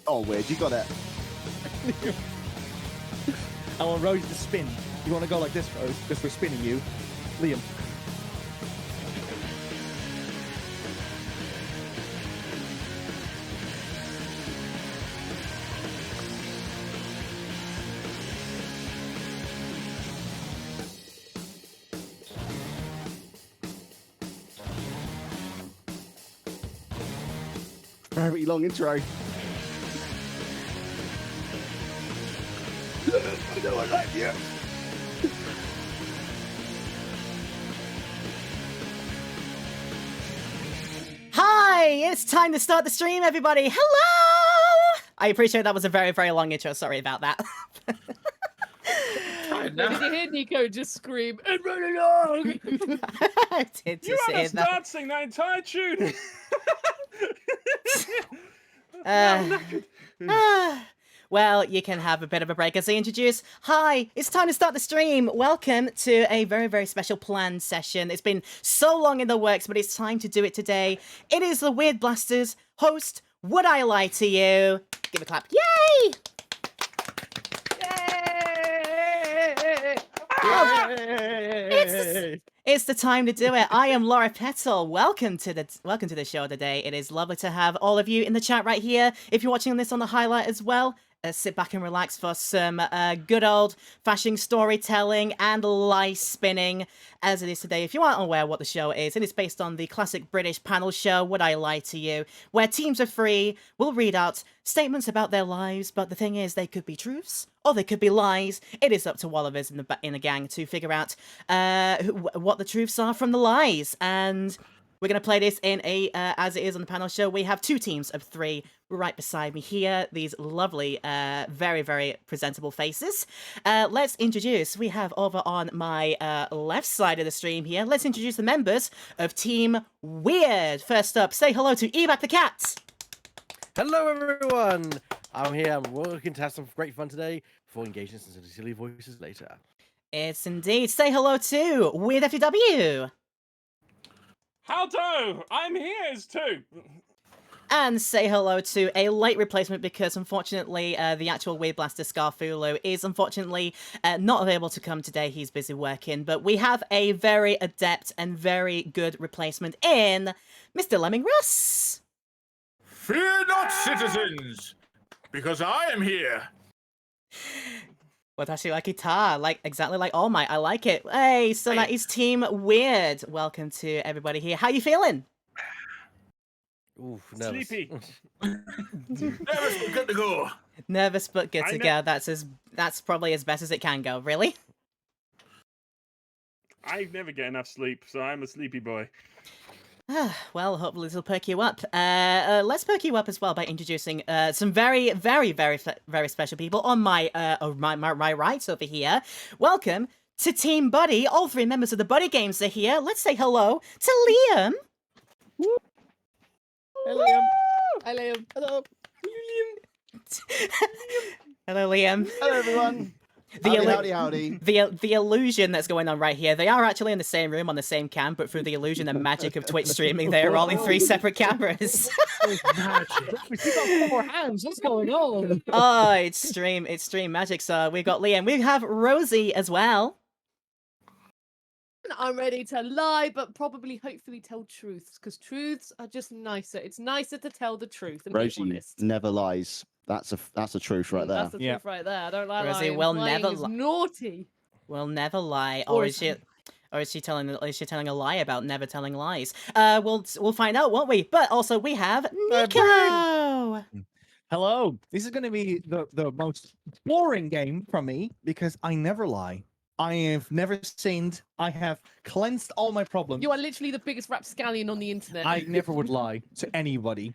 Oh, weird. You got it. I want Rosie to spin. You want to go like this, Rose, because we're spinning you. Liam. Very long intro. I know I like you. Hi, it's time to start the stream, everybody. Hello! I appreciate that was a very, very long intro. Sorry about that. Did you hear Nico just scream and run along? I did You just had hear us that. dancing that entire tune. Well, you can have a bit of a break as I introduce. Hi, it's time to start the stream. Welcome to a very, very special planned session. It's been so long in the works, but it's time to do it today. It is the Weird Blasters host, Would I Lie to You? Give a clap. Yay! It's the time to do it. I am Laura Petal. Welcome to the show today. It is lovely to have all of you in the chat right here. If you're watching this on the highlight as well, sit back and relax for some good old-fashioned storytelling and lie spinning, as it is today. If you aren't aware what the show is, it is based on the classic British panel show, Would I Lie to You?, where teams of three will read out statements about their lives, but the thing is, they could be truths or they could be lies. It is up to all of us in the gang to figure out what the truths are from the lies, and we're going to play this in a, as it is on the panel show, we have two teams of three right beside me here. These lovely, very, very presentable faces. Let's introduce, we have over on my left side of the stream here, let's introduce the members of Team Weird. First up, say hello to Ebac the Cat. Hello everyone! I'm here, I'm working to have some great fun today before engaging in some silly voices later. It's indeed. Say hello to Weird FTW. Howdo, I'm here as too. And say hello to a late replacement because unfortunately the actual Weird Blaster Scarfulu is unfortunately not able to come today. He's busy working, but we have a very adept and very good replacement in Mr. Lemming Russ. Fear not, citizens, because I am here. Watashi wa kita, like exactly like All Might. I like it. Hey, so that is Team Weird. Welcome to everybody here. How you feeling? Ooh, nervous. Sleepy. Nervous, but good to go. Nervous but good I to know- go. That's probably as best as it can go. Really? I never get enough sleep, so I'm a sleepy boy. Well, hopefully this will perk you up. Let's perk you up as well by introducing some very, very, very, very special people on my right over here. Welcome to Team Buddy. All three members of the Buddy Games are here. Let's say hello to Liam. Hey, Liam. Hi, Liam. Hello. Hello, Liam. Hello, everyone. The Howdy. the illusion that's going on right here. They are actually in the same room on the same cam, but through the illusion and magic of Twitch streaming, they are all in three separate cameras. We got 4 hands. What's going on? Oh, it's stream magic. So we've got Liam. We have Rosie as well. I'm ready to lie, but probably hopefully tell truths, because truths are just nicer. It's nicer to tell the truth and be Rosie honest. never lies. That's a truth right there. That's the Yeah. truth right there. I don't like Rosie lying. will Lying never is li- naughty. Will never lie, Or or is is she telling a lie about never telling lies? We'll find out, won't we? But also we have Nico. Hello. This is going to be the most boring game from me because I never lie. I have never sinned. I have cleansed all my problems. You are literally the biggest rapscallion on the internet. I never would lie to anybody.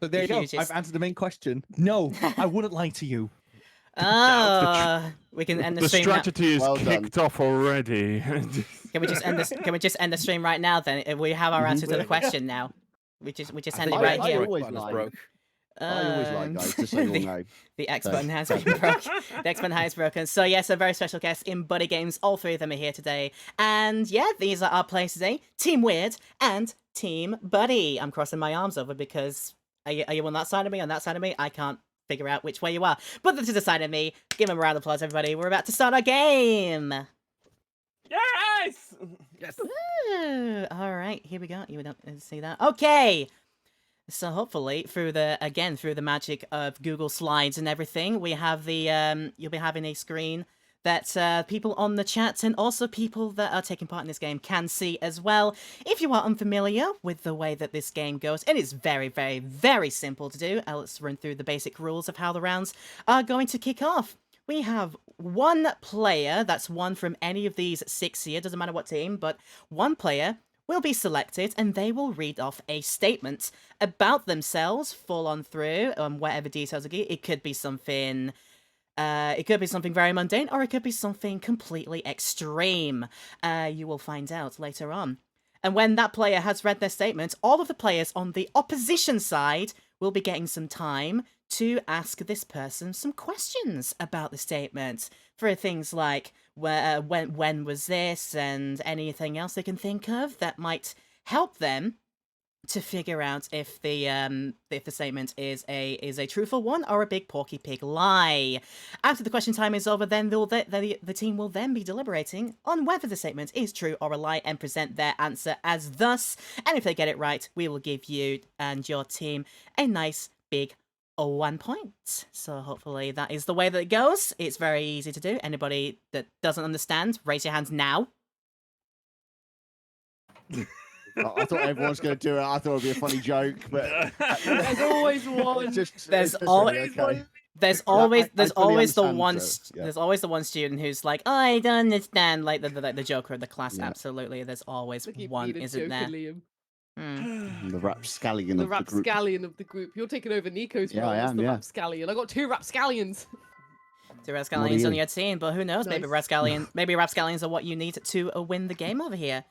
So there you go. You just- I've answered the main question. No, I wouldn't lie to you. We can end the The stream. Now. strategy is Well done. kicked off already. Can we just end this? Can we just end the stream right now? Then if we have our answer to the question now. We just end it I- right I here. always Button is lie. broke. I always lie, guys, just so you all know. The X button has been broken. The X button has broken. So yes, a very special guest in Buddy Games. All three of them are here today. And yeah, these are our players today. Team Weird and Team Buddy. I'm crossing my arms over because are you on that side of me, on that side of me? I can't figure out which way you are. But that's decided me. Give him a round of applause, everybody. We're about to start our game. Yes! Yes. Ooh, all right, here we go. You don't see that. Okay. So hopefully through the magic of Google Slides and everything, we have the you'll be having a screen that people on the chat and also people that are taking part in this game can see as well. If you are unfamiliar with the way that this game goes, it is very, very, very simple to do. Let's run through the basic rules of how the rounds are going to kick off. We have one player, that's one from any of these 6 here, doesn't matter what team, but one player will be selected and they will read off a statement about themselves, full on through, whatever details are given. It could be something very mundane, or it could be something completely extreme. You will find out later on. And when that player has read their statement, all of the players on the opposition side will be getting some time to ask this person some questions about the statement for things like when was this, and anything else they can think of that might help them to figure out if the statement is a truthful one or a big Porky Pig lie. After the question time is over, then the team will then be deliberating on whether the statement is true or a lie and present their answer as thus. And if they get it right, we will give you and your team a nice big 1 point. So hopefully that is the way that it goes. It's very easy to do. Anybody that doesn't understand, raise your hands now. I thought everyone was going to do it. I thought it would be a funny joke, but There's always one. There's okay. There's I always fully the understand, one so, yeah. there's always the one student who's like, oh, I don't understand, like the joker of the class. Yeah. Absolutely, there's always Look at one, being a isn't joker, there? Liam. Hmm. The rapscallion The of the group. rapscallion of the group. You're taking over Nico's Yeah, role I as am, the yeah. rapscallion. I got 2 rapscallions. 2 Rapscallions on you? your team, but who knows? Maybe Nice. Rapscallions are what you need to win the game over here.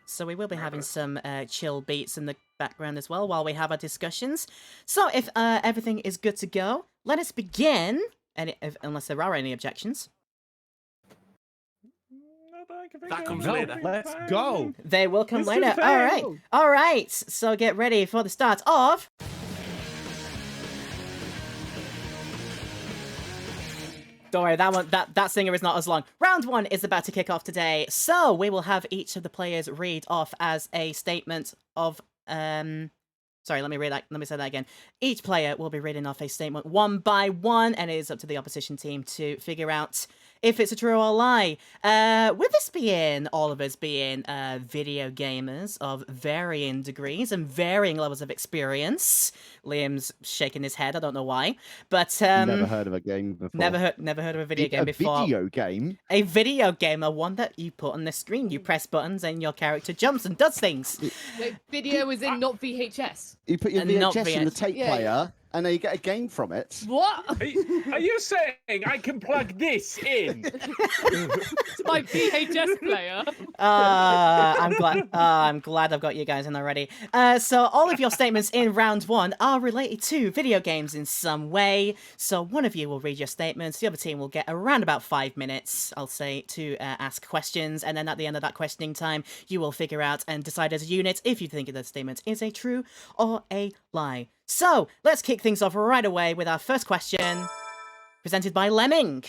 So we will be having some chill beats in the background as well while we have our discussions. So if everything is good to go, let us begin. Unless there are any objections. That comes No, later. let's go. They will come Let's later. go. All right. All right. So get ready for the start of... Don't worry, that singer is not as long. Round 1 is about to kick off today. So we will have each of the players read off as a statement of sorry, let me say that again. Each player will be reading off a statement one by one, and it is up to the opposition team to figure out if it's a true or a lie. With this being, all of us being video gamers of varying degrees and varying levels of experience, Liam's shaking his head, I don't know why, but Never heard of a game before. never heard of a video game before. A video game? A video game, one that you put on the screen. You press buttons and your character jumps and does things. Wait, video is in not VHS. You put your And not VHS in the VHS. tape Yeah. player, and then you get a game from it. What? Are you saying I can plug this in? It's my VHS player. I'm glad I've got you guys in already. So all of your statements in round 1 are related to video games in some way. So one of you will read your statements. The other team will get around about 5 minutes, I'll say, to ask questions. And then at the end of that questioning time, you will figure out and decide as a unit if you think the statement is a true or a lie. So let's kick things off right away with our first question, presented by Lemming.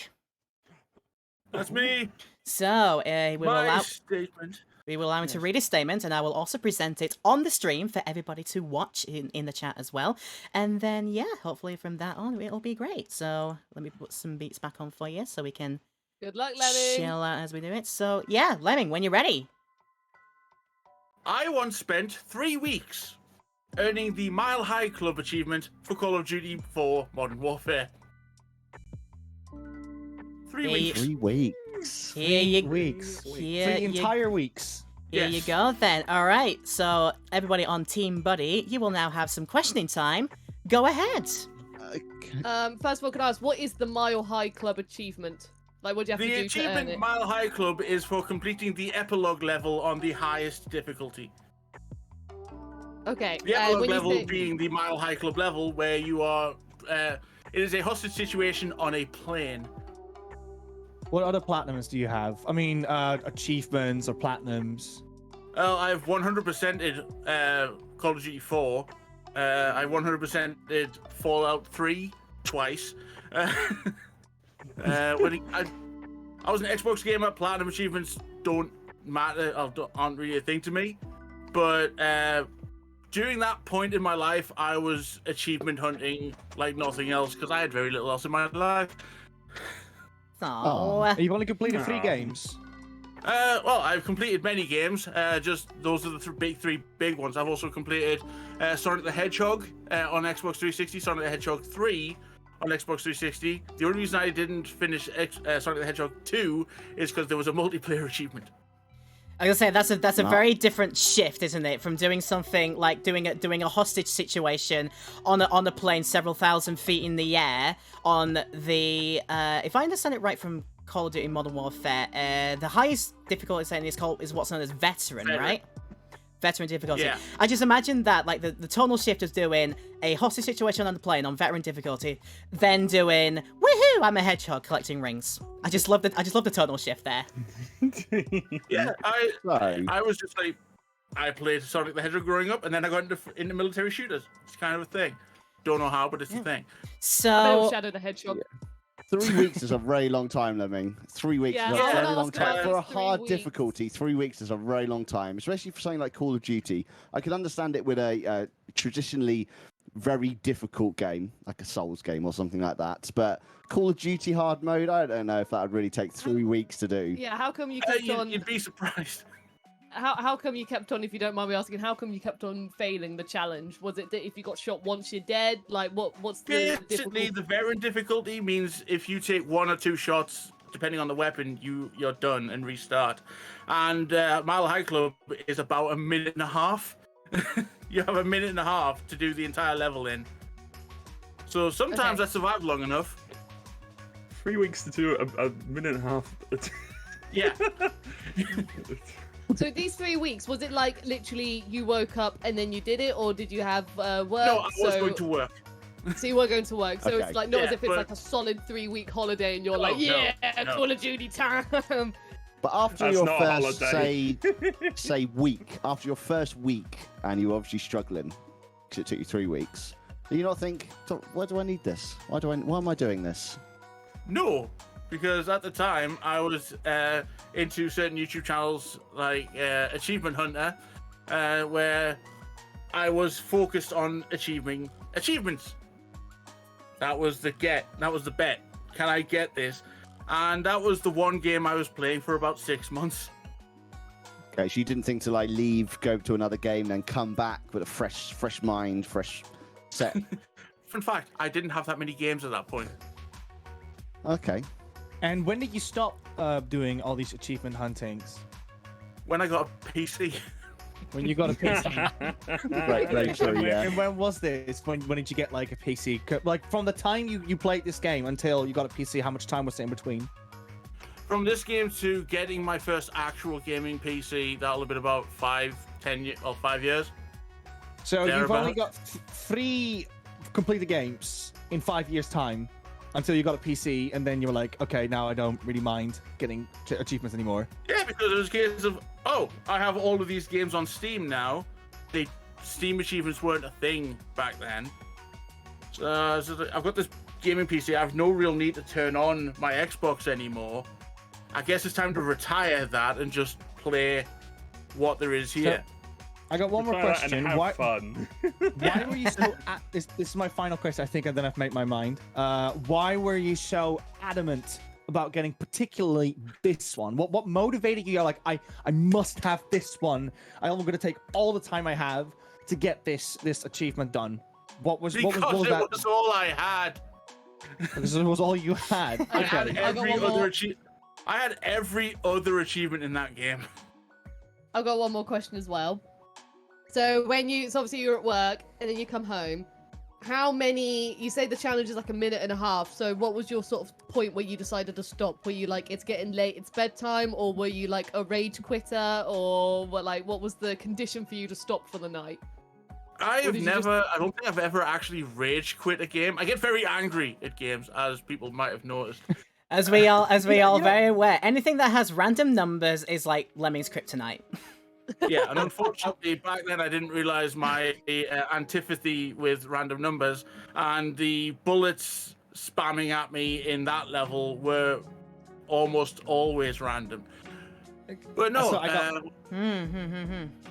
That's me. So we will My allow. statement. We will allow him to read his statement, and I will also present it on the stream for everybody to watch in the chat as well. And then, yeah, hopefully from that on, it'll be great. So let me put some beats back on for you so we can Good luck, Lemming. chill out as we do it. So, yeah, Lemming, when you're ready. I once spent 3 weeks earning the Mile High Club achievement for Call of Duty 4 Modern Warfare. 3 Hey, weeks. 3 weeks. Here you, Weeks. Here 3 you, entire weeks. here you Yes. go then. All right, so everybody on Team Buddy, you will now have some questioning time. Go ahead. Okay. First of all, can I ask, what is the Mile High Club achievement? Like, what do you have The to do to earn achievement it? Mile High Club is for completing the epilogue level on the highest difficulty. Okay, The epilogue when you level say... being the Mile High Club level where you are. It is a hostage situation on a plane. What other platinums do you have? I mean, achievements or platinums. Well, I've 100%ed Call of Duty 4. I 100%ed Fallout 3. twice. When I was an Xbox gamer, platinum achievements don't matter, aren't really a thing to me. But during that point in my life, I was achievement hunting like nothing else because I had very little else in my life. Oh, You've only completed 3 games. Well, I've completed many games. Just those are the three big ones. I've also completed Sonic the Hedgehog on Xbox 360, Sonic the Hedgehog 3 on Xbox 360. The only reason I didn't finish Sonic the Hedgehog 2 is because there was a multiplayer achievement. I was gonna say that's a very different shift, isn't it? From doing something like doing a hostage situation on a plane several thousand feet in the air on the if I understand it right from Call of Duty Modern Warfare, the highest difficulty setting is what's known as veteran, right? Veteran difficulty. Yeah. I just imagine that like the tonal shift is doing a hostage situation on the plane on veteran difficulty, then doing woohoo, I'm a hedgehog collecting rings. I just love the tonal shift there. Yeah, So, I was just like, I played Sonic the Hedgehog growing up, and then I got into military shooters. It's kind of a thing. Don't know how, but it's a thing. I So Shadow the Hedgehog. 3 weeks is a very long time, Lemming. 3 weeks Yeah, is I a wanna very long ask time. about For a those 3 hard weeks. difficulty, 3 weeks is a very long time, especially for something like Call of Duty. I can understand it with a traditionally very difficult game, like a Souls game or something like that. But Call of Duty hard mode, I don't know if that would really take 3 weeks to do. Yeah, how come you kept on? You'd be surprised. How come you kept on? If you don't mind me asking, how come you kept on failing the challenge? Was it that if you got shot once, you're dead? Like, what's the Basically, difficulty? the veteran difficulty means if you take 1 or 2 shots, depending on the weapon, you're done and restart. And Mile High Club is about a minute and a half. You have a minute and a half to do the entire level in. So sometimes Okay. I survive long enough. 3 weeks to do a minute and a half. Yeah. So these 3 weeks, was it like literally you woke up and then you did it, or did you have work? No, I was going to work. So you were going to work. So Okay. it's like not as Yeah, if it's but- like a solid 3-week holiday and you're Oh, like, no, yeah, no. Call of Duty time. But after That's your not a first, say week, after your first week, and you're obviously struggling, because it took you 3 weeks, do you not think, why do I need this? Why am I doing this? No, because at the time I was into certain YouTube channels like Achievement Hunter, where I was focused on achieving achievements. That was the bet. Can I get this? And that was the one game I was playing for about 6 months. Okay, so you didn't think to like leave, go to another game, then come back with a fresh mind, fresh set. In fact, I didn't have that many games at that point. Okay. And when did you stop doing all these achievement huntings? When I got a PC, When you got a PC? Very true, yeah. And when was this? When did you get like a PC? Like from the time you played this game until you got a PC, how much time was it in between? from this game to getting my first actual gaming PC, that'll have been about 5 years. So you've only Thereabouts. got 3 completed games in 5 years' time until you got a PC, and then you were like, okay, now I don't really mind getting achievements anymore. Yeah, because it was a case of, oh, I have all of these games on Steam now. The Steam achievements weren't a thing back then. So I've got this gaming PC. I have no real need to turn on my Xbox anymore. I guess it's time to retire that and just play what there is here. I got one more Try that question. and have Why, fun. why were you so this is my final question, I think, and then I've made my mind. Why were you so adamant about getting particularly this one? What motivated you? You're like, I must have this one. I'm going to take all the time I have to get this achievement done. What was Because what was it that? was all I had. Because it was all you had. I had Okay. every one more. other I had every other achievement in that game. I've got one more question as well. So so obviously you're at work and then you come home. How many, you say the challenge is like a minute and a half. So what was your sort of point where you decided to stop? Were you like, it's getting late, it's bedtime? Or were you like a rage quitter? Or what was the condition for you to stop for the night? I did you just- don't think I've ever actually rage quit a game. I get very angry at games, as people might have noticed. As we all Yeah. very aware, anything that has random numbers is like Lemming's kryptonite. Yeah, and unfortunately, back then I didn't realize my antipathy with random numbers, and the bullets spamming at me in that level were almost always random. But no, So I got-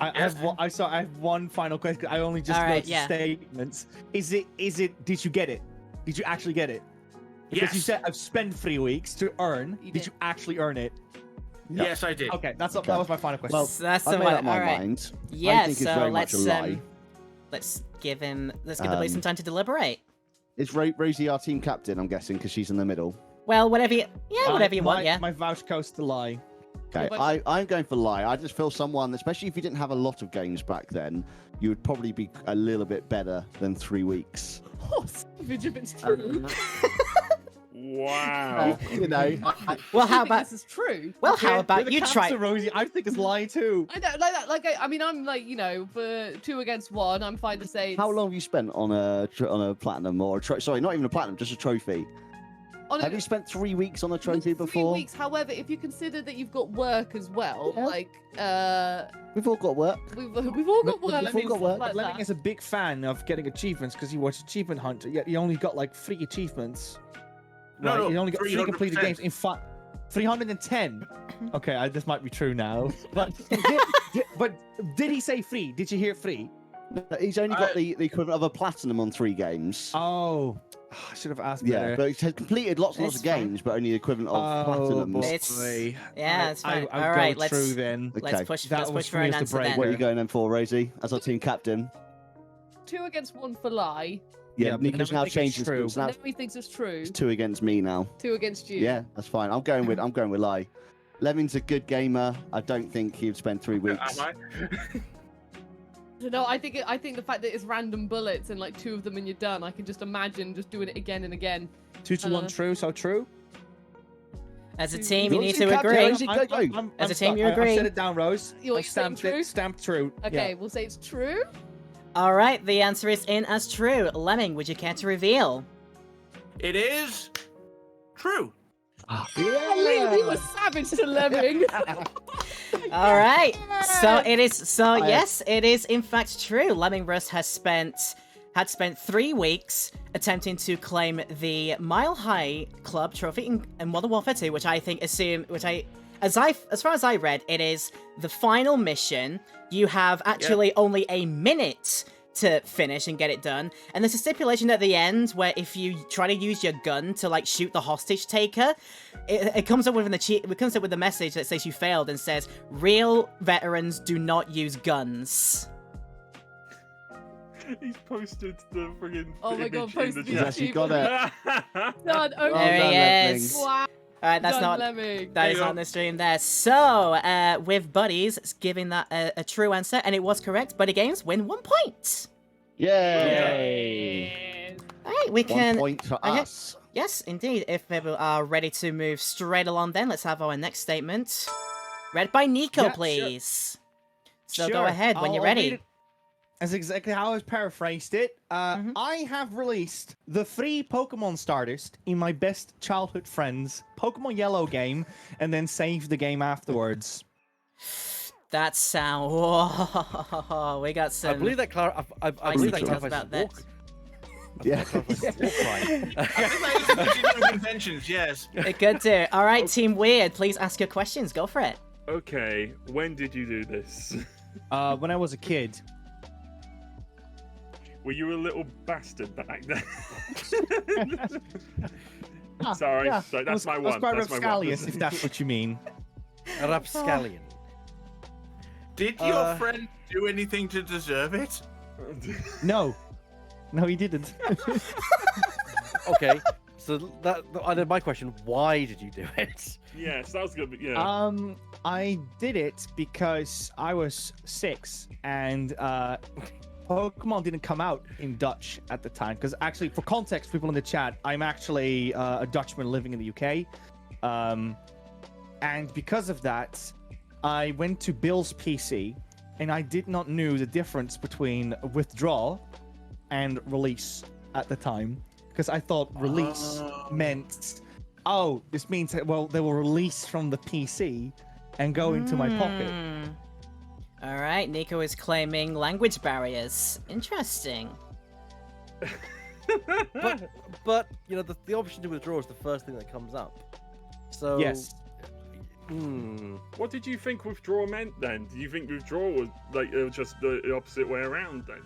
I have one final question. I only just All right, noticed yeah. statements. Is it? Did you get it? Did you actually get it? Because you yes, said I've spent 3 weeks to earn. You Did did. you actually earn it? yes, I did. Okay, that was my final question. Well, So that's I've the made one. up my All right. mind. Yeah, I think it's so very much let's a lie. let's give the Blue some time to deliberate. Is Rosie our team captain? I'm guessing because she's in the middle. Well, whatever you whatever you want, my, yeah. My vouch codes to lie. Okay, What I'm going for lie. I just feel someone, especially if you didn't have a lot of games back then, you would probably be a little bit better than 3 weeks. Oh, savage if it's true. Wow. You know, Well, I how think about this is true? well, how You're about the you captain, try? Rosie? I think it's lie too. I don't like that. Like, I mean, I'm like, for 2 against 1, I'm fine to say. how long have you spent on a platinum or sorry, not even a platinum, just a trophy? On Have you spent 3 weeks on a trophy 3 before? weeks. However, if you consider that you've got work as well, Yeah. like, We've all got work. we've all got work. We've all got work. Like Lemming that. is a big fan of getting achievements because he watched Achievement Hunter. Yet he only got like 3 achievements. No, Right? no, he only got 3 completed 300%. games in 310. Okay, this might be true now. But did he say 3? Did you hear 3? He's only got the equivalent of a platinum on 3 games. Oh, I should have asked Yeah, better. but he's completed lots and lots It's of fine. games, but only the equivalent of Oh, platinum. boy. It's- yeah, it's fine. I'll All go right, let's- true then. Let's Okay. push. That Let's was push for an me as the answer break. then. What are you going in for, Rosie, as our team captain? 2 against 1 for lie. Yeah, but Nico's now now I think it's changed his true. it's now And then he thinks it's true. it's 2 against me now. 2 against you. Yeah, that's fine. I'm going with lie. Levin's a good gamer. I don't think he'd spend 3 weeks. Am I? No, I think the fact that it's random bullets and like 2 of them and you're done. I can just imagine just doing it again and again. 2 to 1 Uh, true, so true. As a team, you Rosie need to captain, agree. Rosie, go, go. As a team, you I've agree? set it down, Rose. You're I've saying stamped true? it. Stamped true. Okay, Yeah. we'll say it's true. All right, the answer is in as true. Lemming, would you care to reveal? It is true. Yeah. We were savage to Lemming. All right. So it is. So I- yes, it is in fact true. Lemming Russ had spent 3 weeks attempting to claim the Mile High Club trophy in Modern Warfare 2, which I think as far as I read, it is the final mission. You have actually only a minute to finish and get it done. And there's a stipulation at the end where if you try to use your gun to like shoot the hostage taker, it comes up with a message that says you failed and says real veterans do not use guns. He's posted the friggin' Oh my God, image in posted the the chat. Yes, you got it. Done. Okay. There he done, is. Lemming. Wow. All right, that's Done, not. Lemming. That is you go. on the stream there. So, with Buddies giving that a true answer, and it was correct, Buddy Games win 1 point. Yay! All right, we 1 can. point for okay. us. Yes, indeed. If we are ready to move straight along, then let's have our next statement read by Nico, Yeah, sure. please. So go Sure. ahead when you're I'll read ready. it. That's exactly how I paraphrased it. Mhm. I have released the 3 Pokemon starters in my best childhood friends Pokemon Yellow game, and then saved the game afterwards. That sound. Whoa, we got some. I believe that I believe that details clarifies about his that. walk. Yeah. Intentions, yes. It could do. All right, Team Weird, please ask your questions. Go for it. Okay, when did you do this? When I was a kid. Were you a little bastard back then? Sorry, Yeah, sorry, I that's was- my I was one. quite That's my one. rapscallious, if that's what you mean. A rapscallion. Did your friend do anything to deserve it? No. No, he didn't. Okay, so that my question: why did you do it? Yes, that was good. Yeah. I did it because I was 6 and Pokemon didn't come out in Dutch at the time. Because actually, for context, people in the chat, I'm actually a Dutchman living in the UK. And because of that, I went to Bill's PC and I did not know the difference between withdraw and release at the time. Because I thought release meant, oh, this means that, well, they will release from the PC and go into my pocket. Hmm. All right, Nico is claiming language barriers. Interesting. But you know, the option to withdraw is the first thing that comes up. So Yes. What did you think withdraw meant then? Do you think withdraw was like just the opposite way around then?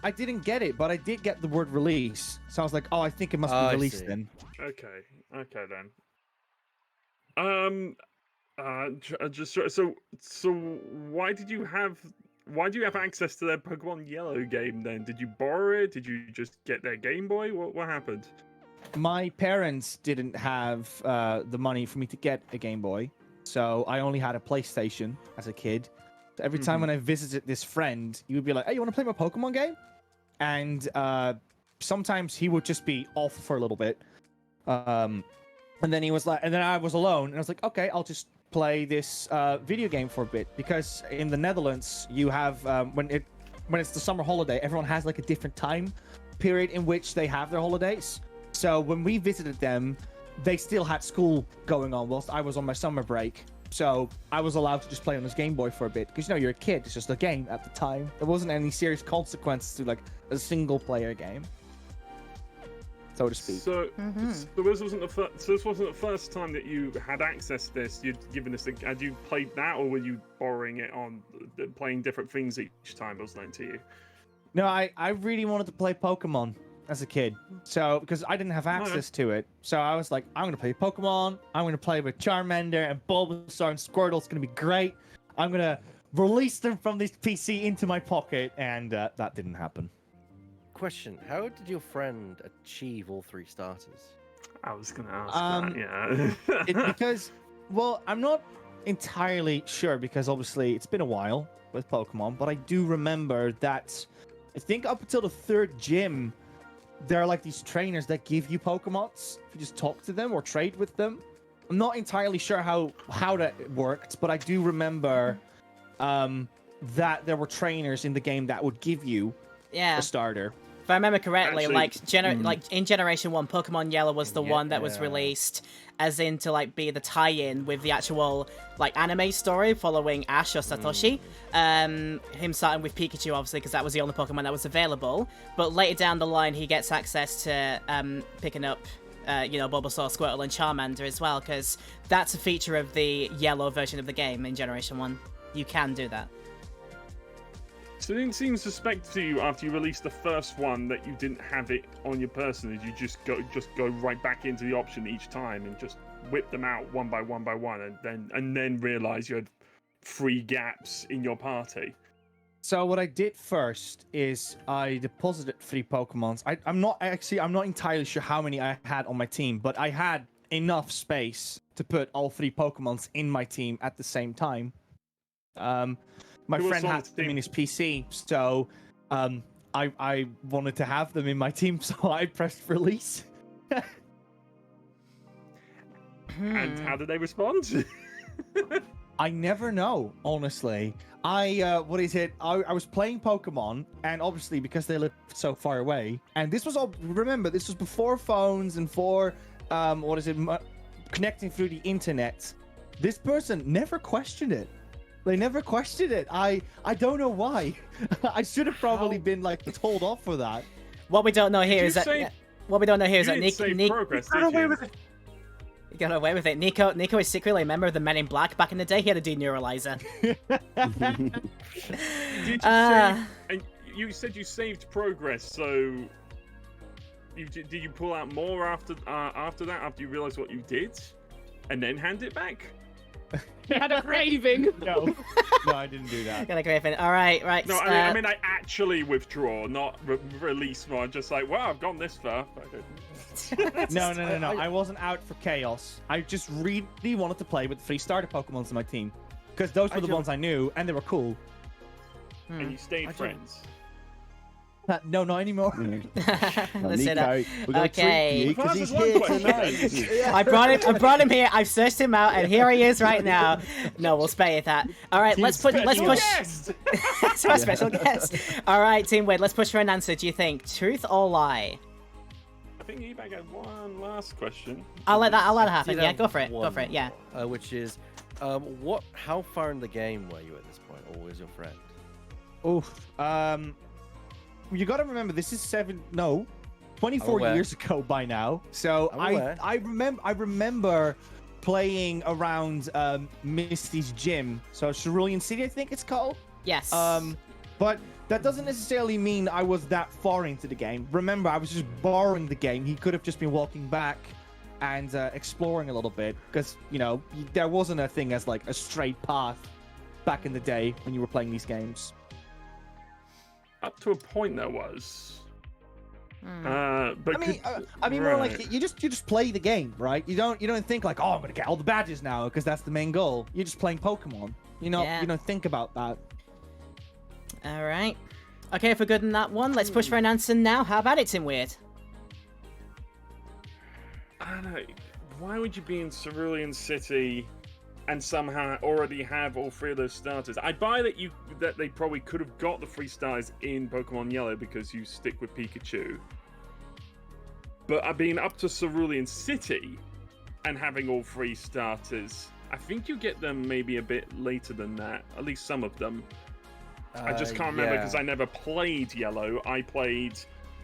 I didn't get it, but I did get the word release. So I was like, oh, I think it must I be released see. then. Okay then. Just so why do you have access to their Pokemon Yellow game then? Did you borrow it? Did you just get their Game Boy? What happened? My parents didn't have the money for me to get a Game Boy, so I only had a PlayStation as a kid. So every time when I visited this friend, he would be like, "Hey, you want to play my Pokemon game?" And sometimes he would just be off for a little bit, and then he was like, and then I was alone, and I was like, "Okay, I'll just play this video game for a bit." Because in the Netherlands, you have when it's the summer holiday, everyone has like a different time period in which they have their holidays. So when we visited them, they still had school going on whilst I was on my summer break. So I was allowed to just play on this Game Boy for a bit because you're a kid. It's just a game at the time. There wasn't any serious consequences to like a single player game, so to speak. So this wasn't the first time that you had access to this. You'd given this. Had you played that, or were you borrowing it on playing different things each time it was lent to you? No, I really wanted to play Pokemon as a kid. So, because I didn't have access to it. So I was like, I'm going to play Pokemon. I'm going to play with Charmander and Bulbasaur and Squirtle. It's going to be great. I'm going to release them from this PC into my pocket. And that didn't happen. Question: how did your friend achieve all 3 starters? I was going to ask that, yeah. It's because, well, I'm not entirely sure because obviously it's been a while with Pokemon, but I do remember that I think up until the 3rd gym, there are like these trainers that give you Pokemons if you just talk to them or trade with them. I'm not entirely sure how that worked, but I do remember that there were trainers in the game that would give you Yeah. a starter. If I remember correctly, Actually- like in Generation 1, Pokemon Yellow was the one that was Yeah. released as in to like be the tie-in with the actual like anime story following Ash or Satoshi. Him starting with Pikachu obviously because that was the only Pokemon that was available. But later down the line he gets access to picking up Bulbasaur, Squirtle and Charmander as well because that's a feature of the yellow version of the game in Generation 1. You can do that. So it didn't seem suspect to you after you released the first one that you didn't have it on your person. You just go right back into the option each time and just whip them out one by one, and then realize you had 3 gaps in your party. So what I did first is I deposited 3 Pokemons. I'm not entirely sure how many I had on my team, but I had enough space to put all 3 Pokemons in my team at the same time. My Who was friend on had the them in team? his PC, so I wanted to have them in my team, so I pressed release. And how did they respond? I never know, honestly. I was playing Pokemon, and obviously because they lived so far away, and this was all. Remember, this was before phones and for connecting through the internet. This person never questioned it. They never questioned it. I don't know why. I should have probably been like told off for that. What we don't know here you is that say- what we don't know here You is that didn't save Nico progress, got did away you? with it. He got away with it. Nico is secretly a member of the Men in Black. Back in the day, he had a deneuralizer. Did you Uh, save, and you said you saved progress, so did you pull out more after that, after you realized what you did, and then hand it back? He had a craving. No, I didn't do that. Got a Griffin. All right. No, I mean I actually withdraw, not release more. Just like, wow, I've gone this far. No. I wasn't out for chaos. I just really wanted to play with 3 starter Pokemons in my team because those were the ones I knew and they were cool. And you stayed friends. No, not anymore. Let's say that. we're gonna Okay. treat you because Well, he's that's here one question. tonight. I brought him here. I've searched him out, and here he is right now. No, we'll spare you that. All right, let's push. It's our special guest. All right, Team Wade, let's push for an answer. Do you think truth or lie? I think Ebag had one last question. I'll let that happen. Did Yeah, have go for it. Go one for it. Yeah. more, which is, how far in the game were you at this point, or was your friend? Oof. You got to remember, this is 24 aware. years ago by now. So I'm aware. I remember playing around Misty's gym. So Cerulean City, I think it's called. Yes. But that doesn't necessarily mean I was that far into the game. Remember, I was just borrowing the game. He could have just been walking back and exploring a little bit, because there wasn't a thing as like a straight path back in the day when you were playing these games. Up to a point, there was. Hmm. But I mean, more right. like you just play the game, right? You don't think like, oh, I'm gonna get all the badges now, because that's the main goal. You're just playing Pokemon. You don't think about that. All right. Okay, if we're good in that one, let's push for an answer now. How about it, Tim Weird? I don't know. Why would you be in Cerulean City and somehow already have all three of those starters? I buy that they probably could have got the 3 stars in Pokemon Yellow because you stick with Pikachu. But being up to Cerulean City and having all 3 starters, I think you get them maybe a bit later than that. At least some of them. I just can't remember because I never played Yellow. I played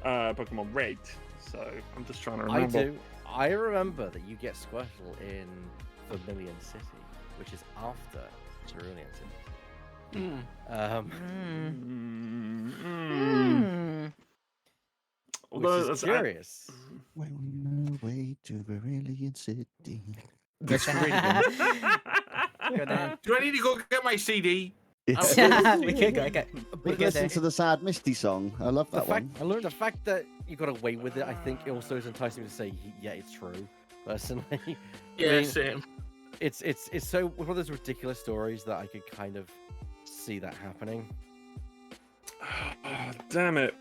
Pokemon Red. So I'm just trying to remember. I do. I remember that you get Squirtle in Vermilion City, which is after Cerulean City. Although Which is curious. When on our way to Vermilion City. That's really good. Good, Do I need to go get my CD? we could go. Okay. We But could listen to the sad Misty song. I love The that one. the fact that you got away with it, I think, it also is enticing me to say, yeah, it's true. Personally, Yeah, I mean, same. it's so one of those ridiculous stories that I could kind of see that happening. Oh, damn it.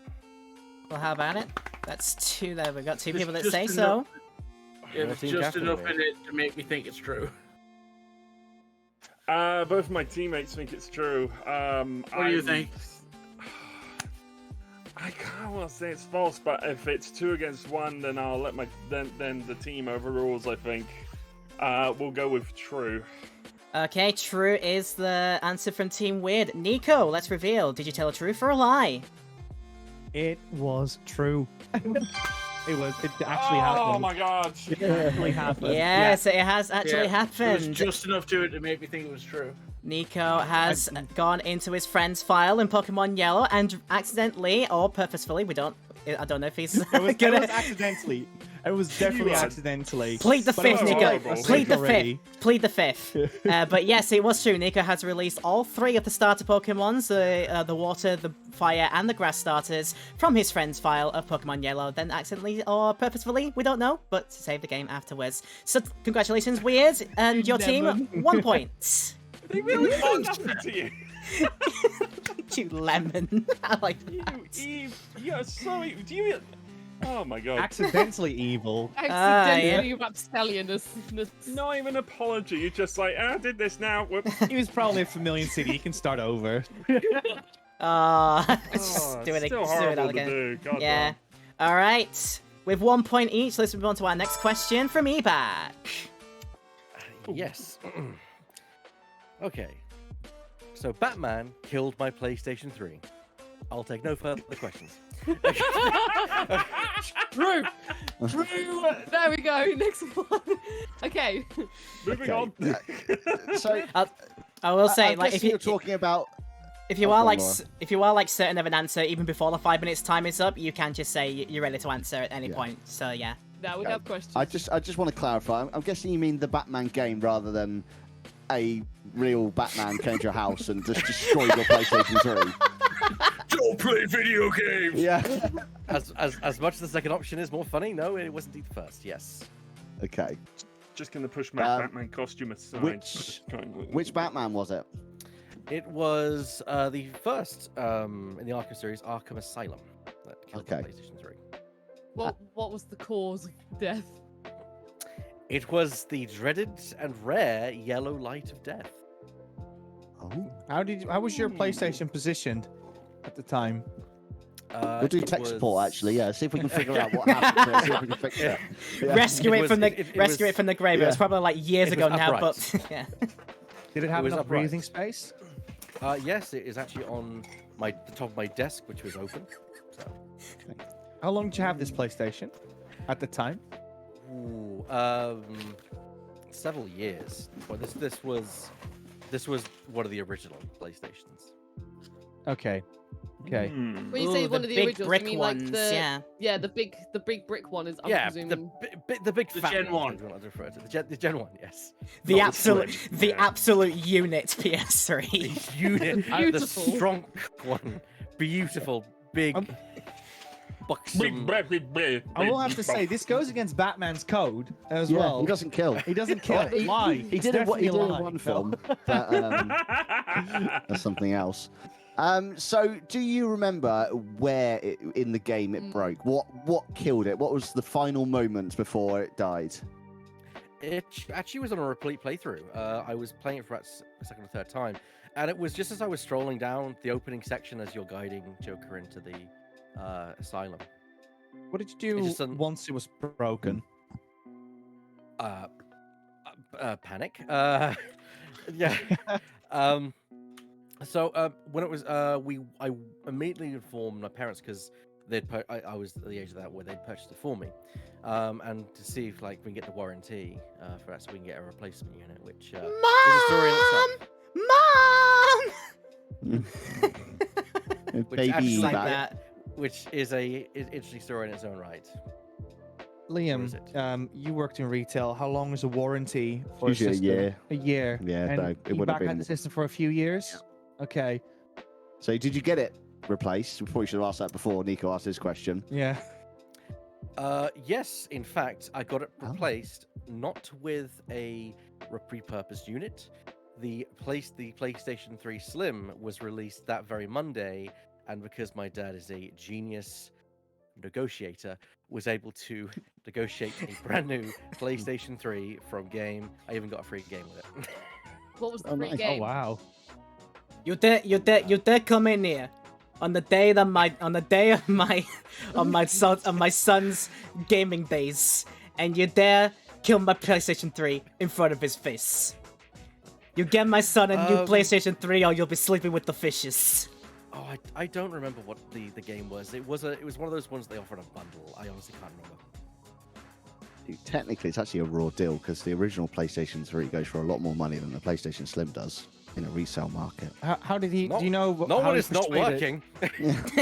Well, how about it? That's 2 there. We've got 2 Just- people that just say enough- so. Yeah, there's Team just Captain enough here. in it to make me think it's true. Both of my teammates think it's true. What do you think? I can't want to say it's false, but if it's 2 against 1, then I'll let then the team overrules. I think. We'll go with true. Okay, true is the answer from Team Weird. Nico, let's reveal. Did you tell a truth or a lie? It was true. It actually Oh happened. my god! It actually happened. Yes, it has actually There was happened. just enough to it to make me think it was true. Nico has gone into his friend's file in Pokemon Yellow and accidentally or purposefully, I don't know if he's It was gonna accidentally. It was definitely You are- accidentally. plead the But it fifth, was Nico. horrible. Plead the already. fifth. Plead the fifth. But yes, it was true. Nico has released all 3 of the starter Pokemons, the water, the fire, and the grass starters from his friend's file of Pokemon Yellow. Then accidentally or purposefully, we don't know, but to save the game afterwards. So congratulations, Weird, and your team Lemon. 1 point. They really monstered to you. You lemon. I like You that. Eve, you're so evil. Do you? Oh my god! Accidentally evil. Accidentally rapscallion. Not even an apology. You're just like, I did this now. Whoops. He was probably a Vermilion City. He can start over. Just do it, Still just do it horrible all to again. do. God Yeah. damn. All right. With 1 point each, let's move on to our next question from Eback. Yes. Okay. So Batman killed my PlayStation 3. I'll take no further questions. True. True. There we go. Next one. Okay. Moving Okay. on. So I will say, I'm like, guessing you're talking about. if you Oh, are go like on, Laura. if you are like certain of an answer even before the 5 minutes time is up, you can just say you're ready to answer at any Yeah. point. So yeah. Now we Okay. have questions. I just want to clarify. I'm guessing you mean the Batman game rather than a real Batman came to your house and just destroyed your PlayStation 3. Don't play video games. Yeah. As much as the second option is more funny, no, it was indeed the first. Yes. Okay. Just gonna push my Batman costume aside. Which Batman was it? It was the first in the Arkham series, Arkham Asylum, that killed the Okay. PlayStation 3. What was the cause of death? It was the dreaded and rare yellow light of death. Oh. How was your PlayStation positioned at the time? We'll do It tech was- support actually. Yeah. See if we can figure out what happened. To it, see if we can fix it. Yeah. Rescue It it, was- from the it rescue was- it from the grave. It was yeah. probably like years It ago was now, upright. but yeah. Did it have was enough upright. breathing space? Yes, it is actually on the top of my desk, which was open. So How long did you have this PlayStation at the time? Ooh, several years. Well, this was one of the original PlayStations. Okay. Okay. Hmm. When you say Ooh, one the of the big originals, brick you mean ones, like the yeah. the big brick one is. I'm Yeah, presuming. the big The fat Gen 1. is what I was referring to. The Gen 1, yes. The Not absolute, slim, the yeah. absolute unit PS3. The unit, the Beautiful. strong one, beautiful, big, buxom. I will have to say, this goes against Batman's code as Yeah, well. he doesn't kill. He doesn't kill. He- Lie. He It's did it. He definitely did a it in lie. one No. film, but that's something else. So, do you remember where in the game it broke? What killed it? What was the final moment before it died? It actually was on a replete playthrough. I was playing it for about a second or third time, and it was just as I was strolling down the opening section as you're guiding Joker into the asylum. What did you do just once it was broken? Panic. Yeah. So when it was, I immediately informed my parents because I was at the age of that where they'd purchased it for me, and to see if like we can get the warranty for that, so we can get a replacement unit, which is a story in itself. Mom! Which Baby actually- Like back. that. Which is a interesting story in its own right. Liam, is it? you worked in retail. How long is a warranty for Usually a system? year. A year. Yeah, And no, it wouldn't have Ebac had been. the system for a few years. Okay. So, did you get it replaced? We probably should have asked that before Nico asked his question. Yeah. Yes, in fact, I got it Oh. replaced not with a repurposed unit. The PlayStation 3 Slim was released that very Monday, and because my dad is a genius negotiator, was able to negotiate a brand new PlayStation 3 from Game. I even got a free game with it. What was the Oh, free nice. Oh, game? Oh wow. You dare come in here on the day of my son's gaming days, and you dare kill my PlayStation 3 in front of his face. You get my son a new PlayStation 3, or you'll be sleeping with the fishes. Oh, I don't remember what the game was. It was one of those ones they offered a bundle. I honestly can't remember. Technically, it's actually a raw deal because the original PlayStation 3 goes for a lot more money than the PlayStation Slim does in a resale market. How did he? Not- do you know? Not how when he it's not persuaded- working. Do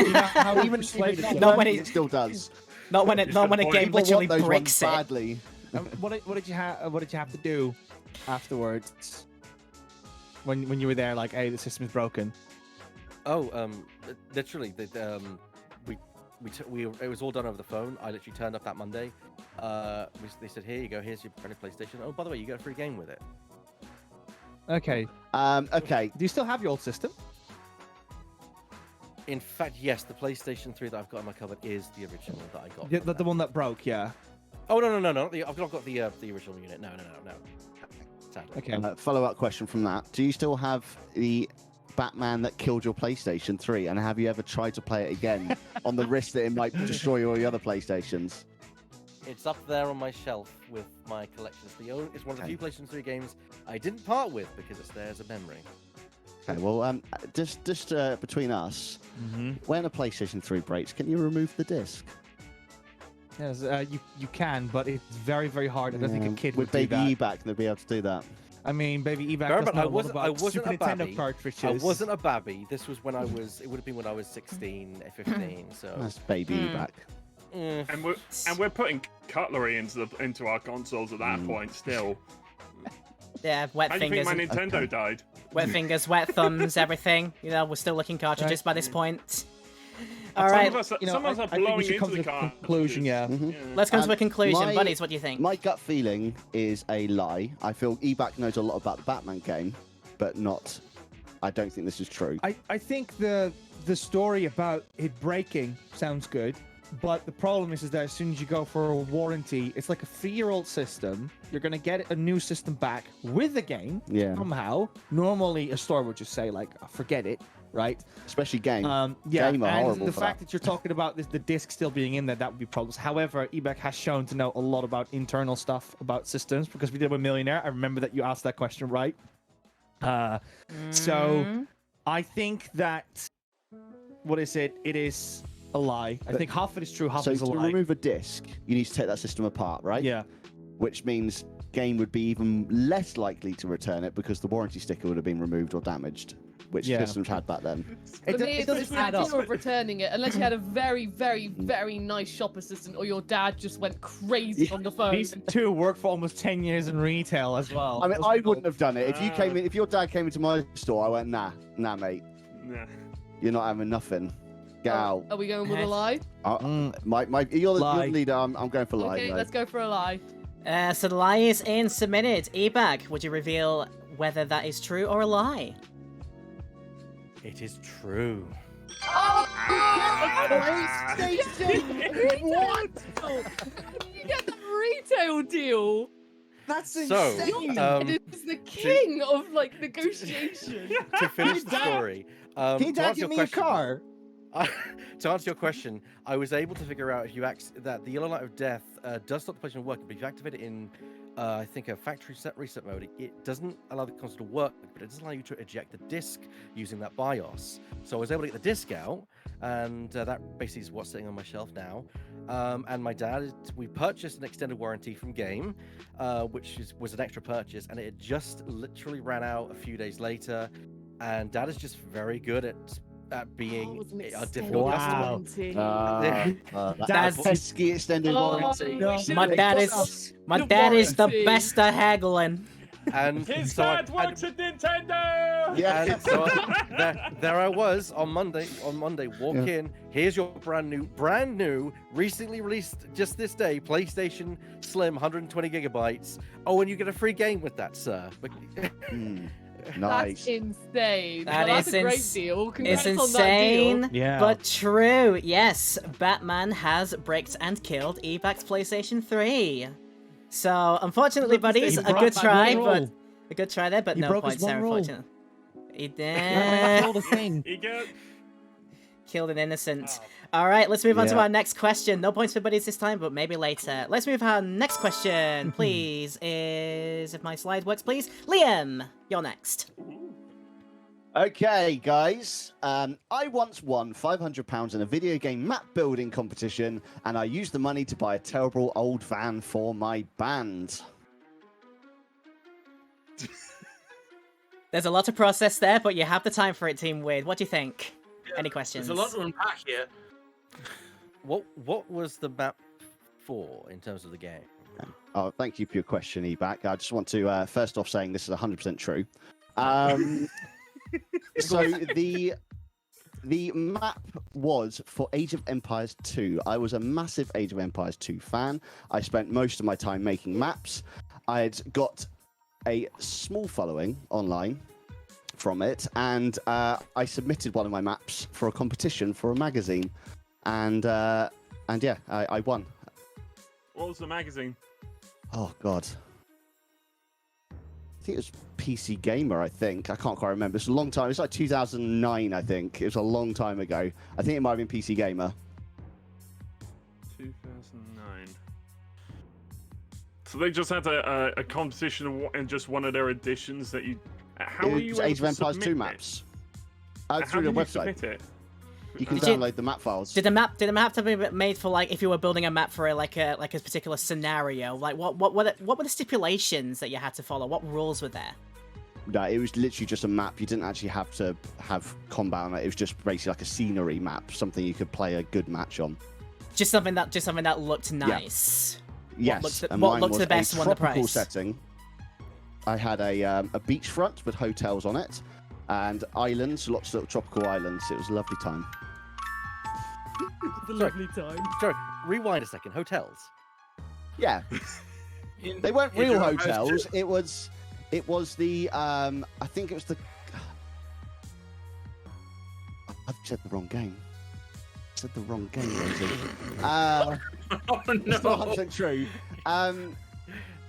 you know how he persuaded you? Not when he- It still does. Not when a It's the game point. People literally want those breaks ones it. badly. What did you have? What did you have to do afterwards? When you were there, like, hey, the system is broken. Oh, literally, it was all done over the phone. I literally turned up that Monday. They said, "Here you go. Here's your brand new PlayStation. Oh, by the way, you get a free game with it." Okay. Okay. Do you still have your old system? In fact, yes, the PlayStation 3 that I've got in my cupboard is the original that I got. The, from the that. one that broke, yeah. Oh no! I've not got the original unit. No. Sadly. Okay. Follow-up question from that. Do you still have the Batman that killed your PlayStation 3? And have you ever tried to play it again on the risk that it might destroy all your other PlayStations? It's up there on my shelf with my collections. It's one of the few PlayStation 3 games I didn't part with because it's there as a memory. Okay, well, just between us, when a PlayStation 3 breaks, can you remove the disc? Yes, you can, but it's very, very hard. I don't think a kid with would do Baby that. eBack, they'll be able to do that. I mean, Baby Ebac Remember, doesn't know I a lot wasn't about Super a Nintendo babby. cartridges. I wasn't a babby. This was when I was. It would have been when I was 16, 15. So. That's Baby eBack. And we're putting cutlery into our consoles at that point still. Yeah, wet How do you fingers, think my Nintendo died? wet fingers, wet thumbs, everything. You know, we're still looking cartridges by this point. All Some right, of us, You know, some of us I are think we blowing should into come the to a car. conclusion, yeah. let's come to a Um, conclusion. my- Buddies, what do you think? My gut feeling is a lie. I feel eBack knows a lot about the Batman game, but not. I don't think this is true. I think the story about it breaking sounds good, but the problem is that as soon as you go for a warranty, it's like a 3-year-old system. You're gonna get a new system back with the game Yeah. somehow. Normally, a store would just say like, "Forget it," right? Especially game. Yeah, Game are and horrible the for fact that. that you're talking about the disc still being in there, that would be problems. However, eBack has shown to know a lot about internal stuff about systems because we did with Millionaire. I remember that you asked that question, right? So I think that what is it? It is a lie. I But- think half of it is true, half So is a to lie. remove a disc, you need to take that system apart, right? Yeah. Which means game would be even less likely to return it because the warranty sticker would have been removed or damaged, which Yeah. systems had back then. For It, me, it it's doesn't the add up. idea of returning it, unless you had a very, very, very nice shop assistant, or your dad just went crazy on the phone. PS2 worked for almost 10 years in retail as well. I mean, I wouldn't have done it if you Ah. came in. If your dad came into my store, I went, nah, mate, Nah. you're not having nothing. Get out. Are we going with a lie? You're the Lie. leader. I'm going for lie. Okay, mate. let's go for a lie. So the lie is in submitted. Ebag, would you reveal whether that is true or a lie? It is true. What? You get the retail deal. That's So, It is the king of like negotiation. to finish the story, Can you to dad answer give your me a question- car? to answer your question, I was able to figure out if you that the yellow light of death does stop the PlayStation working, but if you activate it in, I think, a factory reset mode, it doesn't allow the console to work, but it does allow you to eject the disc using that BIOS. So I was able to get the disc out, and that basically is what's sitting on my shelf now. And my dad, we purchased an extended warranty from Game, which was an extra purchase, and it just literally ran out a few days later. And Dad is just very good at being a difficult Wow. customer. That That's- pesky extended warranty. My dad is the warranty. best at haggling. And His so dad works at Nintendo! Yeah. And so there I was on Monday. Walk in. Here's your brand new, recently released just this day PlayStation Slim, 120 gigabytes. Oh, and you get a free game with that, sir. That's Nice. That insane. Well, that's is a great ins- deal. It's Congrats on that deal. insane, Yeah. but true. Yes, Batman has bricked and killed Ebag's PlayStation 3. So, unfortunately, buddies, a broke good that try, one but rule. a good try there, but He no broke his points there, one rule. unfortunately. He Yeah, did. all the thing. He get Killed an innocent. Oh. All right, let's move on to Yeah. our next question. No points for buddies this time, but maybe later. Let's move our next question, please. If my slide works, please. Liam, you're next. Okay, guys. I once won £500 in a video game map building competition, and I used the money to buy a terrible old van for my band. There's a lot to process there, but you have the time for it, Team Weird. What do you think? Any questions? There's a lot to unpack here. What was the map for in terms of the game? Oh, thank you for your question, Ebac. I just want to first off saying this is 100% true. So the map was for Age of Empires 2. I was a massive Age of Empires 2 fan. I spent most of my time making maps. I had got a small following online from it, and I submitted one of my maps for a competition for a magazine, and yeah, I won. What was the magazine? Oh God. I think it was PC Gamer, I think. I can't quite remember. It's a long time. It's like 2009, I think. It was a long time ago. I think it might have been PC Gamer. 2009. So they just had a competition and just one of their editions that you. How were It you was able Age of to Empires submit 2 it? maps. How Through the did you website. submit it? You can Did you- download the map files. Did the map have to be made for like if you were building a map for a particular scenario? Like what were the stipulations that you had to follow? What rules were there? No, it was literally just a map. You didn't actually have to have combat on it. It was just basically like a scenery map, something you could play a good match on. Just something that looked nice. Yes, looked- and what mine looked was the best a won the tropical prize? setting. I had a beachfront with hotels on it, and islands, lots of little tropical islands. It was a lovely time. The lovely time. Sorry, rewind a second. Hotels. Yeah, In they weren't Age real of Empires hotels. 2. It was the I think it was the. I've said the wrong game. I said the wrong game, Rosie. Oh It's not no! 100% true.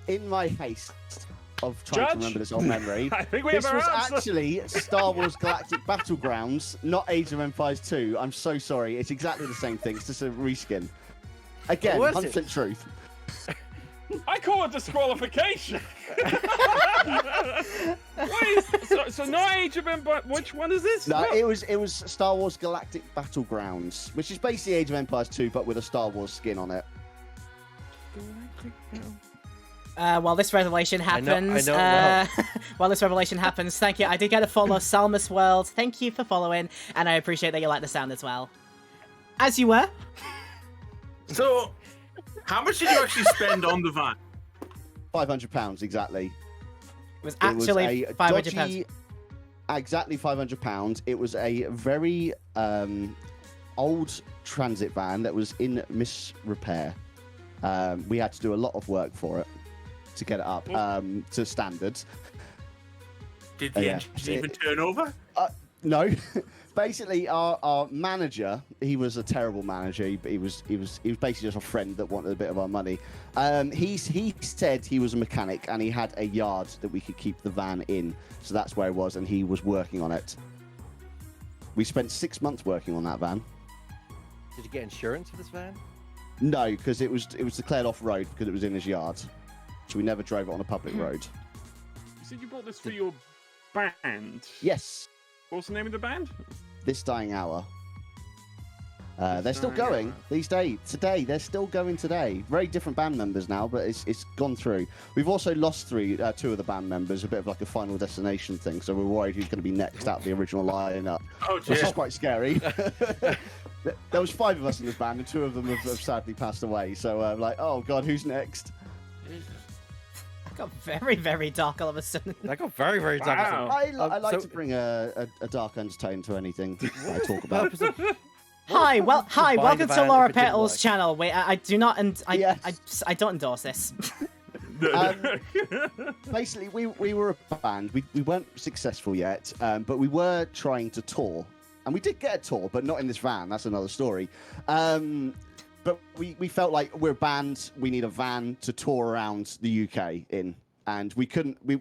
In my haste of trying Judge? to remember this old memory, I think we have this our was answer. actually Star Wars Galactic Battlegrounds, not Age of Empires 2. I'm so sorry. It's exactly the same thing. It's just a reskin. Again, Was it? 100% truth. I call it disqualification. Wait, so not Age of Empires. Which one is this? No, What? it was Star Wars Galactic Battlegrounds, which is basically Age of Empires 2, but with a Star Wars skin on it. While this revelation I know happens, it well. while this revelation happens, thank you. I did get a follow, Salmus World. Thank you for following, and I appreciate that you like the sound as well. As you were. So, how much did you actually spend on the van? £500 exactly. It was It actually was a £500. dodgy, exactly £500. It was a very old transit van that was in misrepair. We had to do a lot of work for it to get it up to standards. Did the yeah. engines even turn over? No, basically our manager, he was a terrible manager. He was basically just a friend that wanted a bit of our money. He said he was a mechanic and he had a yard that we could keep the van in. So that's where it was, and he was working on it. We spent 6 months working on that van. Did you get insurance for this van? No, because it was declared off road because it was in his yard. So we never drove it on a public road. You said you bought this for your band. Yes, What's the name of the band? This Dying Hour. They're This still Dying going Hour. these days. Today, they're still going today. Very different band members now, but it's gone through. We've also lost two of the band members, a bit of like a Final Destination thing. So we're worried who's going to be next out of the original lineup. Oh, Which dear. is quite scary. There was 5 of us in this band, and 2 of them have sadly passed away. So like, oh god, who's next? Got very, very dark all of a sudden. That got very, very dark. Wow. I like so- to bring a dark undertone to anything I talk about. Purpose of- Hi, buying welcome the to van Laura if it didn't Petal's work? channel. Wait, I do not, and Yes. I don't endorse this. Basically, we were a band. We weren't successful yet, but we were trying to tour. And we did get a tour, but not in this van. That's another story. But we felt like we're a band. We need a van to tour around the UK in. And we couldn't, we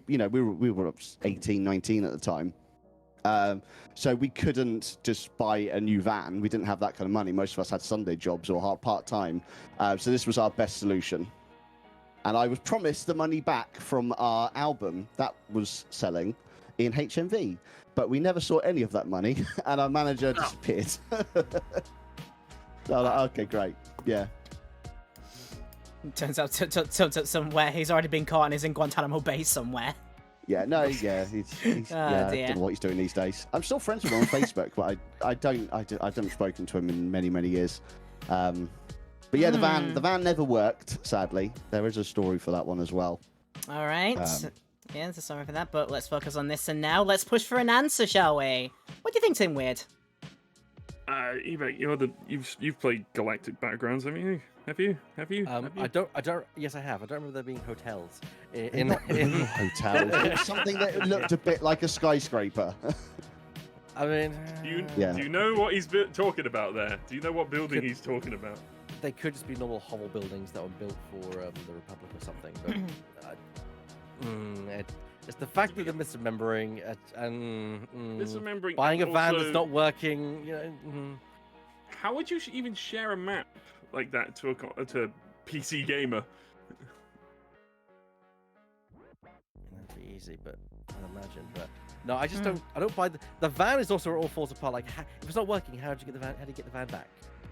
were 18, 19 at the time. So we couldn't just buy a new van. We didn't have that kind of money. Most of us had Sunday jobs or part-time. So this was our best solution. And I was promised the money back from our album that was selling in HMV. But we never saw any of that money, and our manager disappeared. So I'm like, okay, great. Yeah. Turns out somewhere he's already been caught and he's in Guantanamo Bay somewhere. Yeah, no, yeah. He's yeah, I dear. don't know what he's doing these days. I'm still friends with him on Facebook, but I haven't spoken to him in many, many years. But yeah, the van never worked, sadly. There is a story for that one as well. All right. Yeah, so sorry for that, but let's focus on this and now. Let's push for an answer, shall we? What do you think, Tim Weird? Eva, you've played Galactic Battlegrounds, haven't you? Have you? I don't. Yes, I have. I don't remember there being hotels in. Hotel. It was something that looked a bit like a skyscraper. I mean, Do you know what he's talking about there? Do you know what building he's talking about? they could just be normal hovel buildings that were built for the Republic or something. But it's the fact that they're misremembering and Misremembering. buying a van also- that's not working. You know, How would you even share a map like that to a PC gamer? That'd be easy, but I imagine. But no, I just don't. I don't buy the van. Is also all falls apart. Like, if it's not working, how do you get the van? How do you get the van back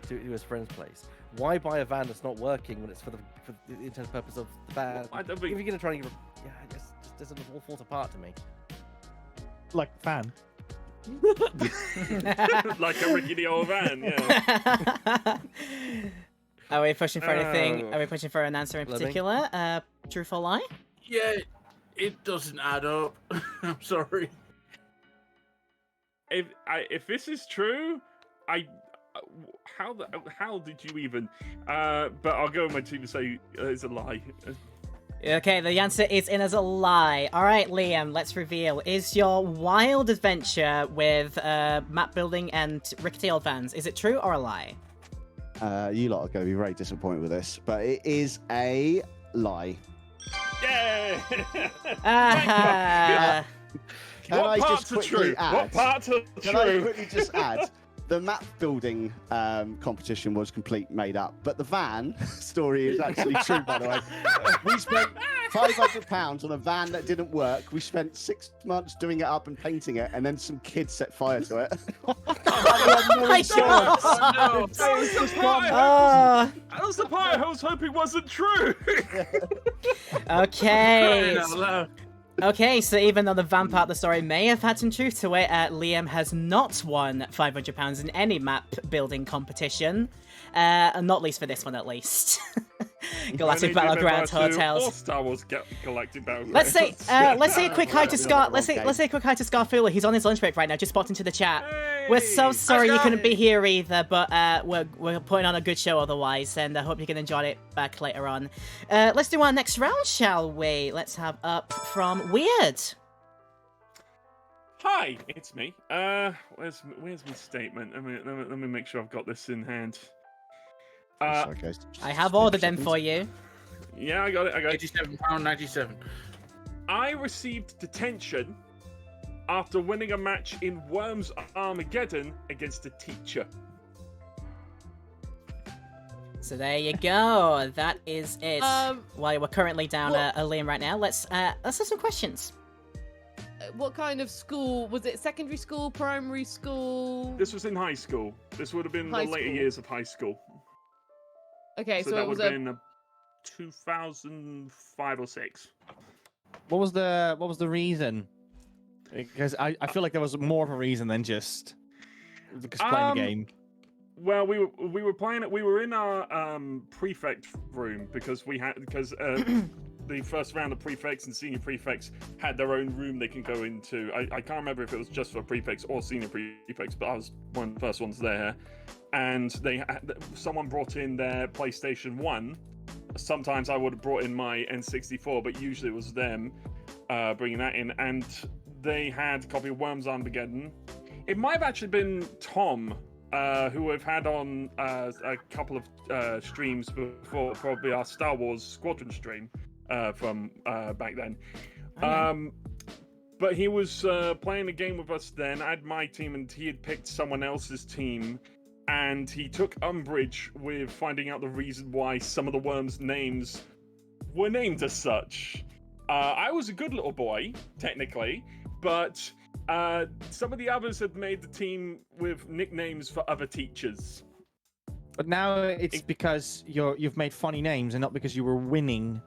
to his friend's place? Why buy a van that's not working when it's for the intended purpose of the van? Well, I don't If think- you're gonna try and get, yeah, I guess it doesn't all falls apart to me. Like fan. Like a rickety old van, yeah. Are we pushing for anything? Are we pushing for an answer in Fleming? particular? Truth or lie? Yeah, it doesn't add up. I'm sorry. If this is true, how did you even? But I'll go with my team to say it's a lie. Okay, the answer is in as a lie. All right, Liam, let's reveal. Is your wild adventure with map building and rickety old vans, is it true or a lie? You lot are going to be very disappointed with this, but it is a lie. Yay! Ah, Can what I parts just are quickly true? add? What parts are Can I true? quickly just add? the map building competition was complete made up, but the van story is actually true, by the way. We spent £500 on a van that didn't work. We spent 6 months doing it up and painting it, and then some kids set fire to it. Oh my God. Oh, no. Oh, That was the part I was hoping wasn't true. okay. No. Okay, so even though the van part of the story may have had some truth to it, Liam has not won £500 in any map building competition. And not least for this one, at least. Galactic Battlegrounds Or Hotels. Star Wars Galactic Battlegrounds. Let's say a quick hi to Scott. Let's say a quick hi to Scarfula. He's on his lunch break right now. Just popped into the chat. We're so sorry you couldn't be here either, but we're putting on a good show otherwise, and I hope you can enjoy it back later on. Let's do our next round, shall we? Let's have up from Weird. Hi, it's me. Where's my statement? Let me make sure I've got this in hand. Sorry, guys. I have ordered them for you. Yeah, I got it. £87.97. I received detention after winning a match in Worms Armageddon against a teacher. So there you go. That is it. While we're currently down what- a Liam right now, let's have some questions. What kind of school was it? Secondary school, primary school? This was in high school. This would have been High the later school. years of high school. Okay, so that it was would have a. been 2005 or 6. What was the reason? Because I feel like there was more of a reason than just playing the game. Well, we were playing it. We were in our prefect room because the first round of prefects and senior prefects had their own room they can go into. I can't remember if it was just for prefects or senior prefects, but I was one of the first ones there. And someone brought in their PlayStation 1. Sometimes I would have brought in my N64, but usually it was them bringing that in. And they had a copy of Worms Armageddon. It might have actually been Tom, who we've had on a couple of streams before, probably our Star Wars Squadron stream from back then. But he was playing a game with us then. I had my team, and he had picked someone else's team. And he took umbrage with finding out the reason why some of the worms' names were named as such. I was a good little boy, technically, but some of the others had made the team with nicknames for other teachers. But now it's because you've made funny names and not because you were winning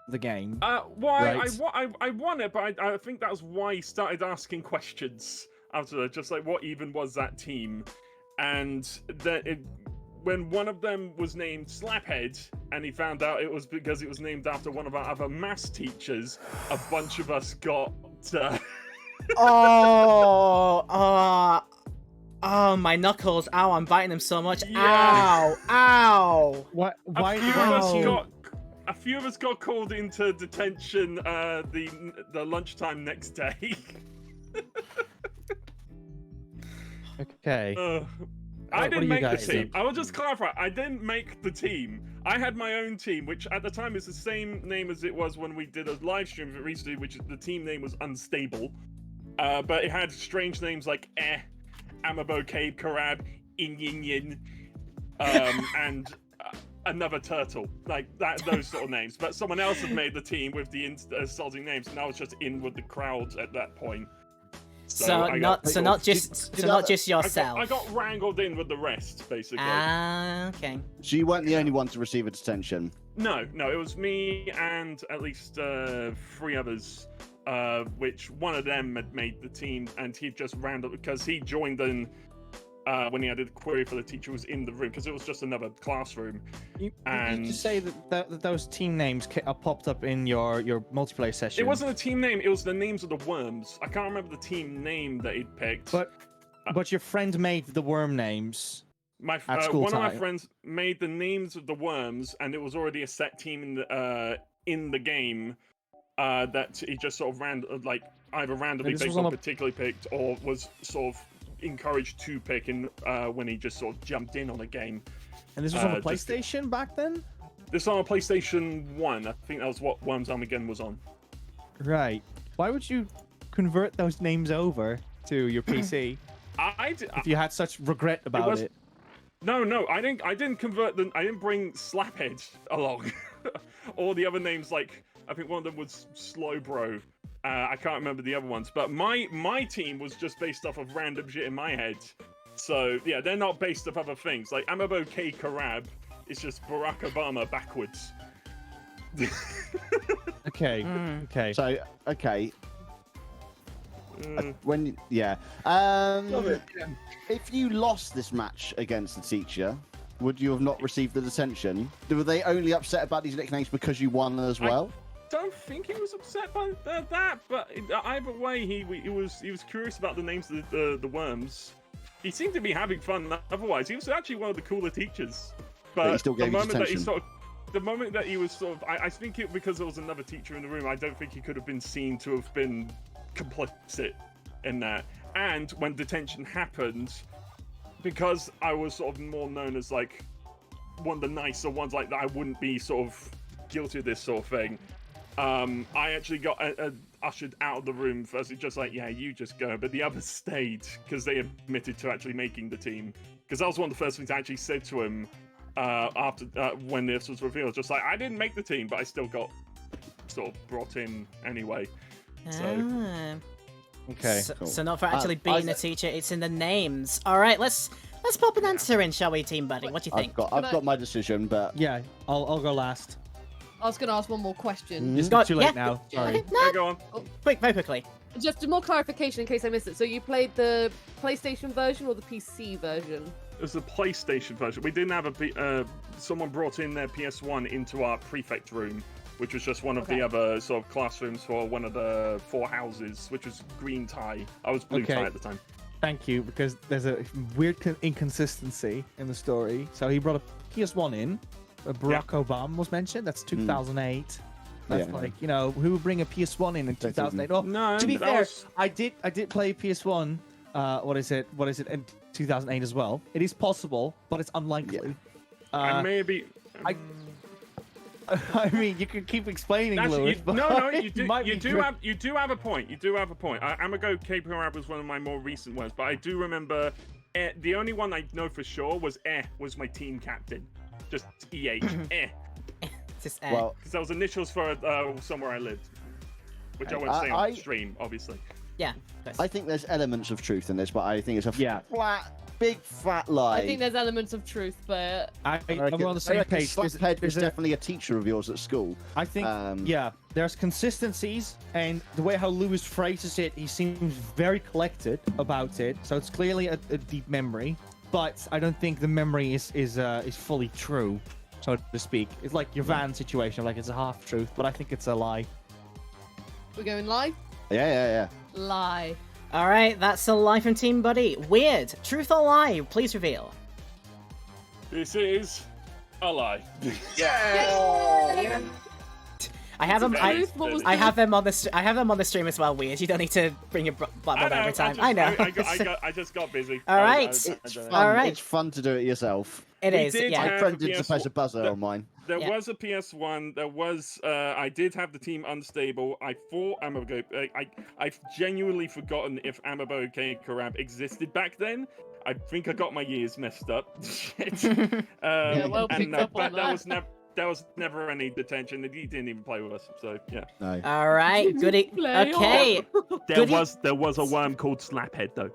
the game. I won it, but I think that was why he started asking questions after, just like, what even was that team? And when one of them was named Slaphead, and he found out it was because it was named after one of our other maths teachers, a bunch of us got. Oh, my knuckles! Ow, I'm biting them so much. Yeah. Ow, ow! What? A few of us got called into detention the lunchtime next day. Okay. I what didn't do you make the guys do? team. I will just clarify. I didn't make the team. I had my own team, which at the time is the same name as it was when we did a live stream of it recently, which the team name was Unstable. But it had strange names like Amabo, Cave, Karab, In Yin Yin, and another turtle. Like that, those sort of names. But someone else had made the team with the insulting names, and I was just in with the crowd at that point. So not just yourself. I got wrangled in with the rest, basically. Okay. So you weren't the only one to receive a detention. No, it was me and at least 3 others, which one of them had made the team, and he just rounded because he joined in when he had a query for the teacher was in the room because it was just another classroom. You and just say that those team names popped up in your multiplayer session. it wasn't a team name; it was the names of the worms. I can't remember the team name that he'd picked. But your friend made the worm names. My At school one of my time. friends made the names of the worms, and it was already a set team in the game that he just sort of either randomly this picked was or on a- particularly picked, or was sort of encouraged to pick in when he just sort of jumped in on a game. And this was on the just- PlayStation back then? This was on a PlayStation 1. I think that was what Worms Armageddon was on. Right. Why would you convert those names over to your PC? If you had such regret about was- it. No, I didn't convert them. I didn't bring Slaphead along. All the other names, like I think one of them was Slowbro. I can't remember the other ones, but my team was just based off of random shit in my head. So yeah, they're not based off other things. Like Amabo K Karab is just Barack Obama backwards. Okay. Mm. Okay. So okay, Mm. when if you lost this match against the teacher, would you have not received the detention? Were they only upset about these nicknames because you won as well? Don't think he was upset by that, but either way, he was curious about the names of the worms. He seemed to be having fun. Otherwise, he was actually one of the cooler teachers. But he still gave you detention. The moment that he was sort of, I think because there was another teacher in the room, I don't think he could have been seen to have been complicit in that. And when detention happened, because I was sort of more known as like one of the nicer ones, like that, I wouldn't be sort of guilty of this sort of thing. I actually got ushered out of the room first. It's just like, yeah, you just go. But the others stayed because they admitted to actually making the team. Because that was one of the first things I actually said to him after when this was revealed. Just like, I didn't make the team, but I still got sort of brought in anyway. So Ah. Okay. So, cool. so not for actually being a teacher, it's in the names. All right, let's pop an answer in, shall we, Team Buddy? What do you think? I've got my decision, but Yeah, I'll go last. I was going to ask one more question. It's Go- too late yeah. now. Sorry. Okay, no, yeah, go on. quick, very quickly. Just more clarification in case I missed it. So you played the PlayStation version or the PC version? It was the PlayStation version. We didn't have someone brought in their PS1 into our prefect room, which was just one of the Okay. other sort of classrooms for one of the 4 houses, which was green tie. I was blue Okay. tie at the time. Thank you, because there's a weird inconsistency in the story. So he brought a PS1 in. Barack Obama was mentioned. That's 2008. That's Yeah. like, you know, who would bring a PS1 in 2008? Well, No, to be that fair, was- I did play PS1. What is it in 2008 as well? It is possible, but it's unlikely. And maybe. I mean, you can keep explaining, Actually, Lewis. but no, it you do. might You be do correct. have. You do have a point. You do have a point. Amago Cape Arab was one of my more recent ones, but I do remember the only one I know for sure was was my team captain, just EH. Just, well, Because that was initials for somewhere I lived, which I won't say on stream, obviously. yeah. of course. I think there's elements of truth in this, but I think it's a Yeah. big fat lie. I think there's elements of truth, but I'm reckon- on the same page. Slaphead was There's a- definitely a teacher of yours at school. I think, yeah, there's consistencies, and the way how Lewis phrases it, he seems very collected about it. So it's clearly a deep memory, but I don't think the memory is fully true, so to speak. It's like your Van situation, like it's a half truth, but I think it's a lie. we're going live? Yeah. Lie. All right, that's a lie from Team Buddy. Weird. Truth or lie? Please reveal. This is a lie. I have them. Truth? What was I the- have them on the. I have them on the stream as well. Weird. You don't need to bring your blood up every time. I know. I just got busy. All right. It's fun. All right. It's fun to do it yourself. It We is. did Yeah. have- My friend the did to PS1 press a buzzer on mine. There Yeah. was a PS1. There was. I did have the team unstable. I thought Amabo. I've genuinely forgotten if Amabo K Karab existed back then. I think I got my years messed up. Shit. well picked up but on there that. was never. There was never any detention. He didn't even play with us. So yeah. No. All right. Goody. Play Okay. There was a worm called Slaphead though.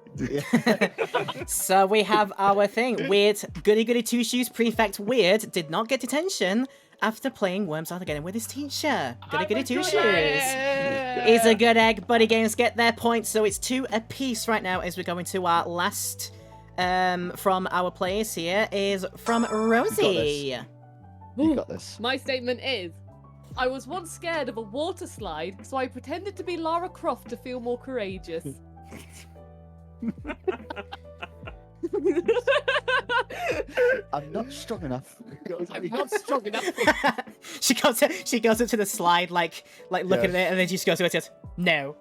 So we have our thing. Weird. Goody Goody Two Shoes Prefect Weird did not get detention after playing Worms Armageddon with his teacher. Goody Goody Two Shoes. Is a good egg. Buddy Games get their points, so it's 2 apiece right now as we go into our last from our players here is from Rosie. You got this. My statement is, I was once scared of a water slide, so I pretended to be Lara Croft to feel more courageous. I'm not strong enough. I'm not strong enough. she goes up to the slide like looking at it, and then she just goes to it. Just, no.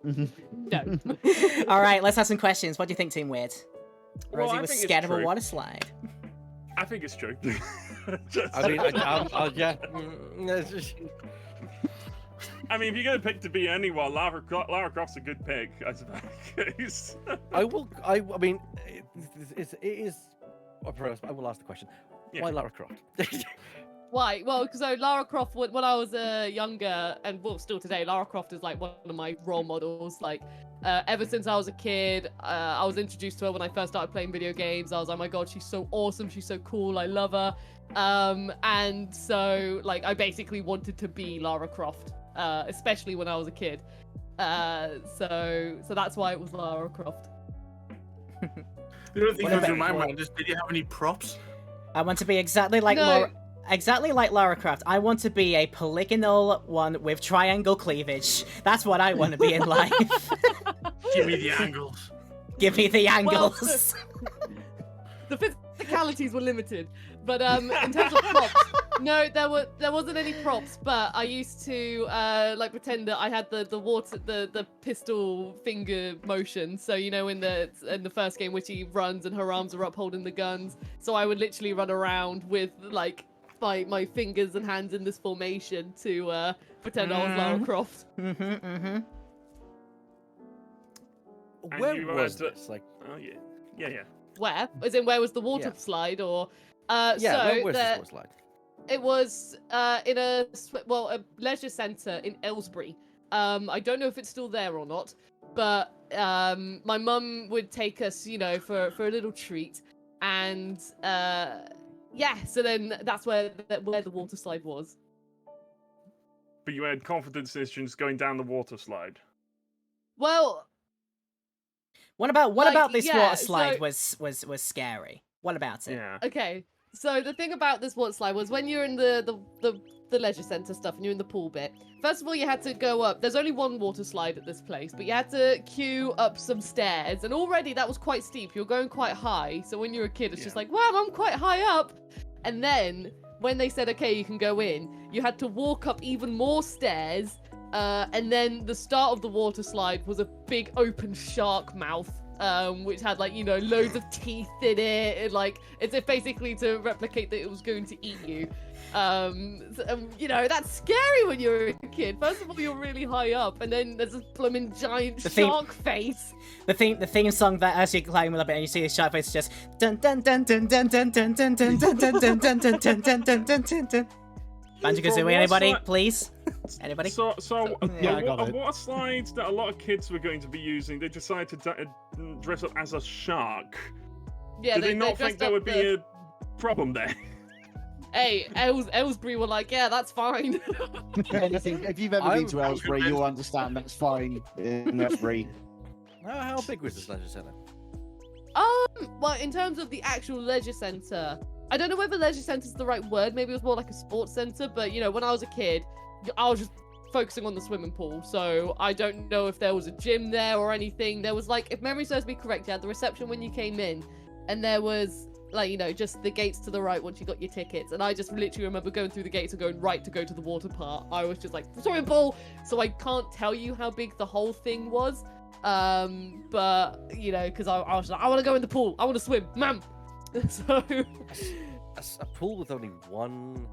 No. All right, let's have some questions. What do you think, Team Weird? Well, Rosie I was think it's scared of a true. water slide. I think it's true. I mean, yeah. I mean, if you're gonna pick to be anyone, Lara Croft's a good pick, I suppose. I mean, it is. I will ask the question. Yeah. Why Lara Croft? Why? Well, because Lara Croft, when I was younger, and well, still today, Lara Croft is like one of my role models. Like, ever since I was a kid, I was introduced to her when I first started playing video games. I was like, oh my god, she's so awesome, she's so cool, I love her. And so, like, I basically wanted to be Lara Croft, especially when I was a kid. So that's why it was Lara Croft. The other thing What that was in about- my mind is, did you have any props? I want to be exactly like No. Lara Croft. I want to be a polygonal one with triangle cleavage. That's what I want to be in life. Give me the angles. Give me the Well, angles. The physicalities were limited, but in terms of props, no, there wasn't any props. But I used to like pretend that I had the pistol finger motion. So you know in the first game, which he runs and her arms are up holding the guns. So I would literally run around with like my fingers and hands in this formation to pretend I was Lara Croft. And Where you was had to- this? Like, Oh yeah. Where? As in, where was the water Yeah. slide? Or yeah, so where was the- this water slide? It was in a leisure centre in Aylesbury. I don't know if it's still there or not, but my mum would take us, you know, for a little treat, and yeah. So then that's where the water slide was. But you had confidence issues going down the water slide. Well, what about like, this yeah, water slide so- was scary? What about it? Yeah. okay. So the thing about this water slide was when you're in the leisure centre stuff and you're in the pool bit. First of all, you had to go up. There's only one water slide at this place, but you had to queue up some stairs, and already that was quite steep. You're going quite high, so when you're a kid, it's just like, wow, I'm quite high up. And then when they said, okay, you can go in, you had to walk up even more stairs, and then the start of the water slide was a big open shark mouth. Which had like, you know, loads of teeth in it, and like it's basically to replicate that it was going to eat you. You know, that's scary when you're a kid. First of all, you're really high up, and then there's this blooming giant The thing- shark face. The theme song that as you climb up it and you see his shark face is just dun dun dun dun dun dun dun dun dun dun dun dun dun dun dun dun dun dun dun. Banjo-Kazooie, anybody, please? Anybody? So Yeah, I got it. what slides that a lot of kids were going to be using, they decided to dress up as a shark. Yeah, Did they not think dressed there up would be a problem there? Hey, Aylesbury were like, yeah, that's fine. Anything, if you've ever been to I'm Aylesbury, you'll understand that's fine in Aylesbury. How big was this leisure centre? Well, in terms of the actual leisure centre, I don't know whether leisure centre is the right word. Maybe it was more like a sports centre. But you know, when I was a kid, I was just focusing on the swimming pool. So I don't know if there was a gym there or anything. There was like, if memory serves me correct, you had the reception when you came in, and there was like, you know, just the gates to the right once you got your tickets. And I just literally remember going through the gates and going right to go to the water part. I was just like, swimming pool. So I can't tell you how big the whole thing was. But you know, because I was like, I want to go in the pool. I want to swim, ma'am. So A pool with only one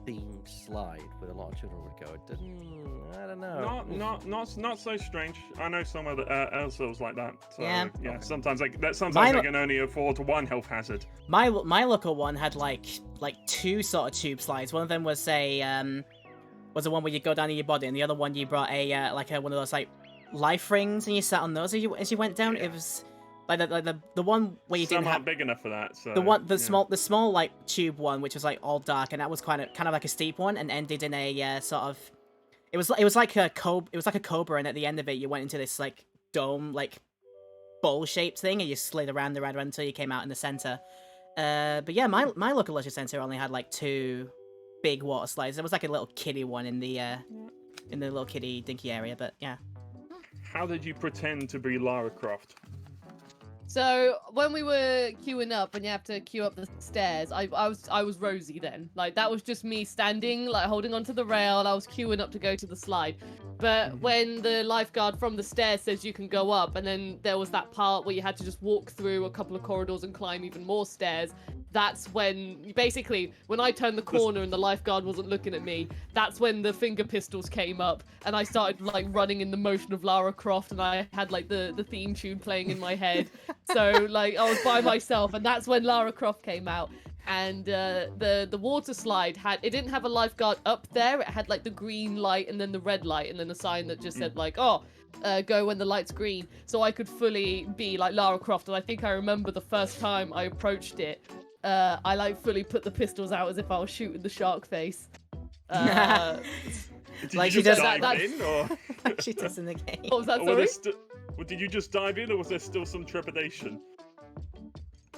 themed slide where a lot of children would go. It didn't. I don't know. Not so strange. I know some other Elsa's like that. So, Yeah. yeah. Sometimes sometimes Mine- they can only afford one health hazard. My local one had like two sort of tube slides. One of them was was the one where you go down in your body, and the other one you brought a one of those like life rings, and you sat on those as you went down. Yeah. It was like the one where you Some didn't aren't have big enough for that. So, the yeah. small like tube one, which was like all dark, and that was kind of like a steep one, and ended in a sort of it was like a cobra, and at the end of it you went into this like dome like bowl shaped thing, and you slid around until you came out in the center. But yeah, my local leisure center only had like two big water slides. There was like a little kiddie one in the little kiddie dinky area, but yeah. How did you pretend to be Lara Croft? So when we were queuing up and you have to queue up the stairs, I was Rosie then. Like that was just me standing, like holding onto the rail. I was queuing up to go to the slide. But when the lifeguard from the stairs says you can go up, and then there was that part where you had to just walk through a couple of corridors and climb even more stairs, that's when basically when I turned the corner and the lifeguard wasn't looking at me, that's when the finger pistols came up and I started like running in the motion of Lara Croft and I had like the theme tune playing in my head. So like I was by myself and that's when Lara Croft came out. And the water slide didn't have a lifeguard up there. It had like the green light and then the red light and then a sign that just said like, go when the light's green. So I could fully be like Lara Croft. And I think I remember the first time I approached it, I like fully put the pistols out as if I was shooting the shark face. Did Like you she just does- dive in, or, She does in the game. What was that, or were sorry? did you just dive in, or was there still some trepidation?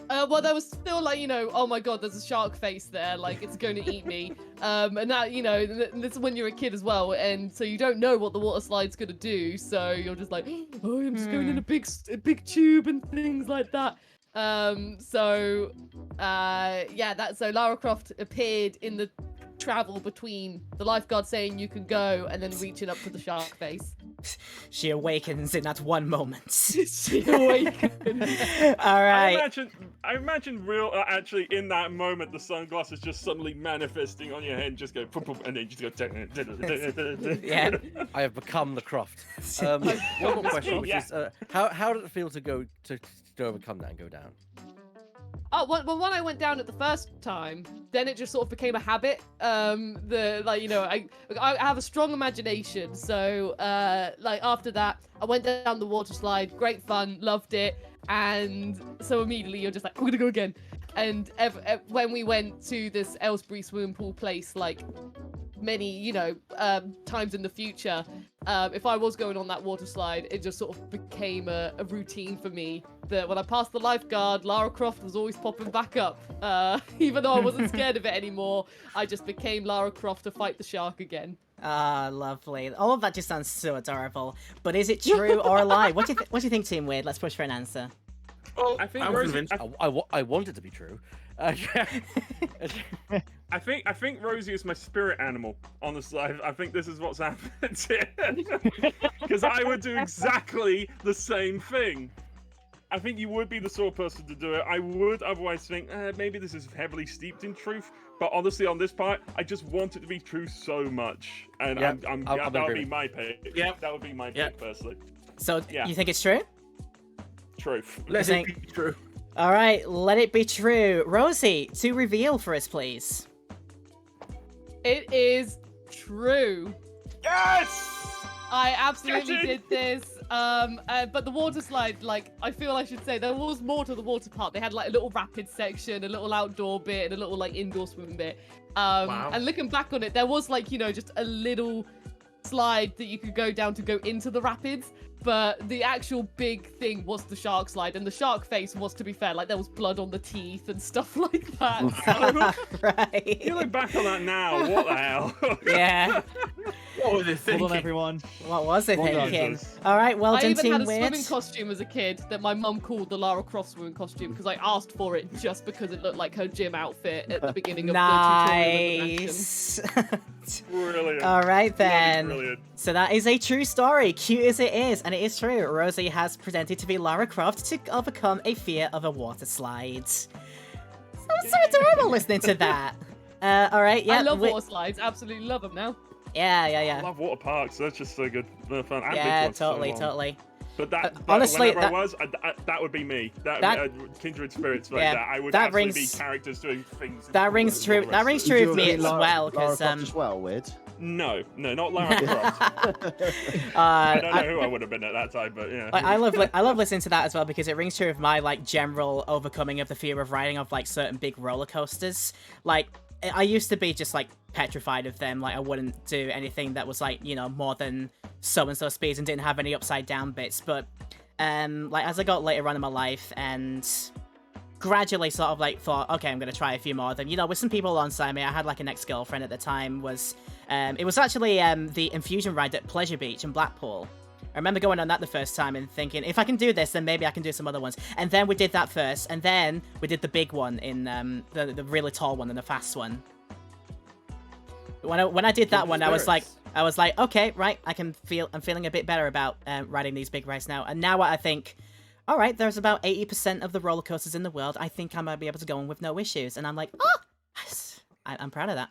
Well, there was still like, oh my god, there's a shark face there, like it's going to eat me. And that, this is when you're a kid as well, and so you don't know what the water slide's going to do, so you're just like, oh, I'm just going in a big tube and things like that. So Lara Croft appeared in the travel between the lifeguard saying you can go and then reaching up to the shark face. She awakens in that one moment. She awakened. All right. I imagine actually in that moment the sunglasses just suddenly manifesting on your head and just go poof, poof, and then you just go. Yeah. I have become the Croft. One more question, which is, how did it feel to overcome that and go down? Oh, well, when I went down it the first time, then it just sort of became a habit. I have a strong imagination, so after that, I went down the water slide, great fun, loved it, and so immediately you're just like, I'm gonna go again. And when we went to this Aylesbury swimming pool place, like many, times in the future, if I was going on that water slide, it just sort of became a routine for me that when I passed the lifeguard, Lara Croft was always popping back up. Even though I wasn't scared of it anymore, I just became Lara Croft to fight the shark again. Ah, lovely. All of that just sounds so adorable. But is it true or a lie? What do you think, Team Weird? Let's push for an answer. Well, I think I'm Rosie- convinced. I want it to be true. I think Rosie is my spirit animal. Honestly, I think this is what's happened here. Because I would do exactly the same thing. I think you would be the sort of person to do it. I would otherwise think maybe this is heavily steeped in truth. But honestly, on this part, I just want it to be true so much, and Yep, that would be my pick. Yep. That would be my pick, personally. So Yeah. you think it's true? Truth. Let think- it be true. All right, let it be true. Rosie, to reveal for us, please. It is true. Yes! I absolutely Get did it! this. But the water slide, like, I feel I should say there was more to the water park. They had like a little rapid section, a little outdoor bit, and a little like indoor swim bit. Wow. And looking back on it, there was like, just a little slide that you could go down to go into the rapids. But the actual big thing was the shark slide, and the shark face was, to be fair, like there was blood on the teeth and stuff like that. So, Right. You look back on that now, what the hell? Yeah. What were they thinking? Hold on, everyone. What was it Well done. thinking? All right, well I done, even Team had a Weird. swimming costume as a kid that my mum called the Lara Croft swimming costume because I asked for it just because it looked like her gym outfit at the beginning of the tutorial. in the mansion. Nice. Brilliant. All right then. Brilliant. So that is a true story, cute as it is, and it is true. Rosie has presented to be Lara Croft to overcome a fear of a water slide. So adorable listening to that. All right, yeah. I love water slides. Absolutely love them now. Yeah. I love water parks. That's just so good. They're fun. And big Yeah, ones, so totally, long. totally. But that honestly, whenever that- I was, that would be me. That kindred spirits like Yeah, that. I would that actually rings- be characters doing things. That rings true. That rings true of me as well, because as well, Weird. No, not Lara Croft. I I don't know who I would have been at that time, but yeah. I love listening to that as well because it rings true of my like general overcoming of the fear of riding of like certain big roller coasters. Like I used to be just like petrified of them. Like I wouldn't do anything that was like more than so and so speeds and didn't have any upside down bits. But like as I got later on in my life and gradually sort of like thought, okay, I'm gonna try a few more of them. With some people alongside me, I had like an ex-girlfriend at the time. It was actually the Infusion ride at Pleasure Beach in Blackpool. I remember going on that the first time and thinking, if I can do this, then maybe I can do some other ones. And then we did that first, and then we did the big one in the really tall one and the fast one. When I did that one, I was like, okay, right, I'm feeling a bit better about riding these big rides now. And now I think all right, there's about 80% of the roller coasters in the world. I think I might be able to go on with no issues. And I'm like, oh, I'm proud of that.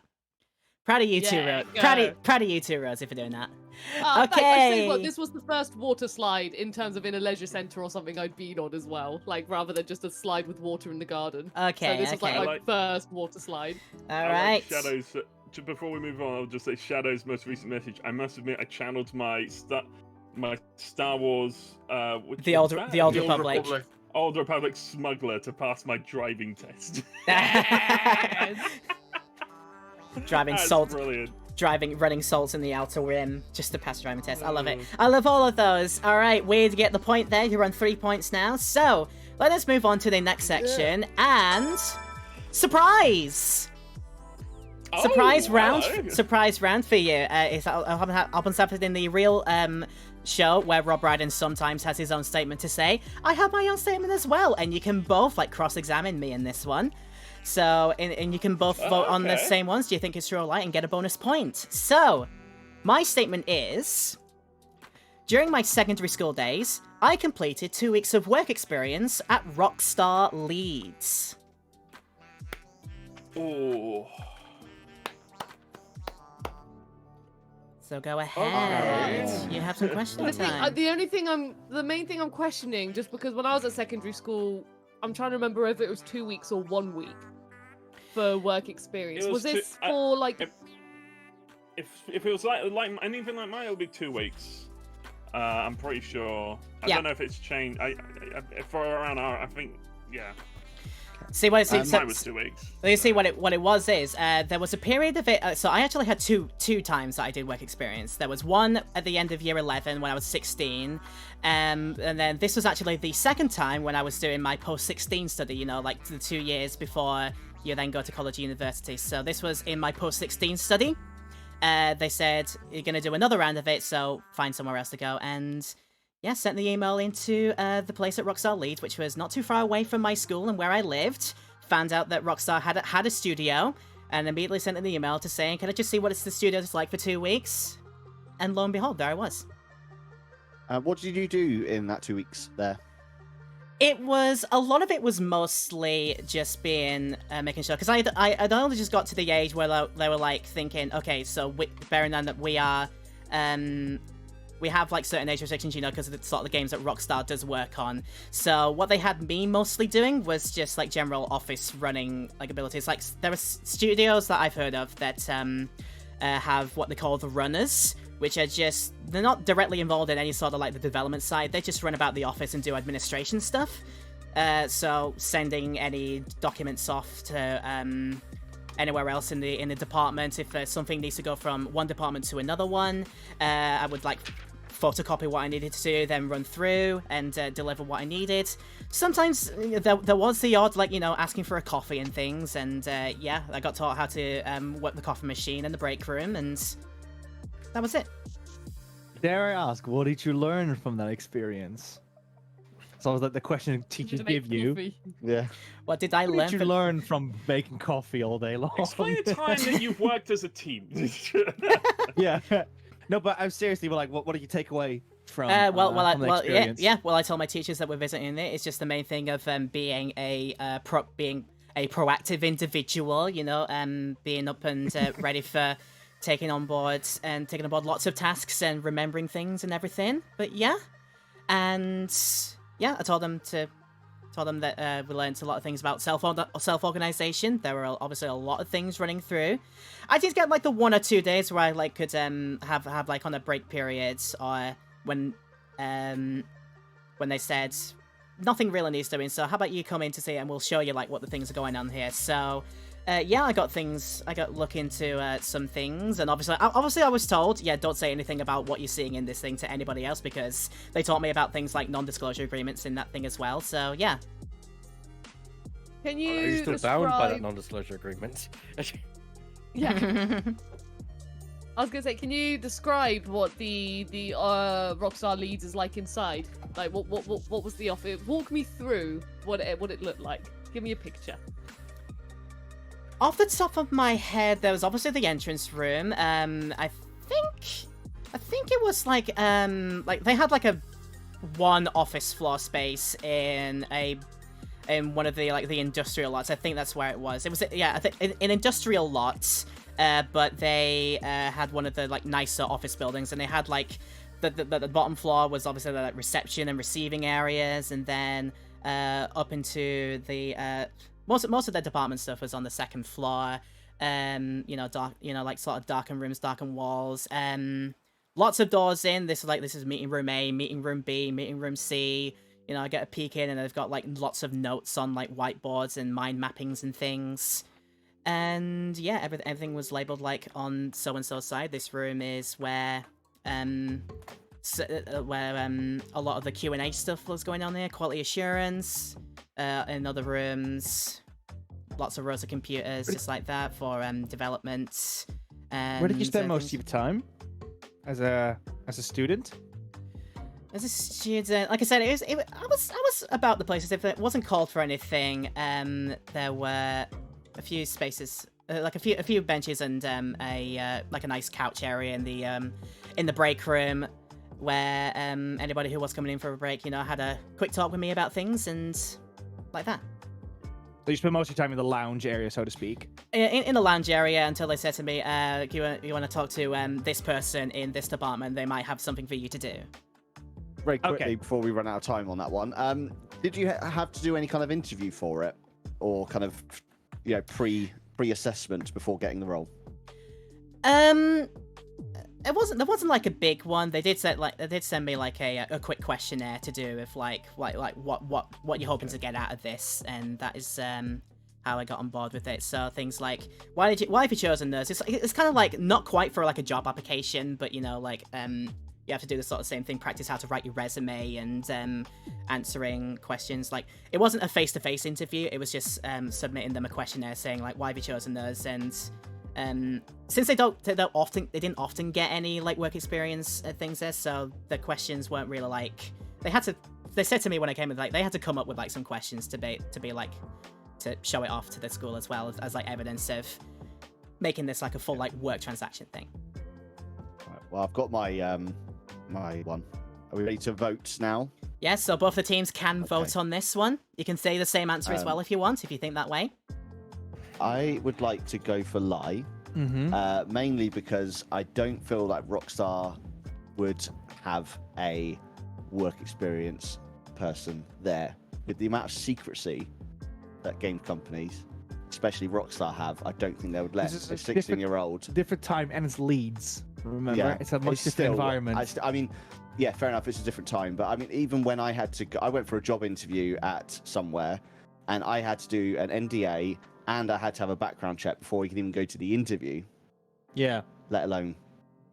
Proud of you too, Yeah, Rose. go. Proud of you too, Rosie, for doing that. Thanks. I say, Okay. this was the first water slide in terms of in a leisure centre or something I'd been on as well. Like, rather than just a slide with water in the garden. Okay, So this was like okay. my first water slide. All I right. like Shadow's. Before we move on, I'll just say Shadow's most recent message. I must admit, I channeled my Star Wars. Which The one's old that? the old The Old Republic. Republic. Old Republic smuggler to pass my driving test. Driving That's salt, brilliant. running salts in the outer rim just to pass driving test. I love it. Mm. I love all of those. All right, Weird, you get the point there. You're on 3 points now. So let us move on to the next section and surprise. Surprise Oh, round, hello. surprise round for you. It's happens happened in the real show where Rob Brydon sometimes has his own statement to say. I have my own statement as well, and you can both like cross-examine me in this one. So, and you can both vote on the okay. same ones. Do you think it's true or lie, and get a bonus point? So, my statement is: during my secondary school days, I completed 2 weeks of work experience at Rockstar Leeds. Oh. So go ahead. Okay. You have some question time. The main thing I'm questioning, just because when I was at secondary school, I'm trying to remember if it was 2 weeks or 1 week for work experience. It Was was this two- for like? If it was like anything like mine, it would be 2 weeks. I'm pretty sure. I Yeah. don't know if it's changed. I for around I think yeah. See what it Mine was 2 weeks. You see what it was is there was a period of it. So I actually had two times that I did work experience. There was one at the end of year 11 when I was 16, and then this was actually the second time when I was doing my post-16 study. You know, like the 2 years before you then go to college or university. So this was in my post-16 study. They said you're gonna do another round of it, so find somewhere else to go. And yeah, sent the email into the place at Rockstar Leeds, which was not too far away from my school and where I lived. Found out that Rockstar had a studio, and immediately sent an email to saying, can I just see what the studio is like for 2 weeks? And lo and behold, there I was. What did you do in that 2 weeks there? A lot of it was mostly just being, making sure, because I'd only just got to the age where they were like thinking, okay, so bearing in mind that we are, we have like certain age restrictions, you know, because of the sort of the games that Rockstar does work on. So what they had me mostly doing was just like general office running like abilities. Like there are studios that I've heard of that have what they call the runners, which are just, they're not directly involved in any sort of like the development side. They just run about the office and do administration stuff. So sending any documents off to anywhere else in the department. If something needs to go from one department to another one, I would like photocopy what I needed to do, then run through and deliver what I needed. Sometimes there was the odd, like, you know, asking for a coffee and things, and yeah, I got taught how to work the coffee machine in the break room, and that was it. Dare I ask, what did you learn from that experience? So was like the question teachers To make give you. coffee. Yeah. What did I What learn? did you from- learn from making coffee all day long? Explain a time that you've worked as a team. Yeah. No, but I'm seriously, like, what did you take away from? Well, from the yeah, experience? yeah. Well, I told my teachers that we're visiting it. It's just the main thing of being a proactive individual, you know, being up and ready for taking on board lots of tasks and remembering things and everything. But yeah, and yeah, I told them that we learned a lot of things about self-organization. There were obviously a lot of things running through. I did get like the 1 or 2 days where I like could have like on a break periods, or when they said nothing really needs doing, so how about you come in to see it and we'll show you like what the things are going on here. So yeah, I got look into some things, and obviously I was told, yeah, don't say anything about what you're seeing in this thing to anybody else, because they taught me about things like non-disclosure agreements in that thing as well. So yeah. Can Are you you still bound by that describe- non-disclosure agreement? Yeah. I was gonna say, can you describe what the Rockstar Leeds is like inside? Like, what was the office? Walk me through what it looked like. Give me a picture. Off the top of my head, there was obviously the entrance room. I think it was like they had like a one office floor space in one of the the industrial lots. I think that's where it was. It was I think in industrial lots, but they had one of the nicer office buildings, and they had the bottom floor was obviously the reception and receiving areas, and then up into the most of the department stuff was on the second floor. Dark, sort of darkened rooms, darkened walls. Lots of doors in. This is meeting room A, meeting room B, meeting room C. I get a peek in, and they've got lots of notes on whiteboards and mind mappings and things. And yeah, everything was labeled on so and so's side. This room is where a lot of the Q&A stuff was going on there, quality assurance. In other rooms, lots of rows of computers, just like that, for development. Where did you spend most of your time as a student? As a student, like I said, I was about the places. If it wasn't called for anything, there were a few spaces, a few benches, and a nice couch area in the break room, where anybody who was coming in for a break, had a quick talk with me about things and like that. So you spend most of your time in the lounge area, so to speak. In the lounge area, until they said to me, you want to talk to this person in this department, they might have something for you to do. Very quickly, Okay. before we run out of time on that one, did you have to do any kind of interview for it, or kind of pre-assessment before getting the role? There wasn't a big one. They did send me a quick questionnaire to do with what you're hoping to get out of this, and that is how I got on board with it. So things like why have you chosen nurse? It's kind of not quite for a job application, but you have to do the sort of same thing, practice how to write your resume and answering questions. It wasn't a face-to-face interview. It was just submitting them a questionnaire saying why have you chosen nurse, and since they didn't often get any work experience things there, so the questions weren't really they said to me when I came in they had to come up with some questions to show it off to the school as well as evidence of making this a full work transaction thing. Right, well, I've got my my one. Are we ready to vote now? Yes, so both the teams can vote on this one. You can say the same answer as well if you want, if you think that way. I would like to go for lie, mainly because I don't feel like Rockstar would have a work experience person there. With the amount of secrecy that game companies, especially Rockstar, have, I don't think they would let a 16-year-old... Different time, and it's Leeds, remember? Yeah, it's a much different environment. I mean, yeah, fair enough, it's a different time, but I mean, even when I had to go, I went for a job interview at somewhere, and I had to do an NDA, and I had to have a background check before we could even go to the interview, Yeah. let alone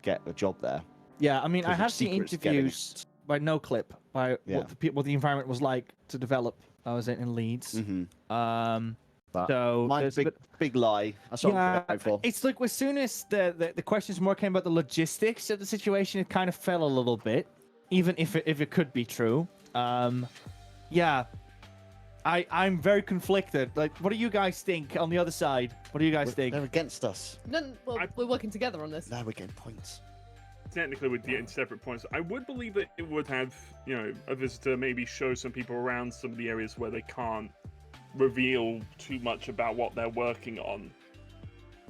get a job there. Yeah, I mean, I Because of have seen secrets getting interviews by NoClip, by Yeah. what the environment was like to develop. I was in Leeds. But So mine's there's- big lie. That's what yeah, I'm going for. it's as soon as the questions more came about the logistics of the situation, it kind of fell a little bit, even if it could be true. Yeah, I'm very conflicted. What do you guys think on the other side? What do you guys think? They're against us. No, well, we're working together on this. Now we're getting points. Technically, with the separate points, I would believe that it would have, a visitor maybe show some people around some of the areas where they can't reveal too much about what they're working on.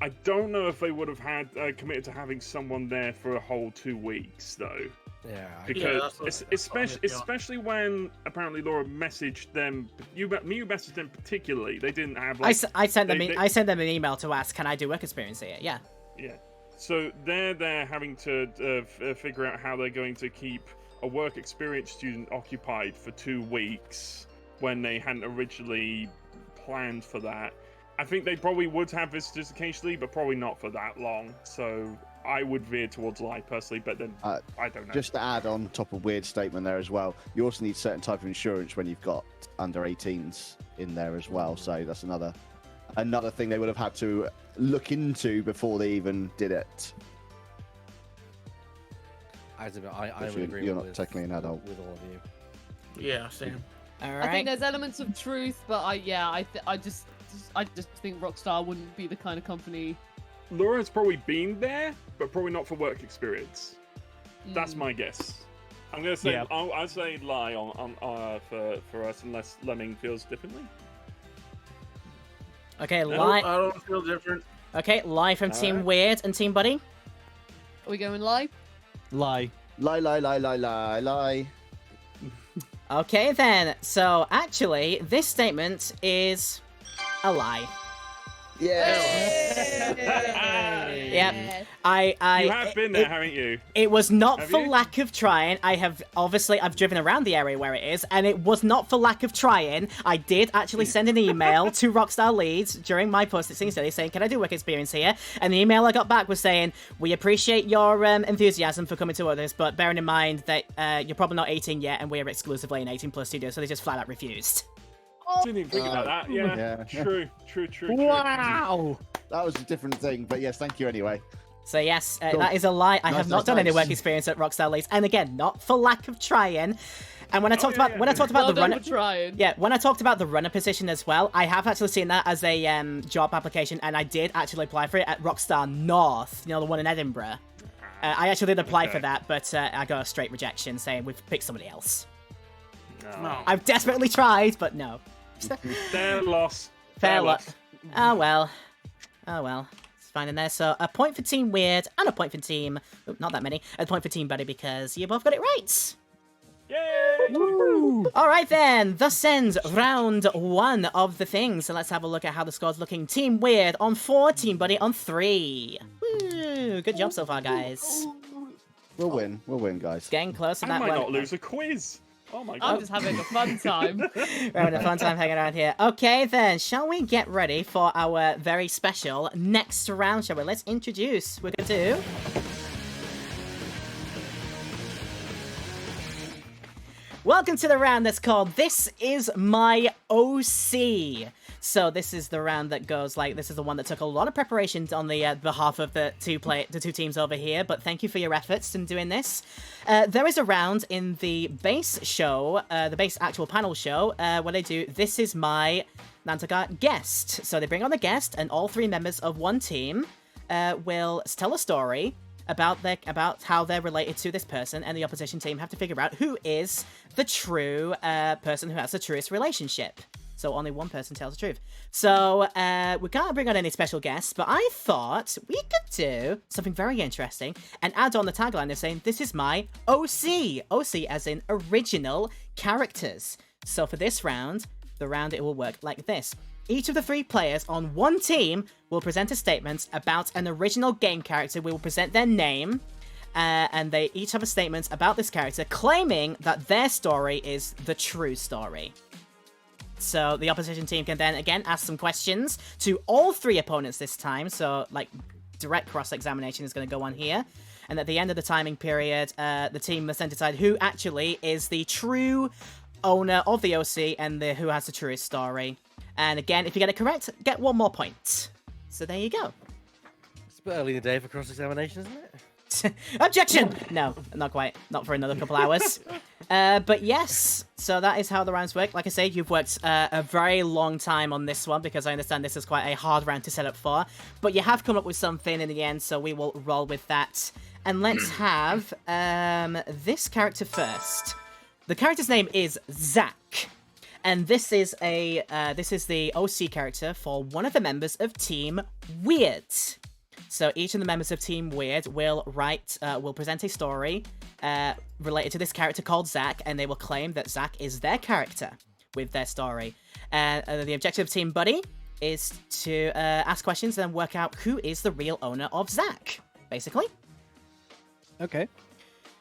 I don't know if they would have had committed to having someone there for a whole 2 weeks, though. Yeah. Because especially when apparently Laura messaged them, you messaged them particularly. They didn't have. I sent them an email to ask, can I do work experience here? Yeah. Yeah. So they're having to figure out how they're going to keep a work experience student occupied for 2 weeks when they hadn't originally planned for that. I think they probably would have visitors occasionally, but probably not for that long. So I would veer towards lie personally, but then I don't know. Just to add on top of weird statement there as well, you also need certain type of insurance when you've got under 18s in there as well. So that's another thing they would have had to look into before they even did it. I would agree You're with not technically an adult. with all of you. Yeah, same. All I right. think there's elements of truth, but I just think Rockstar wouldn't be the kind of company. Laura's probably been there, but probably not for work experience. That's Mm. my guess. I'm gonna say Yeah. I'll say lie on for us unless Lemming feels differently. Okay, No, lie. I don't feel different. Okay, lie from Team Alright. Weird and Team Buddy. Are we going live? Lie. Lie, lie, lie, lie, lie, lie. Okay then. So actually, this statement is a lie. Yeah. Yep. I You have been there, haven't you? It was not Have for you? lack of trying. I've driven around the area where it is, and it was not for lack of trying. I did actually send an email to Rockstar Leeds during my post at Sing Study saying, "Can I do work experience here?" And the email I got back was saying, "We appreciate your enthusiasm for coming to others, but bearing in mind that you're probably not 18 yet, and we're exclusively an 18+ studio, so they just flat out refused." Didn't even think about that. Yeah. Yeah. True. Wow. That was a different thing, but yes, thank you anyway. So yes, Cool. that is a lie. I Nice, have not nice, done any nice. work experience at Rockstar Leeds, and again, not for lack of trying. And when I talked about Well the done runner, for trying. yeah, when I talked about the runner position as well, I have actually seen that as a job application, and I did actually apply for it at Rockstar North, the one in Edinburgh. I actually did apply for Okay. that, but I got a straight rejection saying we've picked somebody else. No. I've desperately tried, but no. Fair loss. Fair luck. loss. Oh well. It's fine in there. So a point for Team Weird and a point for Team... Oop, not that many. A point for Team Buddy because you both got it right. Yay! All right then. Thus ends round 1 of the things. So let's have a look at how the score's looking. Team Weird on 4, Team Buddy on 3. Woo! Good job so far, guys. We'll win, guys. Getting close to I that might one. not lose a quiz. Oh my I'm god. just having a fun time. We're having a fun time hanging around here. Okay, then, shall we get ready for our very special next round, shall we? Let's introduce. We're going to do... Welcome to the round that's called This Is My OC. So this is the round that goes like, this is the one that took a lot of preparations on the behalf of the two teams over here, but thank you for your efforts in doing this. There is a round in the base show, the base actual panel show, where they do This Is My Nantucket Guest. So they bring on a guest, and all 3 members of one team will tell a story about how they're related to this person, and the opposition team have to figure out who is the true person who has the truest relationship. So only one person tells the truth. So we can't bring on any special guests, but I thought we could do something very interesting and add on the tagline of saying, "This is my OC." OC as in original characters. So for this round, it will work like this. Each of the 3 players on one team will present a statement about an original game character. We will present their name, and they each have a statement about this character, claiming that their story is the true story. So the opposition team can then, again, ask some questions to all 3 opponents this time. So, like, direct cross-examination is going to go on here. And at the end of the timing period, the team must then decide who actually is the true owner of the OC and who has the truest story. And again, if you get it correct, get 1 more point. So there you go. It's a bit early in the day for cross-examination, isn't it? Objection! No, not quite. Not for another couple hours. But yes, so that is how the rounds work. Like I say, you've worked a very long time on this one because I understand this is quite a hard round to set up for. But you have come up with something in the end, so we will roll with that. And let's have this character first. The character's name is Zach. And this is the OC character for one of the members of Team Weird. So each of the members of Team Weird will present a story related to this character called Zach, and they will claim that Zach is their character with their story. The objective of Team Buddy is to ask questions and work out who is the real owner of Zach, basically. Okay.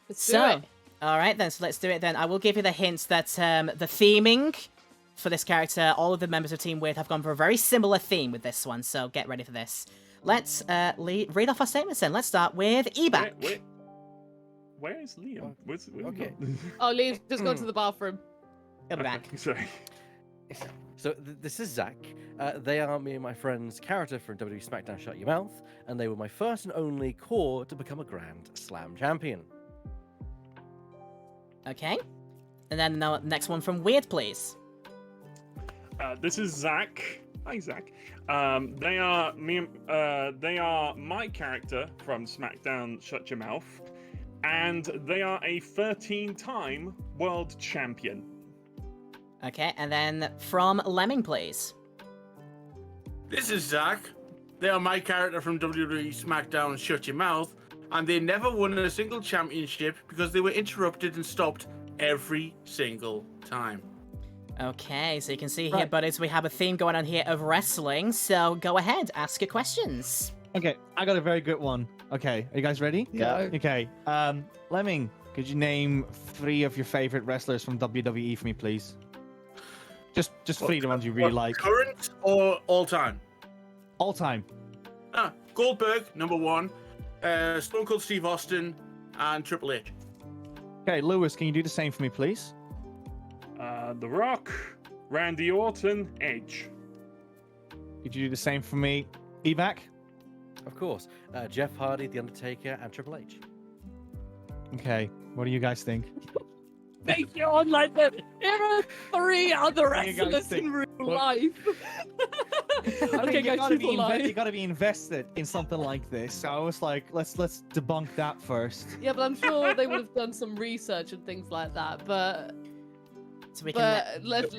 Let's do it. All right, then. So let's do it then. I will give you the hints that the theming for this character, all of the members of Team Weird have gone for a very similar theme with this one, so get ready for this. Let's read off our statements then. Let's start with Ebak. Where is Liam? Where's Okay. Oh, Lee's just gone to the bathroom. He'll be back. Sorry. So this is Zach. They are me and my friend's character from WWE SmackDown Shut Your Mouth, and they were my first and only core to become a Grand Slam champion. Okay. And then the next one from Weird, please. This is Zach. Hi, Zach. They are my character from SmackDown Shut Your Mouth. and they are a 13-time world champion. Okay, and then from Lemming, please. This is Zach. They are my character from WWE SmackDown Shut Your Mouth, and they never won a single championship because they were interrupted and stopped every single time. Okay, so you can see here, Right. buddies, we have a theme going on here of wrestling. So go ahead, ask your questions. Okay, I got a very good one. Okay, are you guys ready? Yeah. Okay, Lemming, could you name 3 of your favorite wrestlers from WWE for me, please? Just 3 the ones you really like. Current or all time? All time. Goldberg, number 1. Stone Cold Steve Austin, and Triple H. Okay, Lewis, can you do the same for me, please? The Rock, Randy Orton, Edge. Could you do the same for me, Evac? Of course. Jeff Hardy, The Undertaker, and Triple H. Okay, what do you guys think? Make you on like that. There are 3 other What do you guys wrestlers think? in real What- life. Okay, you guys, gotta, people lie. you gotta be invested in something like this. So I was like, let's debunk that first. Yeah, but I'm sure they would have done some research and things like that. But So we can. let's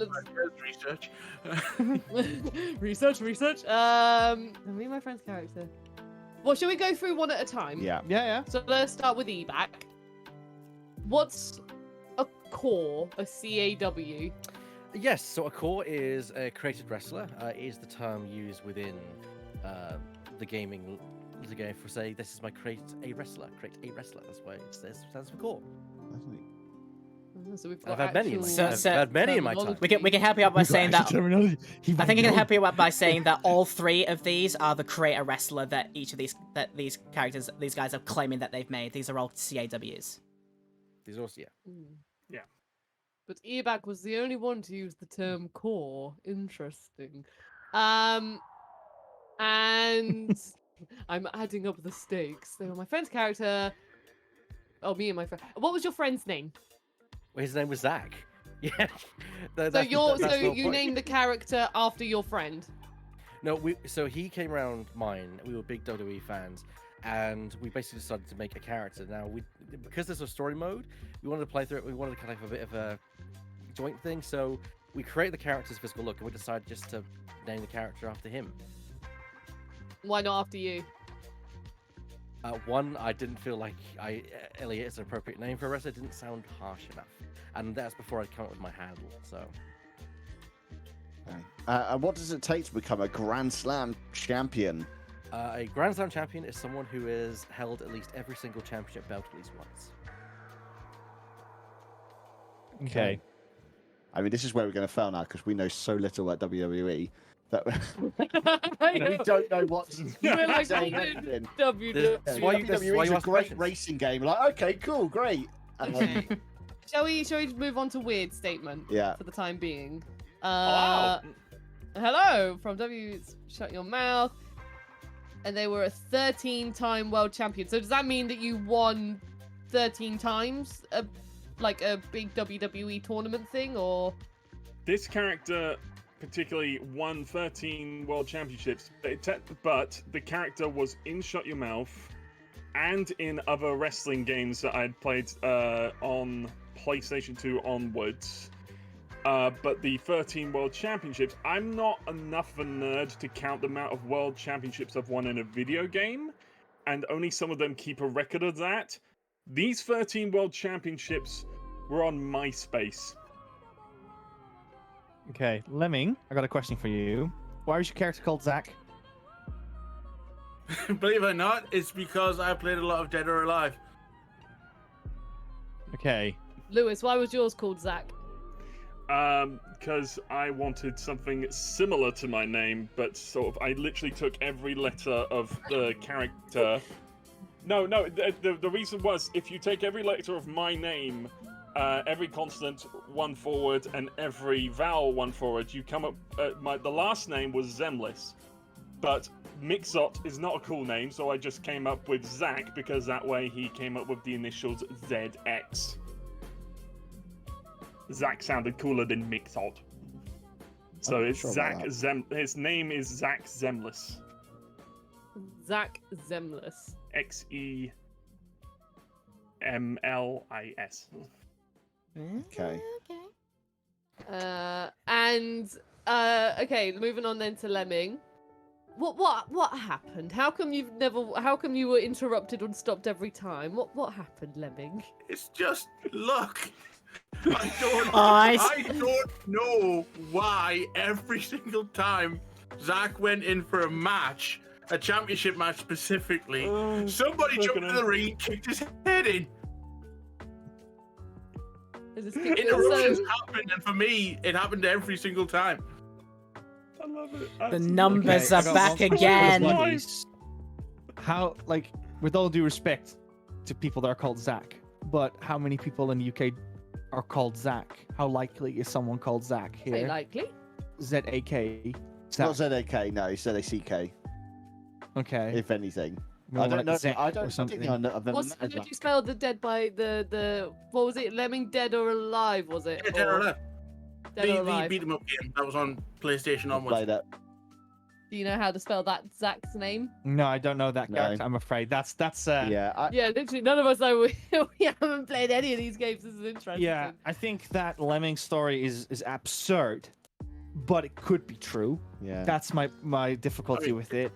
Research. research. Me and my friend's character. Well, shall we go through one at a time? Yeah. Yeah. So let's start with Ebac. What's a core, a CAW? Yes, so a core is a created wrestler. Is the term used within the gaming for say, this is my create a wrestler. That's why it stands for core. So we've I've got had many in my actual So- I've so- had many in my time. We can help you out by saying that. Terminology. I think I can help you out by saying that all 3 of these are the creator wrestler that each of these guys are claiming that they've made. These are all CAWs. These are also, yeah. Yeah. But Ebac was the only one to use the term core. Interesting. And I'm adding up the stakes. So my friend's character. Oh, me and my friend. What was your friend's name? Well, his name was Zach. Yeah. So That's the whole you point. named the character after your friend. No, so he came around mine. We were big WWE fans, and we basically decided to make a character. Now, because there's a story mode, we wanted to play through it. We wanted to kind of have a bit of a joint thing, so we created the character's physical look, and we decided just to name the character after him. Why not after you? One, I didn't feel like Elliot is an appropriate name for a wrestler. It didn't sound harsh enough, and that's before I'd come up with my handle. So. Okay. And what does it take to become a Grand Slam champion? A Grand Slam champion is someone who has held at least every single championship belt at least once. Okay. I mean, this is where we're going to fail now because we know so little about WWE that I we know. don't know what's We're like, saying "Oh, anything. WWE. That's why you- that's why WWE is you a ask great questions. racing game. Like, okay, cool, great. And then, Shall we move on to weird statement yeah. for the time being? Wow. Hello from W. Shut Your Mouth. And they were a 13-time world champion. So does that mean that you won 13 times, like a big WWE tournament thing, or? This character particularly won 13 world championships, but the character was in Shut Your Mouth and in other wrestling games that I'd played on PlayStation 2 onwards. But the 13 world championships, I'm not enough of a nerd to count the amount of world championships I've won in a video game, and only some of them keep a record of that. These 13 world championships were on MySpace. Okay, Lemming, I got a question for you. Why was your character called Zach? Believe it or not, it's because I played a lot of Dead or Alive. Okay. Lewis, why was yours called Zach? Because I wanted something similar to my name, but sort of, I literally took every letter of the character. No, the reason was, if you take every letter of my name, every consonant one forward and every vowel one forward, you come up, the last name was Zemlis, but Mixot is not a cool name, so I just came up with Zach, because that way he came up with the initials ZX. Zach sounded cooler than Mixot. So I'm it's sure about Zach that. his name is Zach Zemlis. Zach Zemlis. XEMLIS. MLIS. Okay. Okay, moving on then to Lemming. What happened? How come you were interrupted and stopped every time? What happened, Lemming? It's just luck. I don't know why every single time Zach went in for a match, a championship match specifically, somebody jumped in the ring and kicked his head in. Interruptions happened, and for me, it happened every single time. I love it. The numbers Okay, I are got back one question. again. How, like, with all due respect to people that are called Zach, but how many people in the UK are called Zach? How likely is someone called Zach Very here? likely. Z-A-K. Not Zach. ZAK, no, it's ZACK, Okay. if anything. More I don't like know. Zach I or don't something. think I've never What's met how a do Zach. you spell the dead by the what was it? Lemming dead or alive? Was it? Yeah, Dead or Alive. Dead or The alive. beat 'em up game that was on PlayStation I've onwards. played it. Do you know how to spell that Zach's name? No, I don't know that No. character. I'm afraid. That's Yeah, Yeah, literally, none of us know. We haven't played any of these games. This is interesting. Yeah, I think that Lemming story is absurd, but it could be true. yeah. That's my difficulty with it.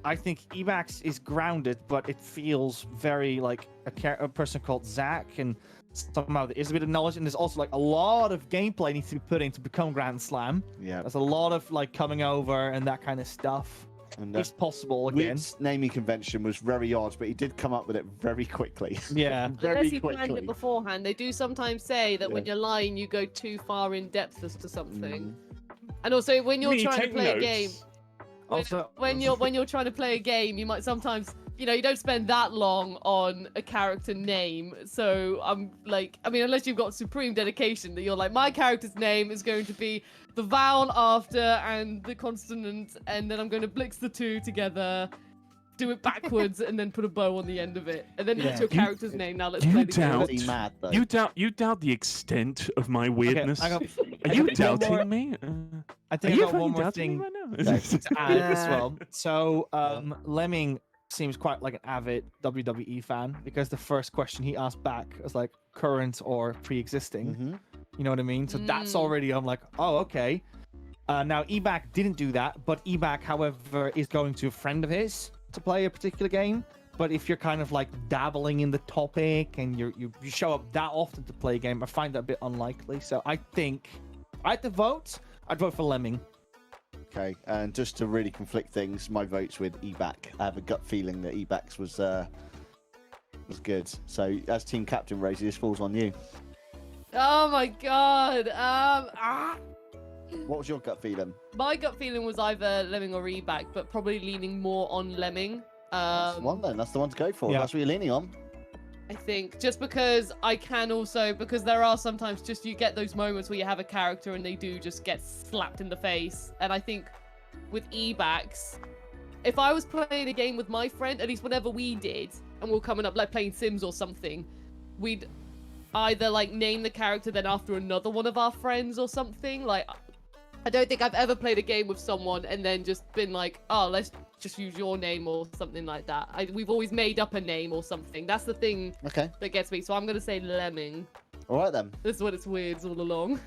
I think Ebax is grounded, but it feels very like a person called Zach, and somehow there is a bit of knowledge, and there's also like a lot of gameplay needs to be put in to become Grand Slam. Yeah. There's a lot of like coming over and that kind of stuff. And It's possible again. Weird naming convention was very odd, but he did come up with it very quickly. Yeah. Unless very you planned quickly. it beforehand, they do sometimes say that when Yeah. you're lying, you go too far in depth as to something. Mm. And also, when you're You trying to take play a notes. game, Also, when you're trying to play a game, you might sometimes, you don't spend that long on a character name. So I'm like, I mean, unless you've got supreme dedication, that you're like, my character's name is going to be the vowel after and the consonant, and then I'm going to blix the two together, do it backwards, and then put a bow on the end of it, and then that's Yeah. your character's name. Now let's you play the game. doubt- Pretty mad though. You doubt the extent of my weirdness? I got, Are I you got one more- doubting me? I Are think I you got one fucking more doubting thing me right now? to add as Uh, well. So, Lemming seems quite like an avid WWE fan because the first question he asked back was like current or pre-existing. Mhm. You know what I mean? So that's Mm. already, I'm like, oh, okay. Now, Ebac didn't do that, but Ebac, however, is going to a friend of his to play a particular game. But if you're kind of like dabbling in the topic and you show up that often to play a game, I find that a bit unlikely. So I think I had to vote. I'd vote for Lemming. Okay, and just to really conflict things, my vote's with Ebac. I have a gut feeling that Ebac was good. So as team captain, Rosie, this falls on you. Oh my god. What was your gut feeling? My gut feeling was either Lemming or Ebac, but probably leaning more on Lemming. That's the one then. That's the one to go for. Yeah. That's what you're leaning on. I think just because I can also, because there are sometimes just you get those moments where you have a character and they do just get slapped in the face. And I think with Ebacs, if I was playing a game with my friend, at least whenever we did, and we're coming up like playing Sims or something, we'd either like name the character then after another one of our friends or something. Like, I don't think I've ever played a game with someone and then just been like, oh, let's just use your name or something like that. We've always made up a name or something. That's the thing Okay. that gets me. So I'm gonna say Lemming. All right then. This is what it's weird all along.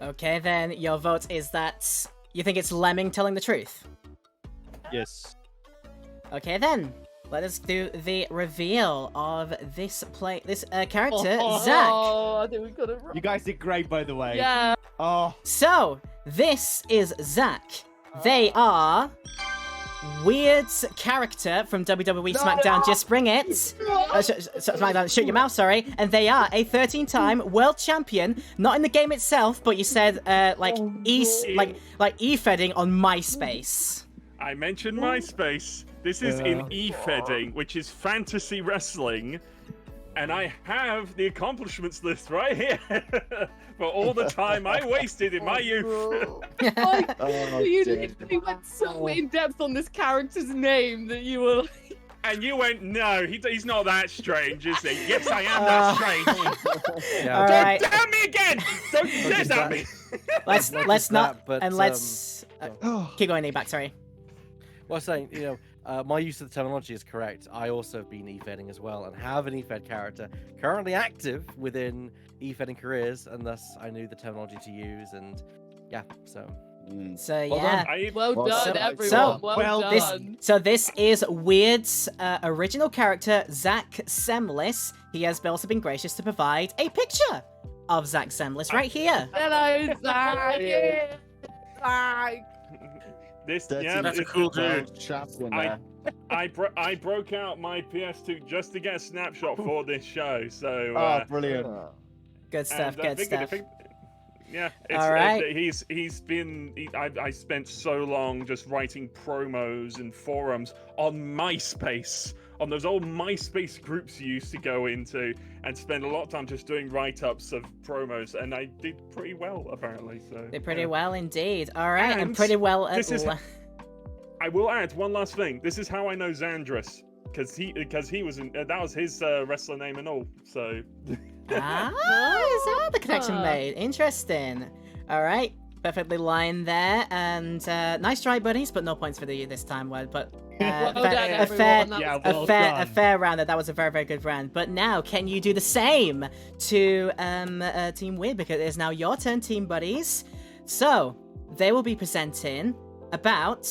Okay, then your vote is that you think it's Lemming telling the truth. Yes. Okay, then let us do the reveal of this character, Zach. Oh, I think we got it right. You guys did great, by the way. Yeah. Oh, So this is Zach. They are Weird's character from WWE SmackDown. Just bring it. SmackDown, shut your mouth. Sorry. And they are a 13-time world champion. Not in the game itself, but you said e-fedding on MySpace. I mentioned MySpace. This is in e-fedding, which is fantasy wrestling, and I have the accomplishments list right here for all the time I wasted in my youth. Oh, You dear. literally went so in depth on this character's name that you were like, And you went, no, he's not that strange, is he? Yes, I am that strange. Yeah. All Don't right. damn me again! Don't dare damn me! Let's Not let's just not that, but, and let's keep going. Back. Sorry. Well, I was saying, my use of the terminology is correct. I also have been EFEDing as well and have an EFED character currently active within EFEDing careers, and thus I knew the terminology to use, and yeah, so. So Well yeah. done. Well Well, done, so- everyone. so- well This, done. so this is Weird's original character, Zach Semlis. He has also been gracious to provide a picture of Zach Semlis right here. Hello, Zach. Zach. This, Dirty yeah, That's a this- cool dude. Chaps in I- there. I broke out my PS2 just to get a snapshot for this show. So Oh, brilliant. Good stuff, and I good figured- stuff. yeah, All right. I spent so long just writing promos and forums on MySpace, on those old MySpace groups you used to go into, and spend a lot of time just doing write-ups of promos, and I did pretty well apparently. So Did pretty yeah. well indeed. All right, and And pretty well at this is- I will add one last thing. This is how I know Xandris, because he was in, that was his wrestler name and all. So Ah, is that the connection Ah. made? Interesting. All right, perfectly lined there, and nice try, buddies, but no points for you this time. But Well fair- done, a everyone. fair, That Yeah, was well a done. fair round. That was a very, very good round. But now, can you do the same to Team Weird? Because it is now your turn, Team Buddies. So they will be presenting about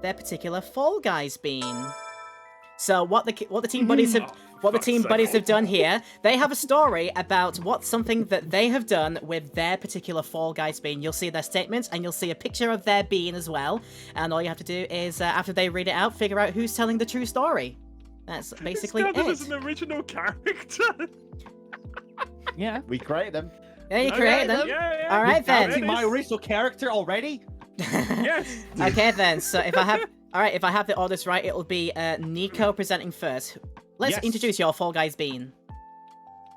their particular Fall Guys bean. So what the Team Buddies have what the fuck's Team sake. Buddies have done here, they have a story about what something that they have done with their particular Fall Guys bean. You'll see their statements and you'll see a picture of their bean as well. And all you have to do is after they read it out, figure out who's telling the true story. That's basically this guy was it. an original character. Yeah. We created them. Yeah, you Okay, created them. Yeah. All right then. Fancy my original character already? Yes. Okay then. So if I have the orders right, it'll be Nico presenting first. Let's Yes. introduce your Fall Guys bean.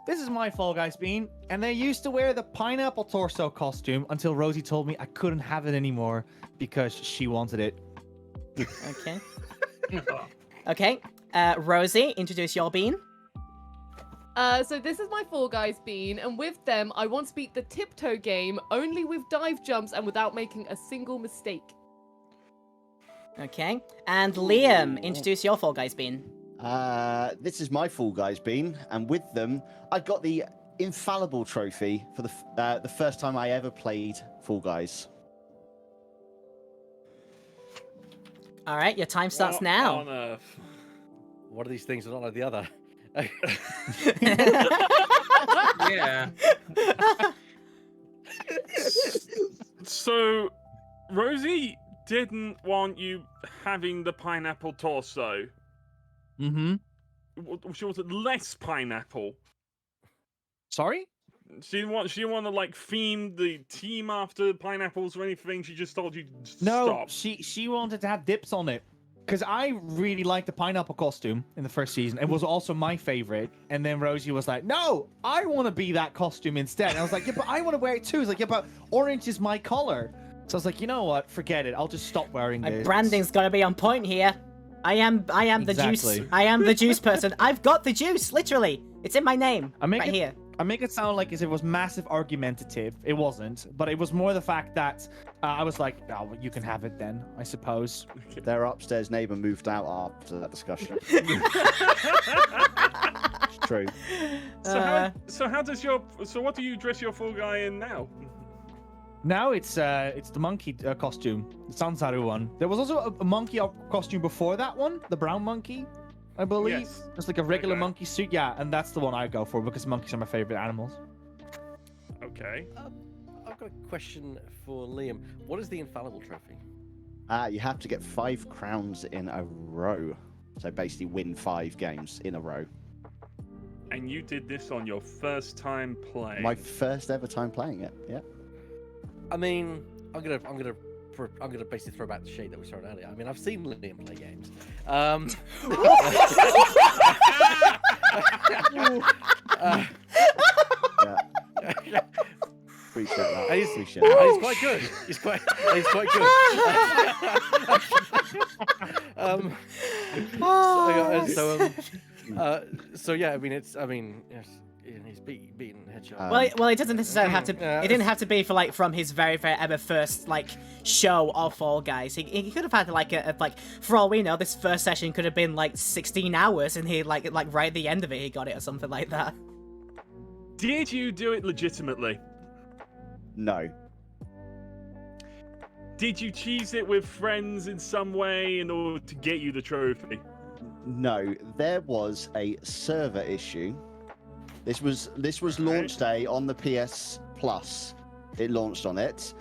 This is my Fall Guys bean, and they used to wear the pineapple torso costume until Rosie told me I couldn't have it anymore because she wanted it. Okay. Okay. Rosie, introduce your bean. So this is my Fall Guys bean, and with them, I want to beat the tiptoe game only with dive jumps and without making a single mistake. Okay. And Liam, introduce your Fall Guys bean. This is my Fall Guys bean, and with them, I got the infallible trophy for the first time I ever played Fall Guys. All right, your time starts What now. on earth? One of these things are not like the other. Yeah. So, Rosie didn't want you having the pineapple torso. Mm-hmm. She wanted less pineapple. Sorry? She didn't want to like theme the team after pineapples or anything. She just told you to No, stop. she wanted to have dips on it. Because I really liked the pineapple costume in the first season. It was also my favorite. And then Rosie was like, no, I want to be that costume instead. And I was like, yeah, but I want to wear it too. It's like, yeah, but orange is my color. So I was like, you know what? Forget it. I'll just stop wearing My this. branding's got to be on point here. I am the juice. Exactly. I am the juice person. I've got the juice, literally. It's in my name, I make right it- here. I make it sound like as if it was massive argumentative. It wasn't. But it was more the fact that I was like, oh, well, you can have it then, I suppose. Their upstairs neighbour moved out after that discussion. It's true. So what do you dress your full guy in now? Now it's the monkey costume, the Sansaru one. There was also a monkey costume before that one, the brown monkey, I believe. Yes. Just like a regular Okay. monkey suit, yeah, and that's the one I go for because monkeys are my favorite animals. Okay. I've got a question for Liam. What is the infallible trophy? You have to get 5 crowns in a row. So basically win 5 games in a row. And you did this on your first time playing. My first ever time playing it, yeah. I mean, I'm gonna basically throw back the shade that was thrown earlier. I mean, I've seen Liam play games. Yeah. Appreciate that. He's- Appreciate that. He's quite good. He's quite good. So yeah, I mean, yes, he's beaten headshot. Well, it doesn't necessarily have to. It didn't have to be for like from his very ever first like show of Fall Guys. He could have had like like for all we know, this first session could have been like 16 hours, and he like right at the end of it he got it or something like that. Did you do it legitimately? No. Did you cheese it with friends in some way in order to get you the trophy? No, there was a server issue. This was launch day on the PS Plus. It launched on it.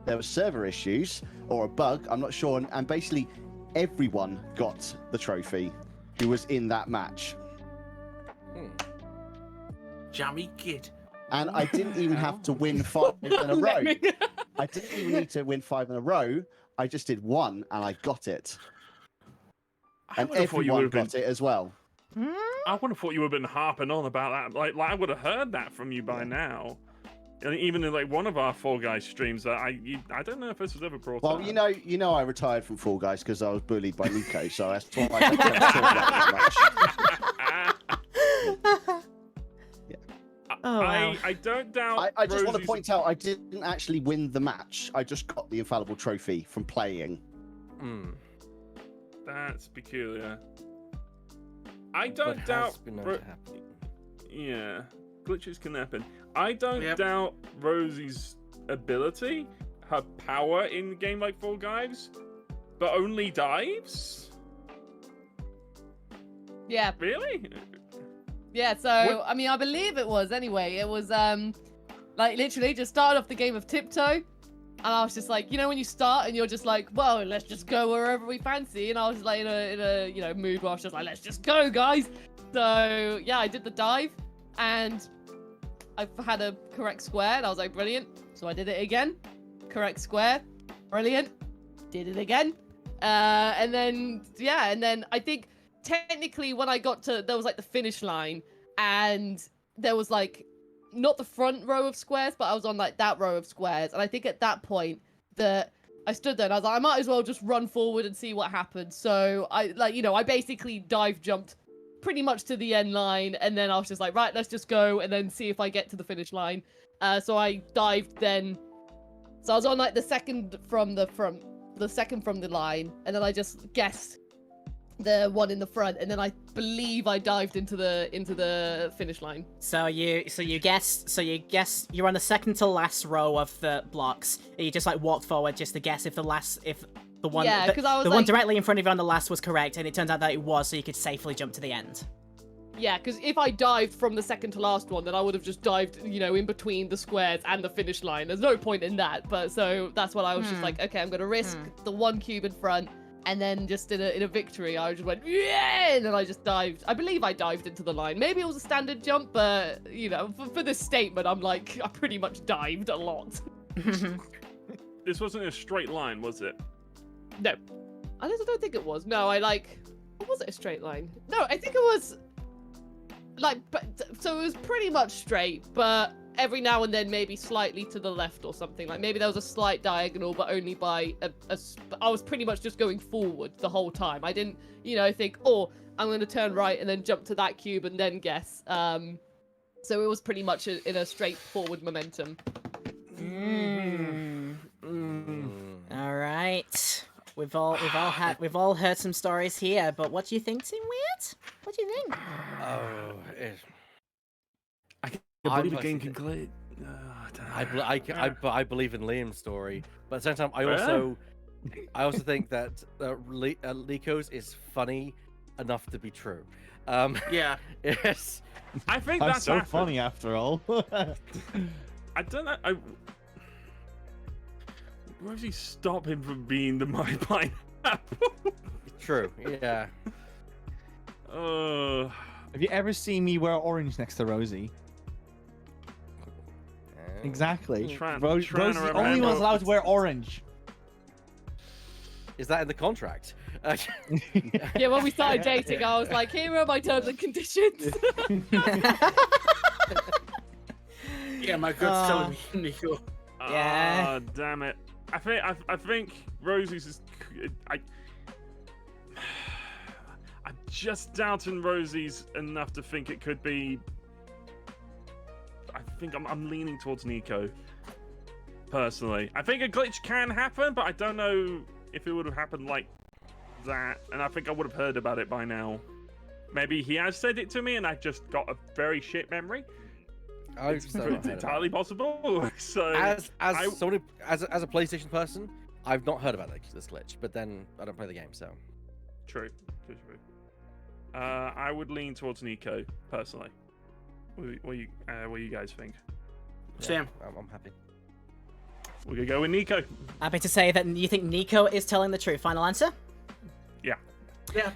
There were server issues or a bug, I'm not sure, and basically everyone got the trophy who was in that match. Jammy kid. And I didn't even have to win 5 in a row. I didn't even need to win 5 in a row. I just did 1 and I got it. And everyone got it as well. I would have thought you would have been harping on about that. Like I would have heard that from you by now. And even in like one of our Fall Guys streams, that I don't know if this was ever brought up. Well, you know, I retired from Fall Guys because I was bullied by Nico, so that's why I don't talk about it much. Oh, wow. I don't doubt. I just want to Rosie's- point out I didn't actually win the match. I just got the infallible trophy from playing. That's peculiar. I But don't has doubt. been known to happen. Yeah, glitches can happen. I don't Yep. doubt Rosie's ability, her power in a game like Fall Guys, but only dives. Yeah. Really? Yeah, so What- I mean, I believe it was anyway. It was like literally just started off the game of Tiptoe, and I was just like, you know, when you start and you're just like, well, let's just go wherever we fancy, and I was like in a you know mood where I was just like, let's just go, guys. So yeah, I did the dive, and I had a correct square, and I was like, brilliant. So I did it again, correct square, brilliant. Did it again, and then yeah, and then I think. Technically, when I got to, there was like the finish line, and there was like not the front row of squares, but I was on like that row of squares, and I think at that point that I stood there and I was like, I might as well just run forward and see what happened. So I I basically dive jumped pretty much to the end line, and then I was just like, right, let's just go and then see if I get to the finish line. So I dived then. So I was on like the second from the line, and then I just guessed the one in the front, and then I believe I dived into the finish line. So you guess you're on the second to last row of the blocks. And you just like walked forward just to guess if the one Yeah, 'cause I was the one like- directly in front of you on the last was correct, and it turns out that it was, so you could safely jump to the end. Yeah, because if I dived from the second to last one, then I would have just dived, in between the squares and the finish line. There's no point in that, but so that's what I was just like, okay, I'm gonna risk the one cube in front. And then just in a victory, I just went, yeah, and then I just dived. I believe I dived into the line. Maybe it was a standard jump, but, for this statement, I'm like, I pretty much dived a lot. This wasn't a straight line, was it? No. I don't think it was. No, or was it a straight line? No, I think it was, so it was pretty much straight, but every now and then maybe slightly to the left or something. Like maybe there was a slight diagonal, but only by I was pretty much just going forward the whole time. I didn't, think, oh, I'm going to turn right and then jump to that cube and then guess. So it was pretty much in a straightforward momentum. All right. We've all heard some stories here, but what do you think, Team Weird? What do you think? Oh, I believe I a game personally can glitch. I believe in Liam's story, but at the same time, I also think that Lico's is funny enough to be true. Yeah. Yes. I think I'm that's so happened. funny after all. I don't know. Where does he stop him from being the my pineapple? True. Yeah. Have you ever seen me wear orange next to Rosie? Exactly. Tran- Rosie's Tran the or only Amanda. one's allowed to wear orange. Is that in the contract? Yeah, when we started dating, I was like, here are my terms and conditions. Yeah, my gut's telling me, Nico. Yeah. Ah, damn it. I think Rosie's is. I'm just doubting Rosie's enough to think it could be think I'm leaning towards Nico. Personally, I think a glitch can happen, but I don't know if it would have happened like that. And I think I would have heard about it by now. Maybe he has said it to me, and I just got a very shit memory. I've still not heard It's about entirely possible. So as I- someone as a PlayStation person, I've not heard about this glitch. But then I don't play the game, so True. I would lean towards Nico personally. What you guys think? yeah, Sam. I'm happy. We're gonna go with Nico. Happy to say that you think Nico is telling the truth. Final answer? Yeah. Yeah.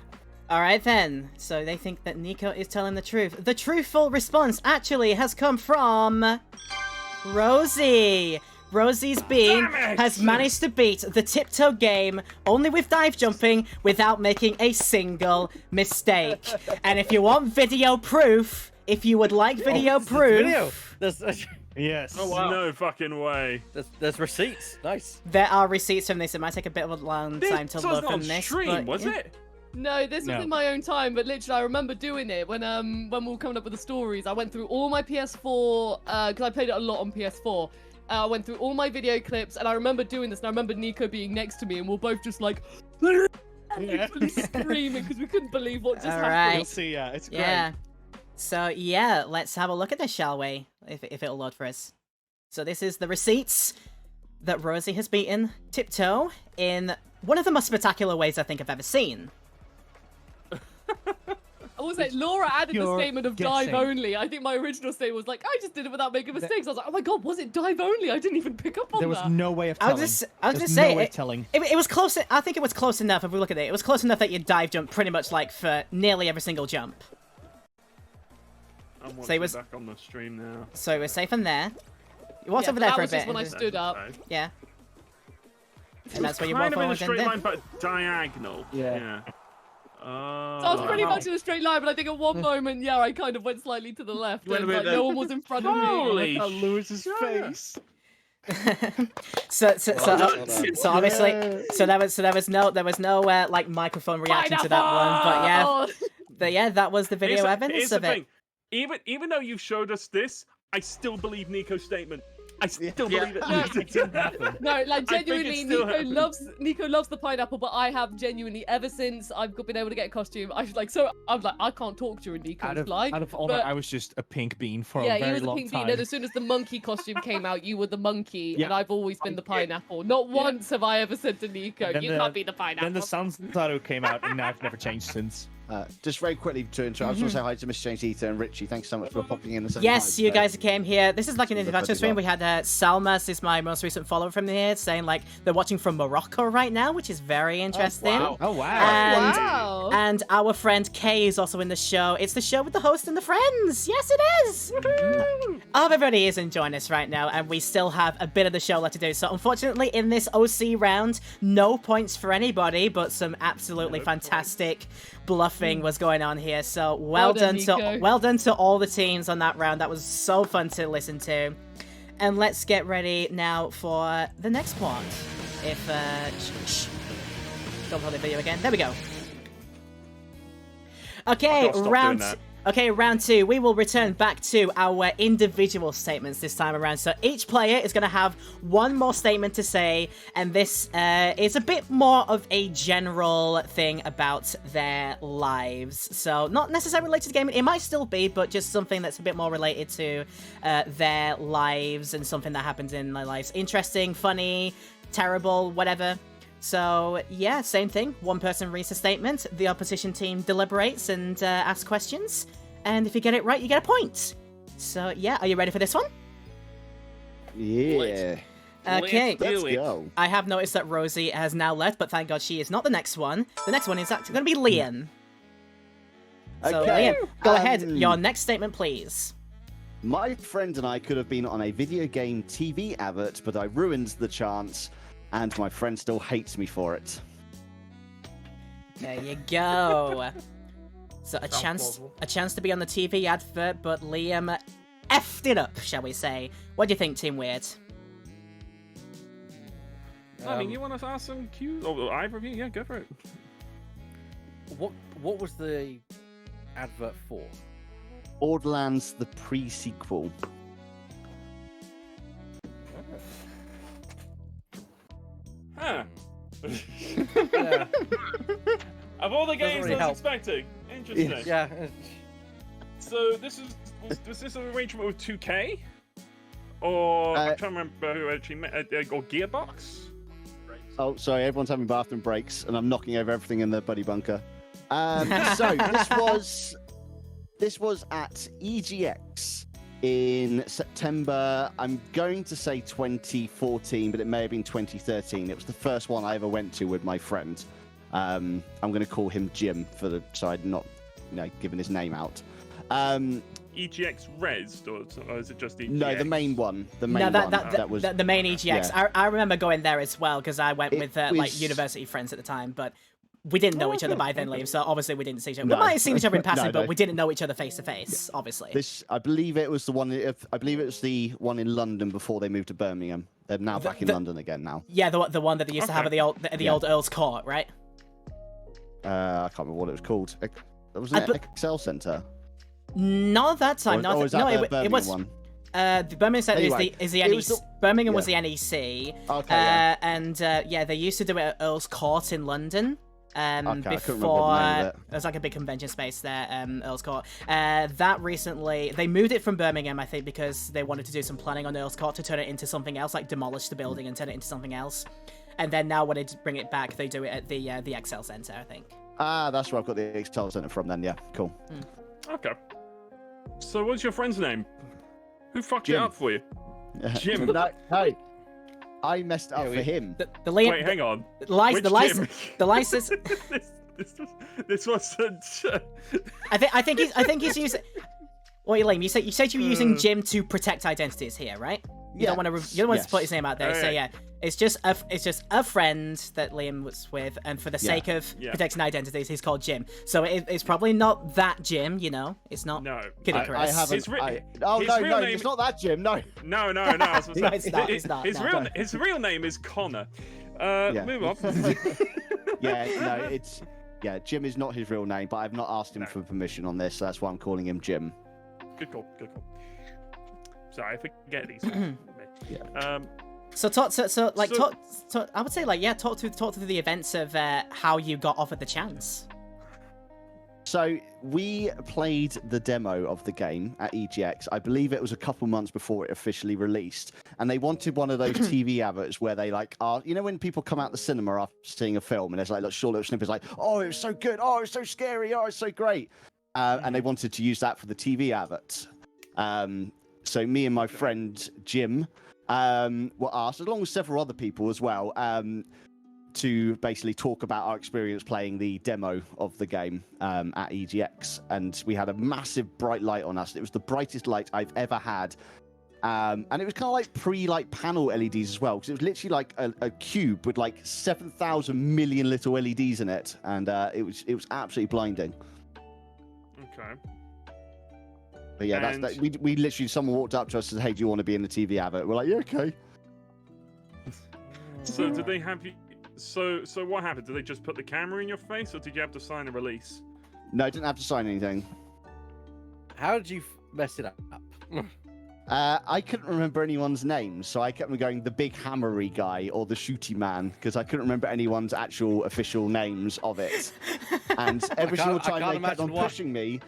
All right then. So they think that Nico is telling the truth. The truthful response actually has come from Rosie. Rosie's being Damn it! has managed to beat the tiptoe game only with dive jumping without making a single mistake. And if you want video proof, if you would like video proof, Video. There's Yes. Oh, wow. No fucking way. there's receipts. Nice. there are receipts from this. It might take a bit of a long time to This load wasn't from on this. stream, but, was yeah. it? No, this No. was in my own time, but literally I remember doing it when we were coming up with the stories. I went through all my PS4 because I played it a lot on PS4. I went through all my video clips, and I remember doing this. And I remember Nico being next to me, and we're both just like literally screaming because we couldn't believe what just All happened. right. You'll see, yeah, it's great. Yeah. So yeah, let's have a look at this, shall we? If it'll load for us. So this is the receipts that Rosie has beaten Tiptoe in one of the most spectacular ways I think I've ever seen. I was like, Laura added the Pure statement of guessing. dive only. I think my original statement was like, I just did it without making mistakes. I was like, oh my god, was it dive only? I didn't even pick up on There was that. no way of I telling. was gonna There's say, no way it- of telling. It was close. I think it was close enough. If we look at it, it was close enough that you dive jump pretty much like for nearly every single jump. I'm So watching it was- back on the stream now. So it was safe in there. You walked Yeah, over but there that for a was just bit. when I stood up. Okay. Yeah. It And that's was where you kind walk of in a forward and straight then. line, but diagonal. Yeah. So I was pretty much in a straight line, but I think at one moment, yeah, I kind of went slightly to the left. You went And, a bit like, no one was in front of me. Holy Look at Lewis's shit. face. So Well done. obviously, so there was no like microphone reaction to that one, but yeah, that was the video evidence Here's of the it. thing. Even though you've showed us this, I still believe Nico's statement. I still Yeah. believe it. No. It didn't happen. No, like I think it genuinely, still Nico happens. loves the pineapple, but I have genuinely ever since I've been able to get a costume. I was like, I can't talk during Nico's line. Out of all but- that, I was just a pink bean for Yeah, a you very were the long pink time. bean, and as soon as the monkey costume came out, you were the monkey, Yeah. and I've always been the pineapple. Not once have I ever said to Nico, And then you the- can't be the pineapple. Then the Sanzaru came out, and now I've never changed since. Just very quickly to intro, I just want to say hi to Mr. James Eater and Richie. Thanks so much for popping in. And saying Yes, hi you today. guys came here. This is like an Look introduction as stream. well. We had Salmas is my most recent follower from here, saying like they're watching from Morocco right now, which is very interesting. wow. Oh wow! And Wow. and our friend Kay is also in the show. It's the show with the host and the friends. Yes, it is. Woohoo! I hope everybody is enjoying this right now, and we still have a bit of the show left to do. So unfortunately, in this OC round, no points for anybody, but some absolutely fantastic bluffing was going on here. So well done, done Nico. to all the teams on that round. That was so fun to listen to. And let's get ready now for the next part. If don't play the video again. There we go. Okay, I've gotta stop round. doing that. Okay, round two. We will return back to our individual statements this time around. So each player is going to have one more statement to say, and this is a bit more of a general thing about their lives. So not necessarily related to gaming. It might still be, but just something that's a bit more related to their lives and something that happens in their lives. Interesting, funny, terrible, whatever. So, yeah, same thing. One person reads a statement, the opposition team deliberates and asks questions, and if you get it right, you get a point. So, yeah, are you ready for this one? Yeah. Okay. Let's do it. go. I have noticed that Rosie has now left, but thank God she is not the next one. The next one is actually going to be Liam. So, Okay. Liam, go ahead. Um, Your next statement, please. My friend and I could have been on a video game TV advert, but I ruined the chance, and my friend still hates me for it. There you go. So Sounds plausible. a chance to be on the TV advert, but Liam effed it up, shall we say? What do you think, Team Weird? I mean, you want to ask some cues? Oh, either of you? Yeah, go for it. What was the advert for? Borderlands, the pre-sequel. was help. expecting. Interesting. Yeah. So was this an arrangement with 2K? Or I'm trying to remember who actually or Gearbox? Oh, sorry, everyone's having bathroom breaks, and I'm knocking over everything in the buddy bunker. So this was at EGX in September. I'm going to say 2014, but it may have been 2013. It was the first one I ever went to with my friend. I'm going to call him Jim so I'm not, giving his name out. EGX Res, or is it just EGX? No, the main one. The main No, one. that was the main EGX. yeah. I remember going there as well because I went with like was- university friends at the time, but we didn't know each other by then, okay. Liam. So obviously we didn't see each other. No. We might have seen each other in passing, No, but no. we didn't know each other face to face. Obviously. I believe it was the one. I believe it was the one in London before they moved to Birmingham. They're now back in London again now. Yeah, the one that they used to have at the old Yeah. old Earl's Court, right? I can't remember what it was called. It was an Excel Centre. Not that time. Or is that no, the it Birmingham was. one? The Birmingham Centre Anyway, is the it NEC. was Birmingham was the yeah. NEC. Okay, yeah. And yeah, they used to do it at Earl's Court in London. Okay, I couldn't remember Before the name of it. was like a big convention space there, Earl's Court. That recently they moved it from Birmingham, I think, because they wanted to do some planning on Earl's Court to turn it into something else, like demolish the building and turn it into something else. And then now when they bring it back, they do it at the Excel Centre, I think. That's where I've got the Excel Centre from. Then, yeah, cool. Okay. So what's your friend's name? Who fucked it Jim. up for you? Jim. no, I messed it up for him. The Liam, Wait, hang on. the license, Which the license. this wasn't. I think he's using. Wait, Liam, you said you were using Jim to protect identities here, right? You don't want to. You don't want to put his name out there. So yeah, it's just a friend that Liam was with, and for the sake of protecting identities, he's called Jim. So it's probably not that Jim. It's not. No. Kidding, I Chris. haven't. His real no, name- it's not that Jim. No. No. I was gonna No, say, it's not, his real name is Connor. Yeah. Move on. Jim is not his real name, but I've not asked him No. for permission on this, so that's why I'm calling him Jim. Good call. Sorry, I forget these. Yeah. So talk. I would say talk through the events of how you got offered the chance. So we played the demo of the game at EGX. I believe it was a couple months before it officially released, and they wanted one of those TV adverts where they are, when people come out the cinema after seeing a film, and there's like short little snippets like, "Oh, it was so good! Oh, it was so scary! Oh, it's so great!" And they wanted to use that for the TV adverts. So me and my friend Jim were asked, along with several other people as well, to basically talk about our experience playing the demo of the game at EGX. And we had a massive bright light on us. It was the brightest light I've ever had. And it was kind of like panel LEDs as well, because it was literally like a cube with like 7,000 million little LEDs in it. And it was absolutely blinding. Okay. But yeah, And- we literally, someone walked up to us and said, "Hey, do you want to be in the TV advert?" We're like, "Yeah, okay." So did they have you? So what happened? Did they just put the camera in your face, or did you have to sign a release? No, I didn't have to sign anything. How did you mess it up? I couldn't remember anyone's names, so I kept on going the big hammery guy or the shooty man, because I couldn't remember anyone's actual official names of it. And every single time they kept on pushing me,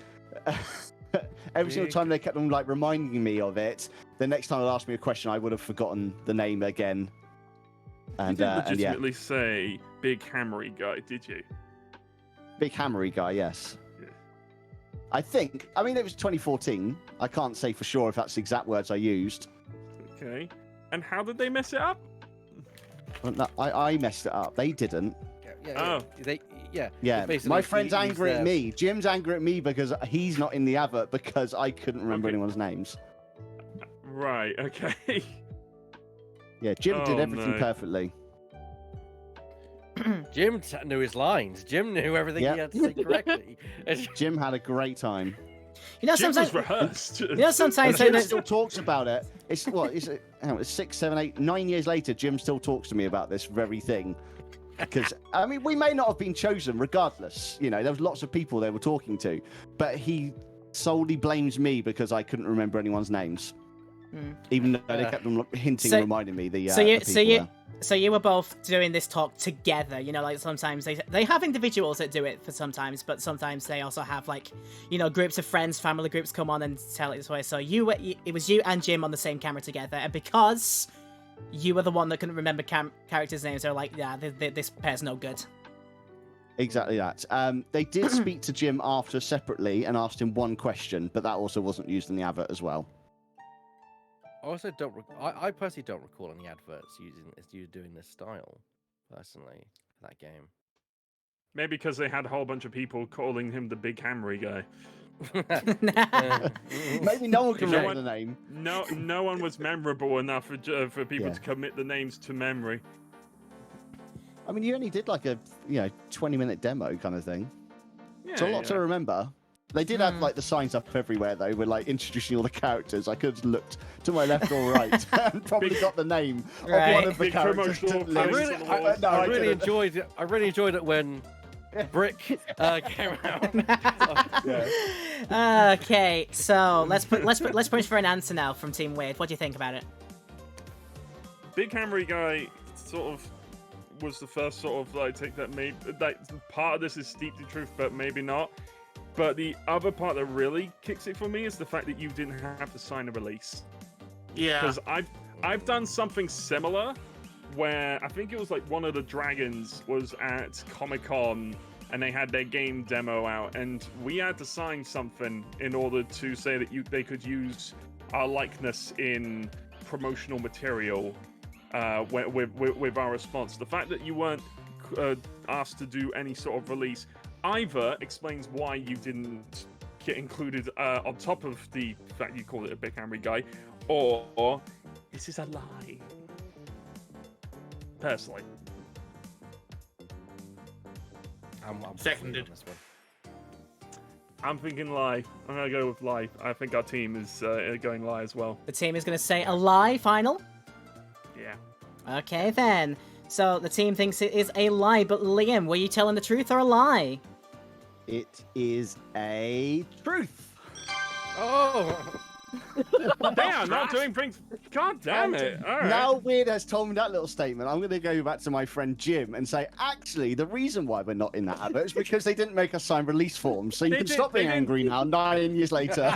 every single time they kept on reminding me of it, the next time they'd ask me a question, I would have forgotten the name again. You didn't legitimately say big hammery guy, did you? Big hammery guy, yes. Yeah. I mean, it was 2014. I can't say for sure if that's the exact words I used. Okay. And how did they mess it up? Well, no, I messed it up. They didn't. Oh. Yeah, basically, my friend's he used angry at their- me. Jim's angry at me because he's not in the advert because I couldn't remember Okay. anyone's names. Right. Okay. Yeah, Jim did Oh, everything no. perfectly. Jim knew his lines. Jim knew everything Yep. he had to say correctly. Jim had a great time. Jim was Sometimes rehearsed. sometimes Jim there's- still talks about it. It's what? It's 6, 7, 8, 9 years later. Jim still talks to me about this very thing. Because I mean, we may not have been chosen, regardless. There was lots of people they were talking to, but he solely blames me because I couldn't remember anyone's names. Even though they kept on hinting So- and reminding me the. so you the so people you there. so you were both doing this talk together, you know, like sometimes they have individuals that do it for sometimes, but sometimes they also have like, you know, groups of friends, family groups come on and tell it this way. So it was you and Jim on the same camera together, and because you were the one that couldn't remember characters' names, they're like, yeah, this pair's no good. Exactly that. They did speak to Jim after separately and asked him one question, but that also wasn't used in the advert as well. I also don't. I personally don't recall any adverts using you doing this style. Personally, for that game. Maybe because they had a whole bunch of people calling him the Big Hammery guy. Maybe no one can No remember one- the name. No one was memorable enough for people Yeah. to commit the names to memory. I mean, you only did like a 20-minute demo kind of thing. Yeah, It's a lot to remember. They did have like the signs up everywhere though, with like introducing all the characters. I could have looked to my left or right and probably got the name of Right. one of the Big characters. promotional to I list. poster. really, on the I, walls. I really didn't. enjoyed it. I really enjoyed it when Brick came out. Okay, so let's push for an answer now from Team Wade. What do you think about it? Big Hammery guy sort of was the first sort of like take that part of this is steeped in truth, but maybe not. But the other part that really kicks it for me is the fact that you didn't have to sign a release. Yeah. Because I've done something similar where I think it was like one of the dragons was at Comic-Con and they had their game demo out and we had to sign something in order to say that they could use our likeness in promotional material with our response. The fact that you weren't asked to do any sort of release either explains why you didn't get included on top of the fact you called it a Big Hammery guy, or this is a lie. Personally. I'm Seconded. on this one. I'm thinking lie. I'm going to go with lie. I think our team is going lie as well. The team is going to say a lie final. Yeah. Okay, then. So the team thinks it is a lie, but Liam, were you telling the truth or a lie? It is a truth. Oh, Damn, not doing things. God damn it. All right. Now Weird has told me that little statement. I'm going to go back to my friend Jim and say, actually, the reason why we're not in that advert is because they didn't make us sign release forms. So you can stop being angry now, 9 years later.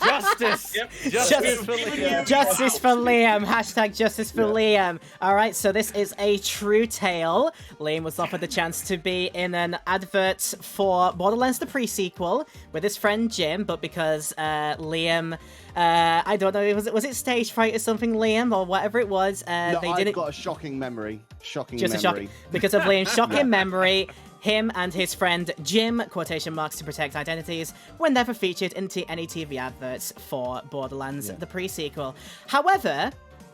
justice! Yep. Justice for Liam. Justice for Liam. Hashtag justice for Liam. All right, so this is a true tale. Liam was offered the chance to be in an advert for Borderlands the pre-sequel with his friend Jim, but because Liam, I don't know, was it stage fright or something, Liam, or whatever it was, No, they I've didn't. got a shocking memory. Shocking Just a memory. shock because of Liam's shocking memory. Him and his friend Jim, quotation marks to protect identities, were never featured in any TV adverts for Borderlands, the pre-sequel. However,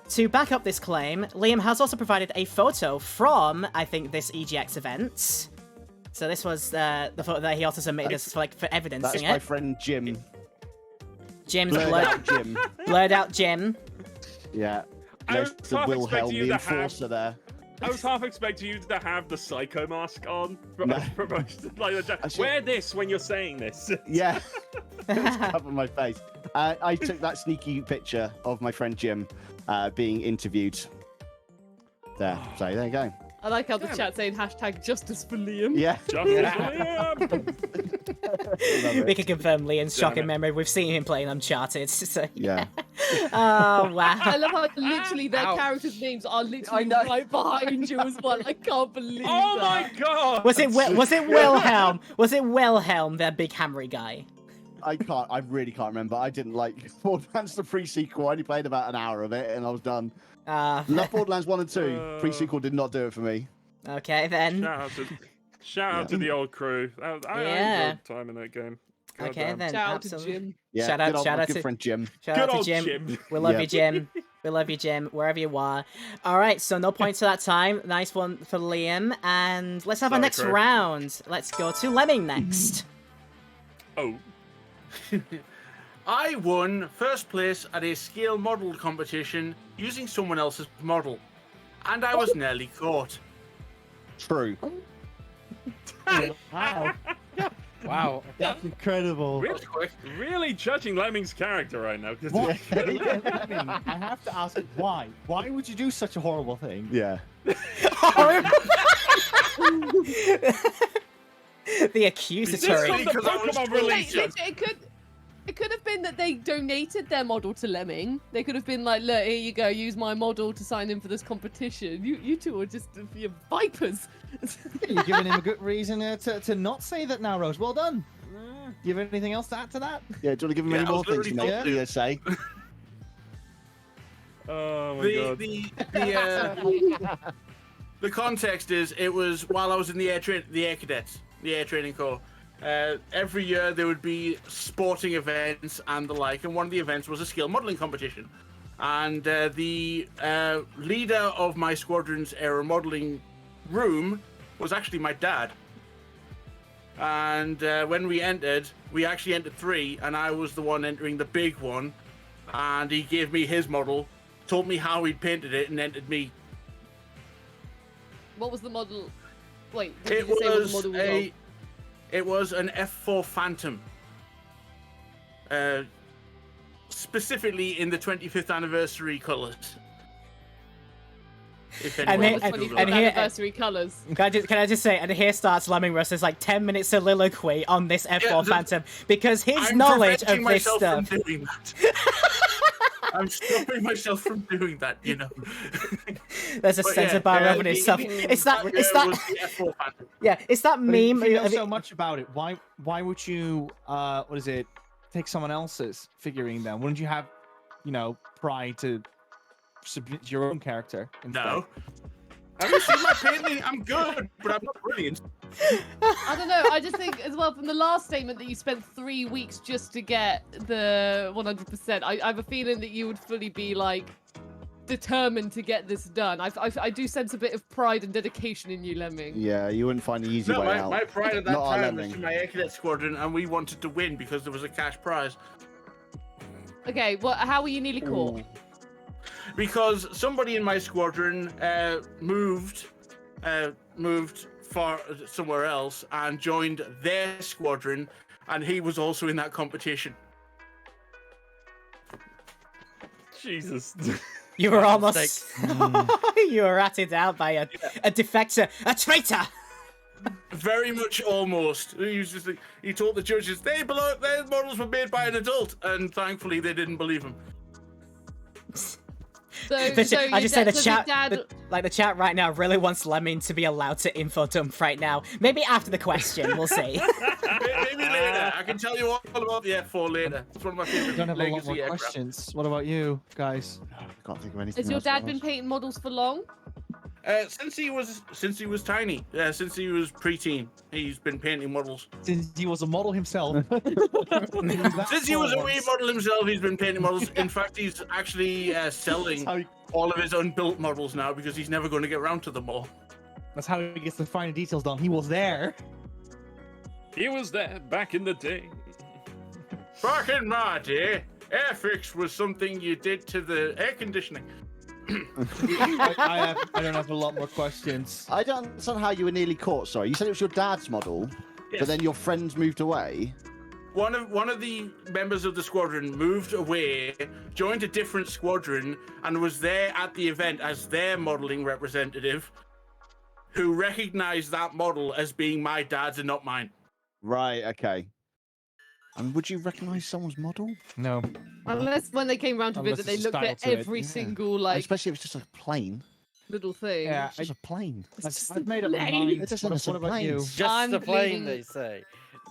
to back up this claim, Liam has also provided a photo from, I think, this EGX event. So this was the photo that he also submitted us for That's evidencing my it. friend Jim. Jim's Blurred out Jim. blurred out Jim. Yeah. I There's was the half Wilhelm, expecting you the to have- enforcer there. I was half expecting you to have the psycho mask on. No. Wear this when you're saying this. Yeah. Just cover my face. I took that sneaky picture of my friend Jim being interviewed. There. So there you go. I like how the chat saying hashtag justice for Liam. Yeah. We can confirm Liam's Damn shocking it. memory. We've seen him playing Uncharted. So, Yeah. oh wow. I love how literally their Ow. characters' names are literally know. right behind you as well. I can't believe Oh my that. god! Was it Wilhelm? Was it Wilhelm, that big hammery guy? I really can't remember. I didn't like Borderlands the pre-sequel. I only played about an hour of it and I was done. Love Borderlands 1 and 2. Pre-sequel did not do it for me. Okay then. Shout out to the old crew. I Yeah. enjoyed time in that game. God Okay damn. then. Shout out to absolutely. Jim. Yeah, Shout out- good old, shout my out good to- friend Jim. Shout Good out to old Jim. Jim. We love Yeah. you, Jim. We love you, Jim, wherever you are. All right, so no points for that time. Nice one for Liam. And let's have our Sorry, next crew. round. Let's go to Lemming next. Oh. I won first place at a scale model competition using someone else's model, and I was nearly caught. True. Wow. Wow. That's incredible. Really, really judging Lemming's character right now. 'cause- What? I have to ask why. Why would you do such a horrible thing? Yeah. The accusatory. Because I was Pokemon told- release. It could have been that they donated their model to Lemming. They could have been like, look, here you go, use my model to sign in for this competition. You two are just you're vipers. You're giving him a good reason to not say that now, Rose. Well done. You have anything else to add to that? Yeah, do you want to give him Yeah, any I more was things to literally make told the say? Oh my god. The context is it was while I was in the air cadets, the air training corps. Every year there would be sporting events and the like, and one of the events was a skill modeling competition. And the leader of my squadron's aero modeling room was actually my dad. And when we actually entered 3, and I was the one entering the big one. And he gave me his model, told me how he'd painted it, and entered me. What was the model? Wait, It did you say what the was model was on? it was an F4 Phantom. Specifically in the 25th anniversary colours. If And anyone they- wants to and- Google and it. here- Anniversary colours. Can I just say, and here starts Lemming Russ. There's like 10 minutes soliloquy on this F4 Yeah, Phantom because his I'm knowledge of preventing this myself stuff. from doing that. I'm stopping myself from doing that, you know. There's a But sense yeah, of biography in the- itself. It's that. it It's that. was the F4 Phantom. Yeah. It's that But meme. if you know of it- so much about it, why would you what is it? Take someone else's figuring then? Wouldn't you have, pride to submit your own character instead? No. Have you seen my painting? I'm good, but I'm not brilliant. I don't know. I just think as well from the last statement that you spent 3 weeks just to get the 100%. I have a feeling that you would fully be like determined to get this done. I do sense a bit of pride and dedication in you, Lemming. Yeah, you wouldn't find the easy No, way my, out. my pride at that Not our time was Lemming. to my air cadet squadron, and we wanted to win because there was a cash prize. Okay, well, how were you nearly caught? Because somebody in my squadron moved far somewhere else and joined their squadron, and he was also in that competition. Jesus. You were Wow, almost. You were ratted out by a defector, a traitor. Very much almost. He was just he told the judges their models were made by an adult, and thankfully they didn't believe him. So, I just say the chat, Dad... the chat right now really wants Lemming to be allowed to info dump right now. Maybe after the question, we'll see. Maybe later. I can tell you all about the F4 later. It's one of my I favorite don't have a lot more legacy aircraft. questions. What about you guys? I can't think of anything Has your else dad to been ask. painting models for long? Since he was tiny, since he was preteen, he's been painting models. Since he was a model himself. Since he was a wee model himself, he's been painting models. In fact, he's actually selling That's all of his unbuilt models now because he's never going to get around to them all. That's how he gets the finer details done. He was there. He was there back in the day. Back in my day, Airfix was something you did to the air conditioning. I don't have a lot more questions. I don't understand how you were nearly caught. Sorry, you said it was your dad's model, Yes. but then your friends moved away. One of the members of the squadron moved away, joined a different squadron, and was there at the event as their modeling representative, who recognized that model as being my dad's and not mine. Right. Okay. And would you recognise someone's model? No. Unless when they came round to Unless visit, they it's a looked style at to it, every yeah. single like Especially if it's just a plane. little thing. Yeah, It's just a plane. I've made up my plane. mind. It just What, says what a about plane. you? Just I'm the plane, leaving- they say.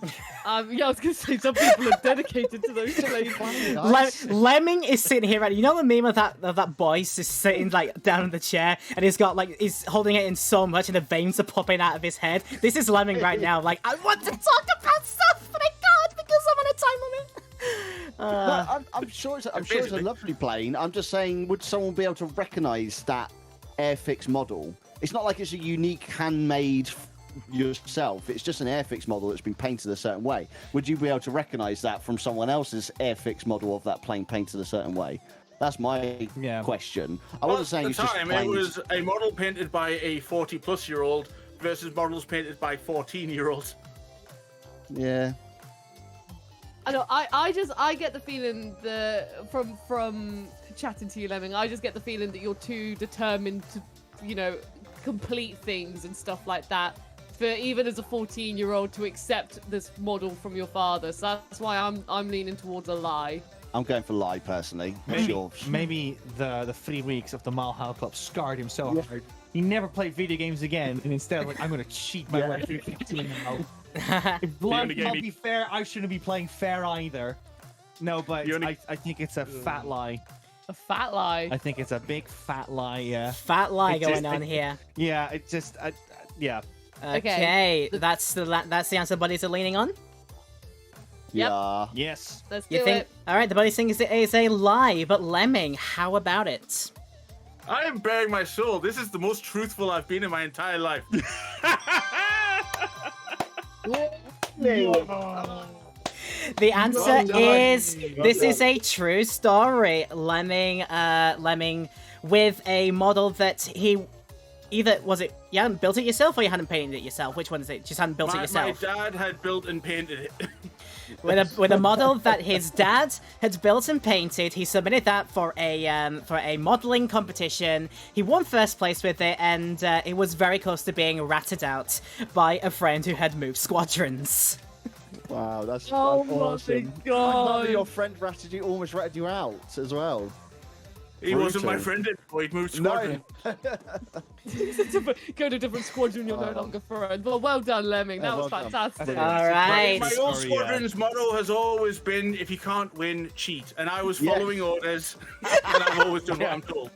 Yeah, I was gonna say some people are dedicated to those planes. Lemming is sitting here, right? You know the meme of that boy just sitting like down in the chair, and he's got like he's holding it in so much, and the veins are popping out of his head. This is Lemming right now. Like I want to talk about stuff, but I can't because I'm on a time limit. Well, I'm sure it's a Basically. lovely plane. I'm just saying, would someone be able to recognise that Airfix model? It's not like it's a unique handmade yourself. It's just an Airfix model that's been painted a certain way. Would you be able to recognise that from someone else's Airfix model of that plane painted a certain way? That's my question. I wasn't saying At it's the just time, it planes. was a model painted by a 40-plus-year-old versus models painted by 14-year-olds. Yeah. I know. I get the feeling that from chatting to you, Lemming, I just get the feeling that you're too determined to, complete things and stuff like that. For even as a 14-year-old to accept this model from your father, so that's why I'm leaning towards a lie. I'm going for lie personally. What's yours? Maybe the 3 weeks of the Mile High Club scarred him so hard. He never played video games again, and instead, like, I'm going to cheat my way through 15 now. If blind only gave can't me- be fair, I shouldn't be playing fair either. No, but You only- I think it's a fat lie. A fat lie. I think it's a big fat lie, yeah. Fat lie It just- going on here. Yeah, it just, yeah. Okay, The- that's the answer buddies are leaning on. Yep. Yeah. Yes. Let's You do think? it. All right, the buddies think it is a lie, but Lemming, how about it? I am bearing my soul. This is the most truthful I've been in my entire life. The answer is this is a true story. Lemming, with a model that he either was it you hadn't built it yourself or you hadn't painted it yourself. Which one is it? Just hadn't built it My yourself. dad had built and painted it. With a model that his dad had built and painted. He submitted that for a modeling competition. He won first place with it, and it was very close to being ratted out by a friend who had moved squadrons. Wow, that's Oh that's my awesome. God. Your friend almost ratted you out as well. He wasn't my Brutal. friend anymore. He moved squadron. Go to a different squadron, you're no longer friends. Well, well done, Lemming. That Yeah, was well done. fantastic. All right. My old Sorry, yeah. squadron's motto has always been, if you can't win, cheat. And I was Yes. following orders, and I've always done what I'm told.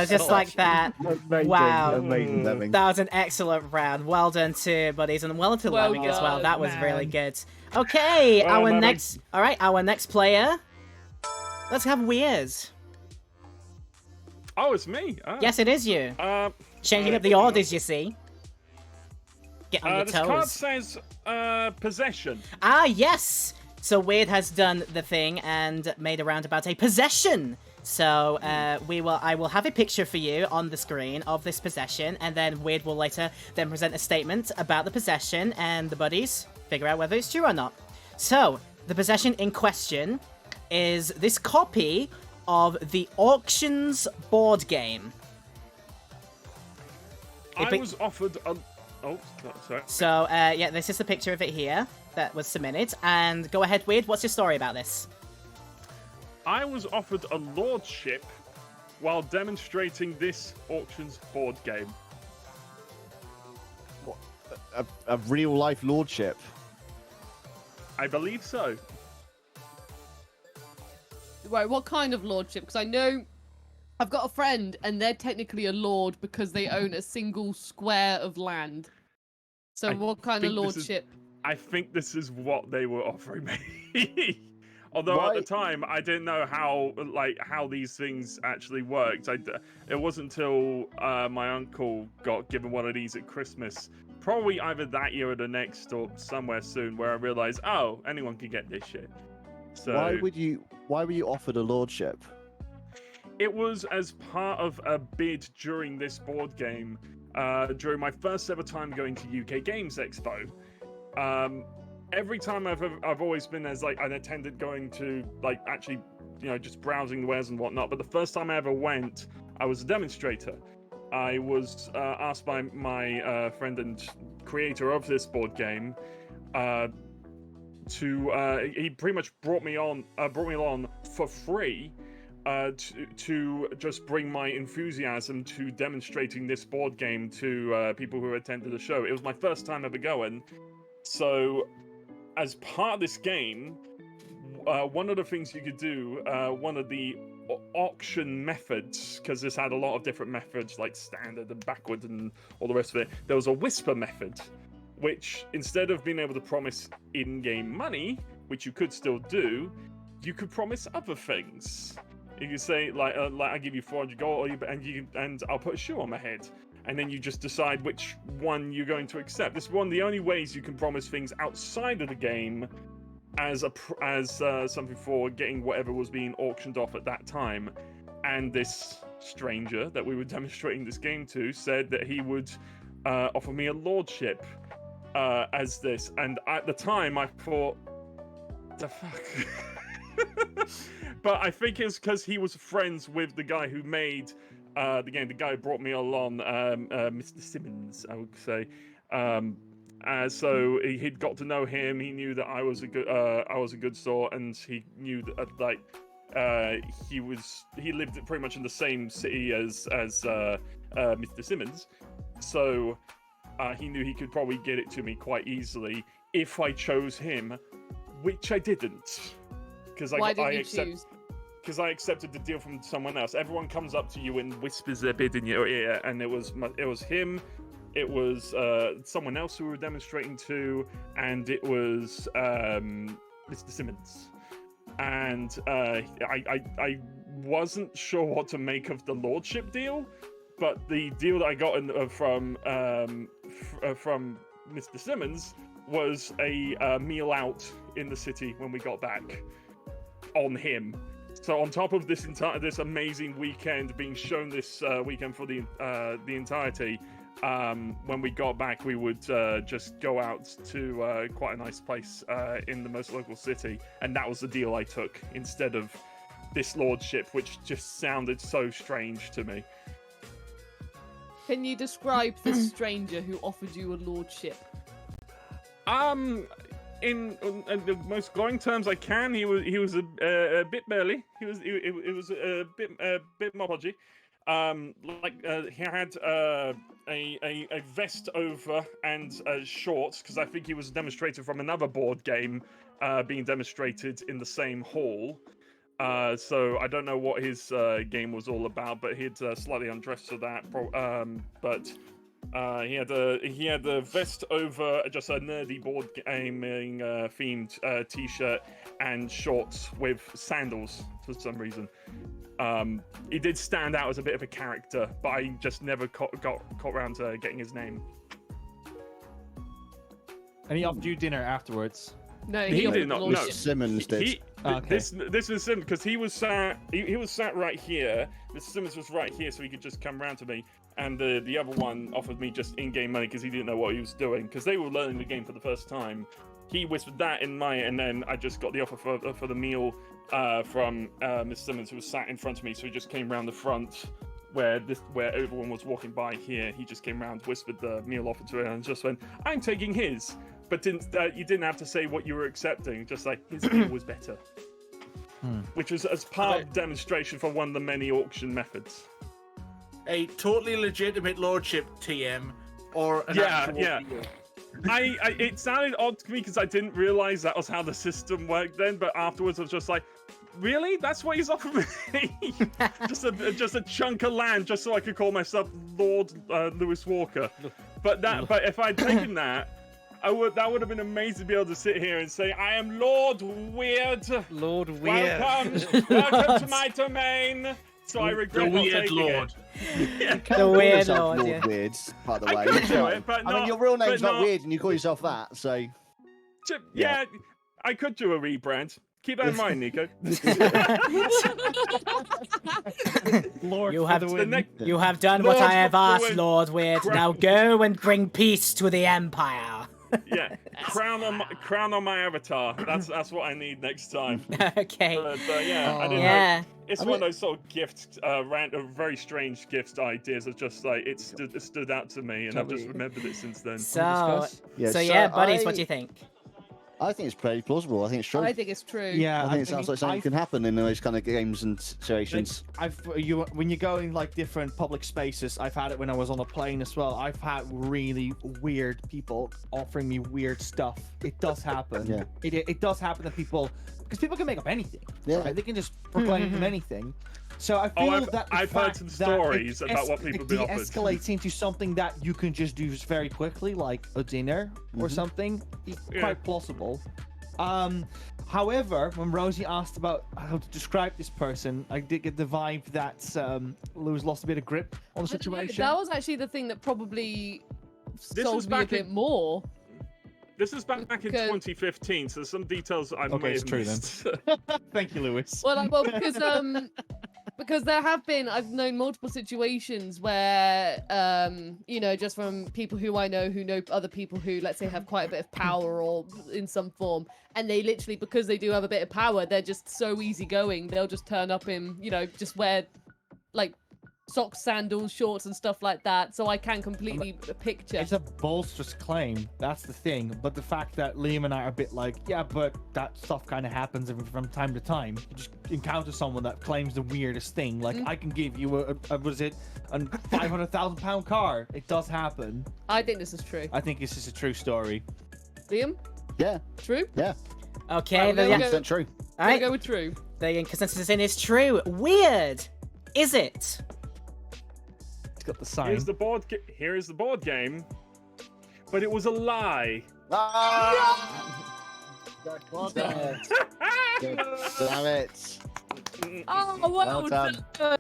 Just like that. Amazing, Wow. amazing, Lemming. That was an excellent round. Well done to buddies, and well done to Well Lemming as well. done, That was really man. good. Okay, Well our done, next. All right, our next player. Let's have Weird. Oh, it's me. Ah. Yes, it is you. Changing up the okay. orders, you see. Get on your This card toes. says possession. Ah, yes. So Weird has done the thing and made a round about a possession. So I will have a picture for you on the screen of this possession, and then Weird will later then present a statement about the possession, and the buddies figure out whether it's true or not. So the possession in question is this copy of the Auctions board game. I be- was offered a. Oh, sorry. So yeah, this is the picture of it here that was submitted. And go ahead, Weird. What's your story about this? I was offered a lordship while demonstrating this auctions board game. A real life lordship. I believe so. Right, what kind of lordship? Because I know I've got a friend, and they're technically a lord because they own a single square of land. So I what kind of think this is- lordship? I think this is what they were offering me. Although at Why- the time I didn't know how these things actually worked. It wasn't until my uncle got given one of these at Christmas, probably either that year or the next or somewhere soon, where I realized, oh, anyone can get this shit. So Why were you offered a lordship? it was as part of a bid during this board game, during my first ever time going to UK Games Expo. Every time I've always been as like an attendant going to like actually, just browsing the wares and whatnot. But the first time I ever went, I was a demonstrator. I was asked by my friend and creator of this board game he pretty much brought me along for free to just bring my enthusiasm to demonstrating this board game to people who attended the show. It was my first time ever going. So, as part of this game, one of the things you could do, one of the auction methods, because this had a lot of different methods like standard and backward and all the rest of it, there was a whisper method, which instead of being able to promise in-game money, which you could still do, you could promise other things. You could say like I give you 400 gold, and I'll put a shoe on my head, and then you just decide which one you're going to accept. This is one of the only ways you can promise things outside of the game as something for getting whatever was being auctioned off at that time. And this stranger that we were demonstrating this game to said that he would offer me a lordship as this, and at the time I thought, the fuck. But I think it's because he was friends with the guy who made the game, the guy who brought me along, Mr. Simmons, I would say. So he'd got to know him. He knew that I was a good sort, and he knew that he lived pretty much in the same city as Mr. Simmons. So he knew he could probably get it to me quite easily if I chose him, which I didn't. Why didn't you choose? Because I accepted the deal from someone else. Everyone comes up to you and whispers their bid in your ear, and it was him, it was someone else who we were demonstrating to, and it was Mr. Simmons. And I wasn't sure what to make of the lordship deal, but the deal that I got from Mr. Simmons was a meal out in the city when we got back on him. So on top of this amazing weekend being shown this weekend for the entirety, when we got back, we would just go out to quite a nice place in the most local city, and that was the deal I took instead of this lordship, which just sounded so strange to me. Can you describe the stranger who offered you a lordship? In the most glowing terms I can, he was a bit burly. He was a bit more podgy. He had a vest over and shorts, because I think he was demonstrated from another board game being demonstrated in the same hall. So I don't know what his game was all about, but he'd slightly undressed for that. But he had a vest over just a nerdy board gaming themed t-shirt and shorts with sandals for some reason. He did stand out as a bit of a character, but I just never got around to getting his name. And he offered you dinner afterwards. No, He offered did the not. No, lordship. Simmons did. Okay. This was Simmons, because he was sat right here. Mr. Simmons was right here, so he could just come round to me. And the other one offered me just in-game money because he didn't know what he was doing, because they were learning the game for the first time. He whispered that in my, and then I just got the offer for the meal from Mr. Simmons, who was sat in front of me. So he just came round the front where everyone was walking by here. He just came round, whispered the meal offer to her, and just went, "I'm taking his." But you didn't have to say what you were accepting. Just like his deal was better, which was as part of demonstration for one of the many auction methods. A totally legitimate lordship, TM, or an actual deal. It sounded odd to me because I didn't realize that was how the system worked then. But afterwards, I was just like, "Really? That's what he's offering me? just a chunk of land, just so I could call myself Lord Lewis Walker." But if I'd taken that, that would have been amazing to be able to sit here and say, "I am Lord Weird. Lord Weird. Welcome to my domain." So I regret not taking Lord. You can The call weird yourself lord, yeah. Weird, by the way. I could It's do fine. it, but I mean, not- your real name's but not not- Weird, and you call yourself that, so... Yeah, I could do a rebrand. Keep that in mind, Nico. Lord You for have the The win. next, You have done Lord what I have for the asked, win. Lord Weird. Now go and bring peace to the Empire. yeah, crown on my avatar. That's what I need next time. Okay. But yeah, I didn't know. Yeah. It's one of those sort of gifts, very strange gifts ideas that just like it stood out to me, and I've just remembered it since then. So, Yeah, so yeah, buddies, I- what do you think? I think it's pretty plausible. I think it's true. I think it's true. Yeah, I think it sounds like something I've- can happen in those kind of games and situations. When you go in like different public spaces, I've had it when I was on a plane as well. I've had really weird people offering me weird stuff. It does happen. Yeah. It does happen that people, because people can make up anything. Yeah. Right? They can just proclaim anything. So I feel that I've heard some stories about what people have been offered. de-escalates into something that you can just do very quickly, like a dinner or something. Yeah. Quite plausible. However, when Rosie asked about how to describe this person, I did get the vibe that Lewis lost a bit of grip on the I don't know, situation. that was actually the thing that probably This was sold me a back bit in- more. This is back in Because- 2015, so there's some details I Okay, may it's have true then. missed. Thank you, Lewis. Well, because because I've known multiple situations where, just from people who I know who know other people who, let's say, have quite a bit of power or in some form, and they literally, because they do have a bit of power, they're just so easygoing. They'll just turn up in, just wear, like, socks, sandals, shorts, and stuff like that. So I can completely picture. It's a bolsterous claim. That's the thing. But the fact that Liam and I are a bit like, yeah, but that stuff kind of happens from time to time. You just encounter someone that claims the weirdest thing. Like, I can give you a £500,000 car. It does happen. I think this is true. I think this is a true story. Liam? Yeah. True? Yeah. Okay, Right, we'll the, go- 100% true. all right. Go with true. The consensus is in is true. Weird. Is it? It's got the sign. Here is the board game, but it was a lie. Damn it. Oh, well done. Well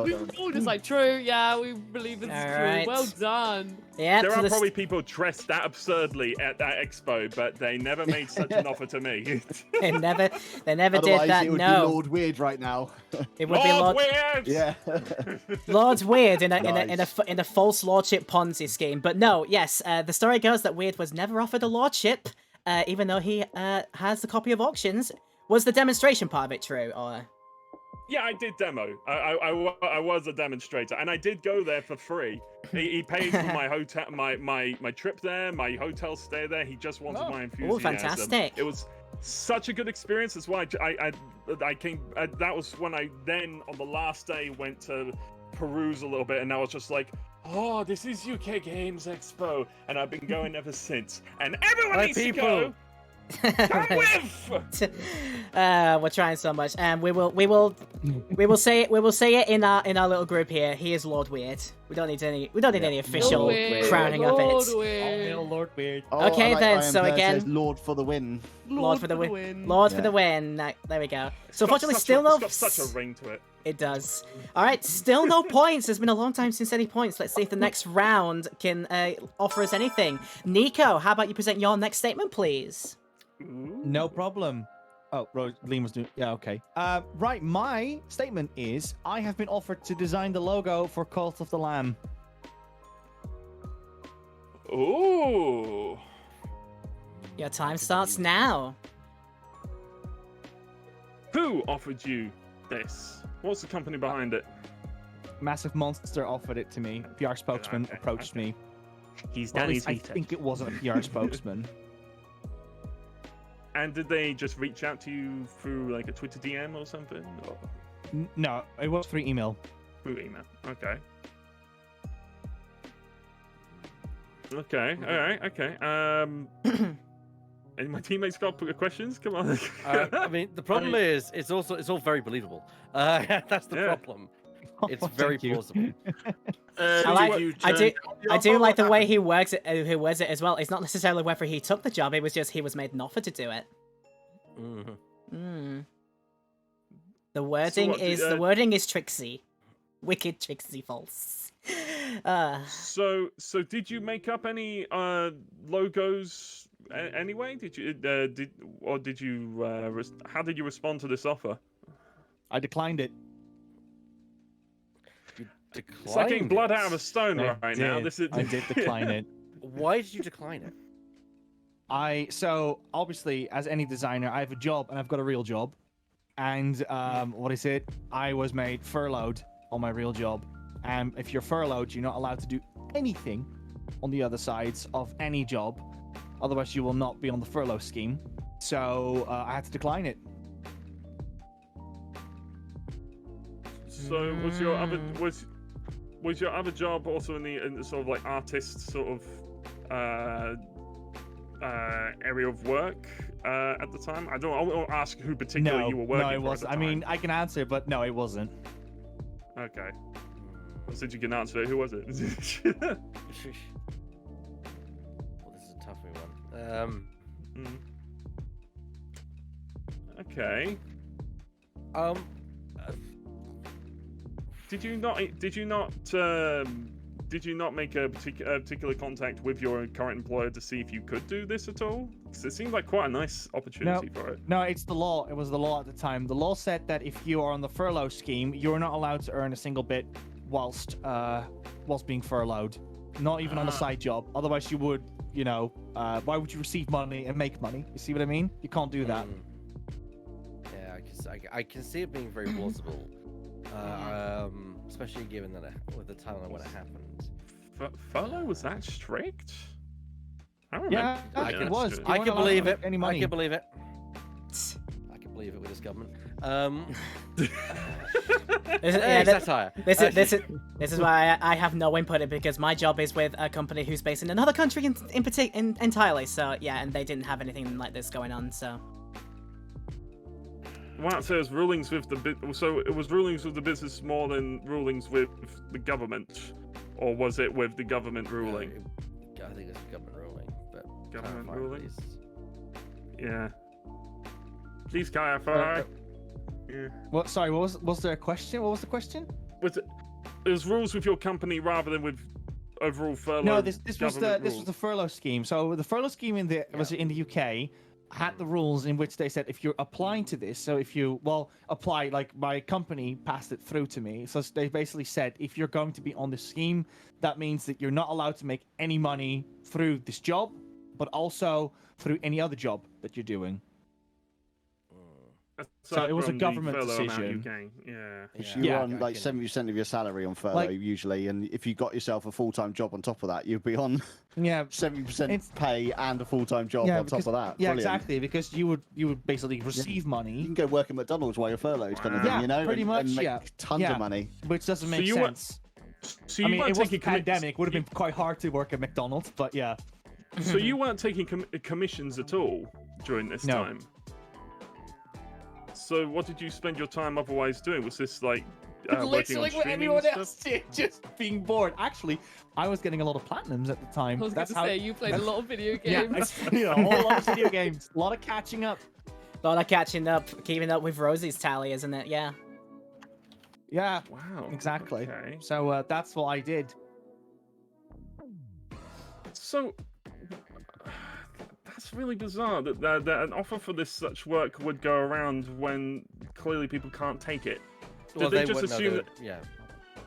We done. all just like true. Yeah, we believe it's All true. right. Well done. Yeah. There so are this- probably people dressed that absurdly at that expo, but they never made such an offer to me. They never did Otherwise, that. it would No, be Lord Weird right now. it would be Lord Lord Weird! Yeah. Lord Weird in a Nice. in a false lordship Ponzi scheme. But no, yes, the story goes that Weird was never offered a lordship, even though he has the copy of auctions. Was the demonstration part of it true, or? Yeah, I did demo. I was a demonstrator, and I did go there for free. He paid for my hotel, my trip there, my hotel stay there. He just wanted my enthusiasm. fantastic. It was such a good experience. That's why I came. That was when I then on the last day went to peruse a little bit, and I was just like, oh, this is UK Games Expo, and I've been going ever since. And everyone Hi, needs to people. go. Come with. We're trying so much, and we will say it in our little group here. He is Lord Weird. We don't need any official Lord Weird, crowning Lord of it. Weird. Oh, Lord Weird. Oh, Okay, I like then, Iron so Bear again- says Lord for the win. Lord for the win. Lord for Yeah. the win. There we go. So It's got unfortunately, such still no. It's got such a ring to it. It does. All right, still no points. There's been a long time since any points. Let's see if the next round can offer us anything. Nico, how about you present your next statement, please? No problem. Oh, Liam was doing. Yeah, okay. Right, my statement is I have been offered to design the logo for Cult of the Lamb. Ooh. Your time starts now. Who offered you this? What's the company behind it? Massive Monster offered it to me. PR spokesman Okay, approached okay. me. He's Well, at Danny least I Sweeter. think it wasn't a PR spokesman. And did they just reach out to you through like a Twitter DM or something? Or No, it was through email. through email? Okay. Okay, alright, okay. And my teammates got questions? Come on. I mean, the problem is, it's all very believable. That's the Yeah. problem. It's very Thank you. plausible. I do like the way he works it. Who wears it as well. It's not necessarily whether he took the job. It was just he was made an offer to do it. Mhm. Mm. The wording what, the wording is tricksy, wicked tricksy false. So did you make up any logos anyway? Did you how did you respond to this offer? I declined it. It's like getting Declined blood it. out of a stone I right now. did. This is I did decline it. Why did you decline it? So obviously, as any designer, I have a job and I've got a real job. And what is it? I was made furloughed on my real job. And if you're furloughed, you're not allowed to do anything on the other sides of any job. Otherwise, you will not be on the furlough scheme. So I had to decline it. So was your other job also in the sort of like artist sort of area of work at the time? I won't ask who particularly No, you were working no, it for at wasn't. the I mean, time. I can answer, but no, it wasn't. Okay. Since you can answer it, who was it? Well, this is a tough one. Mm. Okay. Uh, Did you not did you not make a particular contact with your current employer to see if you could do this at all? 'Cause it seemed like quite a nice opportunity for it. No, it's the law. It was the law at the time. The law said that if you are on the furlough scheme, you're not allowed to earn a single bit whilst being furloughed. Not even on a side job. Otherwise, you would, why would you receive money and make money? You see what I mean? You can't do that. Yeah, I can see it being very plausible, especially given that with the timeline when it happened. Furlough was that strict? I remember. Yeah, it was. Good. You I weren't can allowed to believe make it. any money. I can believe it. I can believe it with this government. Satire. This is why I have no input in it, because my job is with a company who's based in another country entirely. So yeah, and they didn't have anything like this going on. So. Wow, so it was rulings with so it was rulings with the business more than rulings with the government, or was it with the government ruling? I think it's government ruling, but Government clarify, ruling? please. Yeah. Please clarify. Yeah. What? Sorry. Was there a question? What was the question? Was it was rules with your company rather than with overall furlough? No, this was government the furlough scheme. So the furlough scheme was in the UK. Had the rules in which they said if you're applying to this, so if you apply, like my company passed it through to me, so they basically said if you're going to be on this scheme, that means that you're not allowed to make any money through this job, but also through any other job that you're doing. So it was a from the government furlough amount decision. you gain, Yeah. If you Yeah, were on like 70% of your salary on furlough usually, and if you got yourself a full-time job on top of that, you'd be on Yeah, 70% pay and a full-time job on top of that. Yeah, Brilliant. exactly, because you would basically receive You money, can go work at McDonald's while you're furloughed, kind of Wow. thing, Yeah, pretty and much, make yeah. tons Yeah. of money. which doesn't make you were- sense. So I you mean, weren't it was a taking pandemic. Would have been quite hard to work at McDonald's, but yeah. So you weren't taking commissions at all during this No. time. So what did you spend your time otherwise doing? Was this like working on Literally what streaming everyone stuff? else did, just being bored. Actually, I was getting a lot of platinums at the time. I was That's going to say, you played a lot of video Yeah, games. a whole lot of video games, a lot of catching up. A lot of catching up, keeping up with Rosie's tally, isn't it? Yeah. Yeah, Wow. exactly. Okay. So that's what I did. So that's really bizarre that an offer for this such work would go around when clearly people can't take it. Did they just wouldn't know assume that- that Yeah.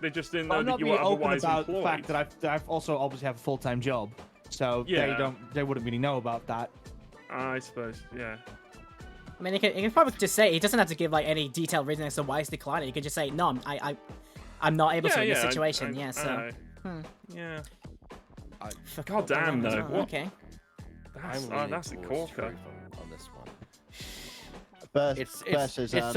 they just didn't know I'm that not you being were open otherwise about employed? the fact that I've also obviously have a full-time job, so Yeah. they wouldn't really know about that. I suppose, yeah. I mean, you can probably just say, he doesn't have to give like any detailed reason as to why he's declining. You could just say, no, I'm not able to in this situation. Yeah, so. Yeah. Fuck, God damn, as though. well. What? Okay. That's, I'm leaning that's a towards corker. truth on this one. Versus, it's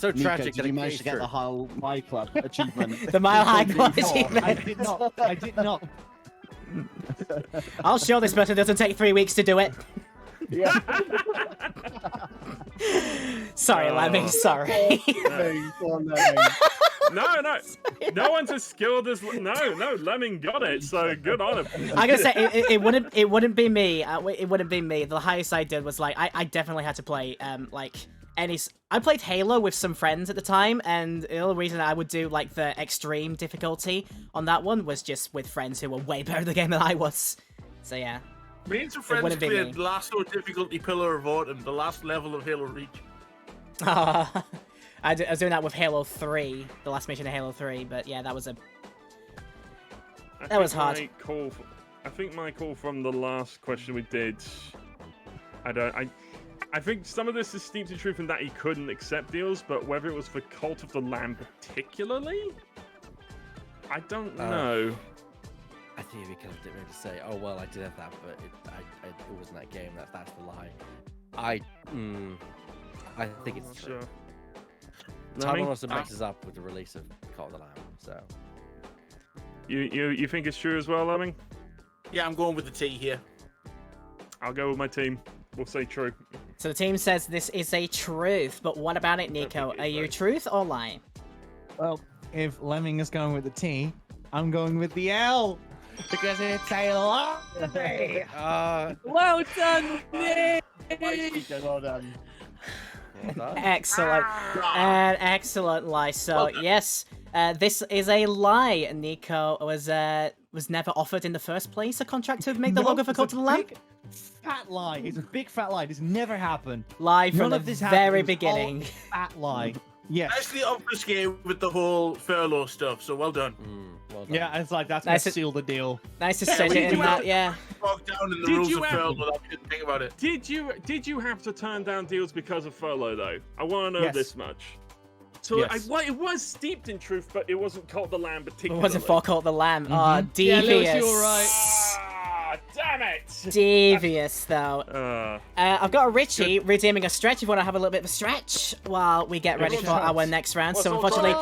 so Nico, tragic did that you it manage came to get true. the whole My Club achievement? The Mile High Before Club the- achievement. I did not. I did not. I'll show this person it doesn't take 3 weeks to do it. Yeah. Sorry, Lemmy, sorry. No, no one's as skilled as no. Lemming got it, so good on him. I'm gonna say it wouldn't be me. It wouldn't be me. The highest I did was like I definitely had to play I played Halo with some friends at the time, and the only reason I would do like the extreme difficulty on that one was just with friends who were way better at the game than I was. So yeah. Me and some friends wouldn't be played me. Lasso difficulty Pillar of Autumn, the last level of Halo Reach. I was doing that with Halo 3, the last mission of Halo 3, but yeah, that was That was hard. I think my call from the last question we did. I think some of this is steeped in truth in that he couldn't accept deals, but whether it was for Cult of the Lamb particularly, I don't know. I think it'd be kind of different to say, oh well, I did have that, but it wasn't that game. That's the lie. I think it's true. Sure. Time also mixes up with the release of Call of the Lamb, so. You think it's true as well, Lemming? Yeah, I'm going with the T here. I'll go with my team. We'll say true. So the team says this is a truth, but what about it, Nico? think Are it's you right. truth or lie? Well, if Lemming is going with the T, I'm going with the L because it's a lie. Well done, Nick! Well done. Excellent. An excellent lie. So, yes, This is a lie. Nico was never offered in the first place a contract to make the No, logo for it's Cult a of the Lamb. big fat lie. It's a big fat lie. This never happened. Lie from None the of this very happened. It was all beginning. a fat lie. Yes. Nicely obfuscated with the whole furlough stuff, so well done. Well done. Yeah, it's like that's Nice gonna to- seal the deal. Nice to Yeah, say we it in do that. have- Yeah. Bogged down in the Did rules you of have- furlough that we didn't think about it. Did you have to turn down deals because of furlough though? I want to know Yes. this much. So Yes. it was steeped in truth, but it wasn't Cult of the Lamb It particularly. wasn't for Cult of the Lamb. Oh, Yeah, devious. Lewis, you were right. Ah, damn it! Devious, though. I've got a Richie redeeming a stretch if you want to have a little bit of a stretch while we get ready for our next round. So, unfortunately,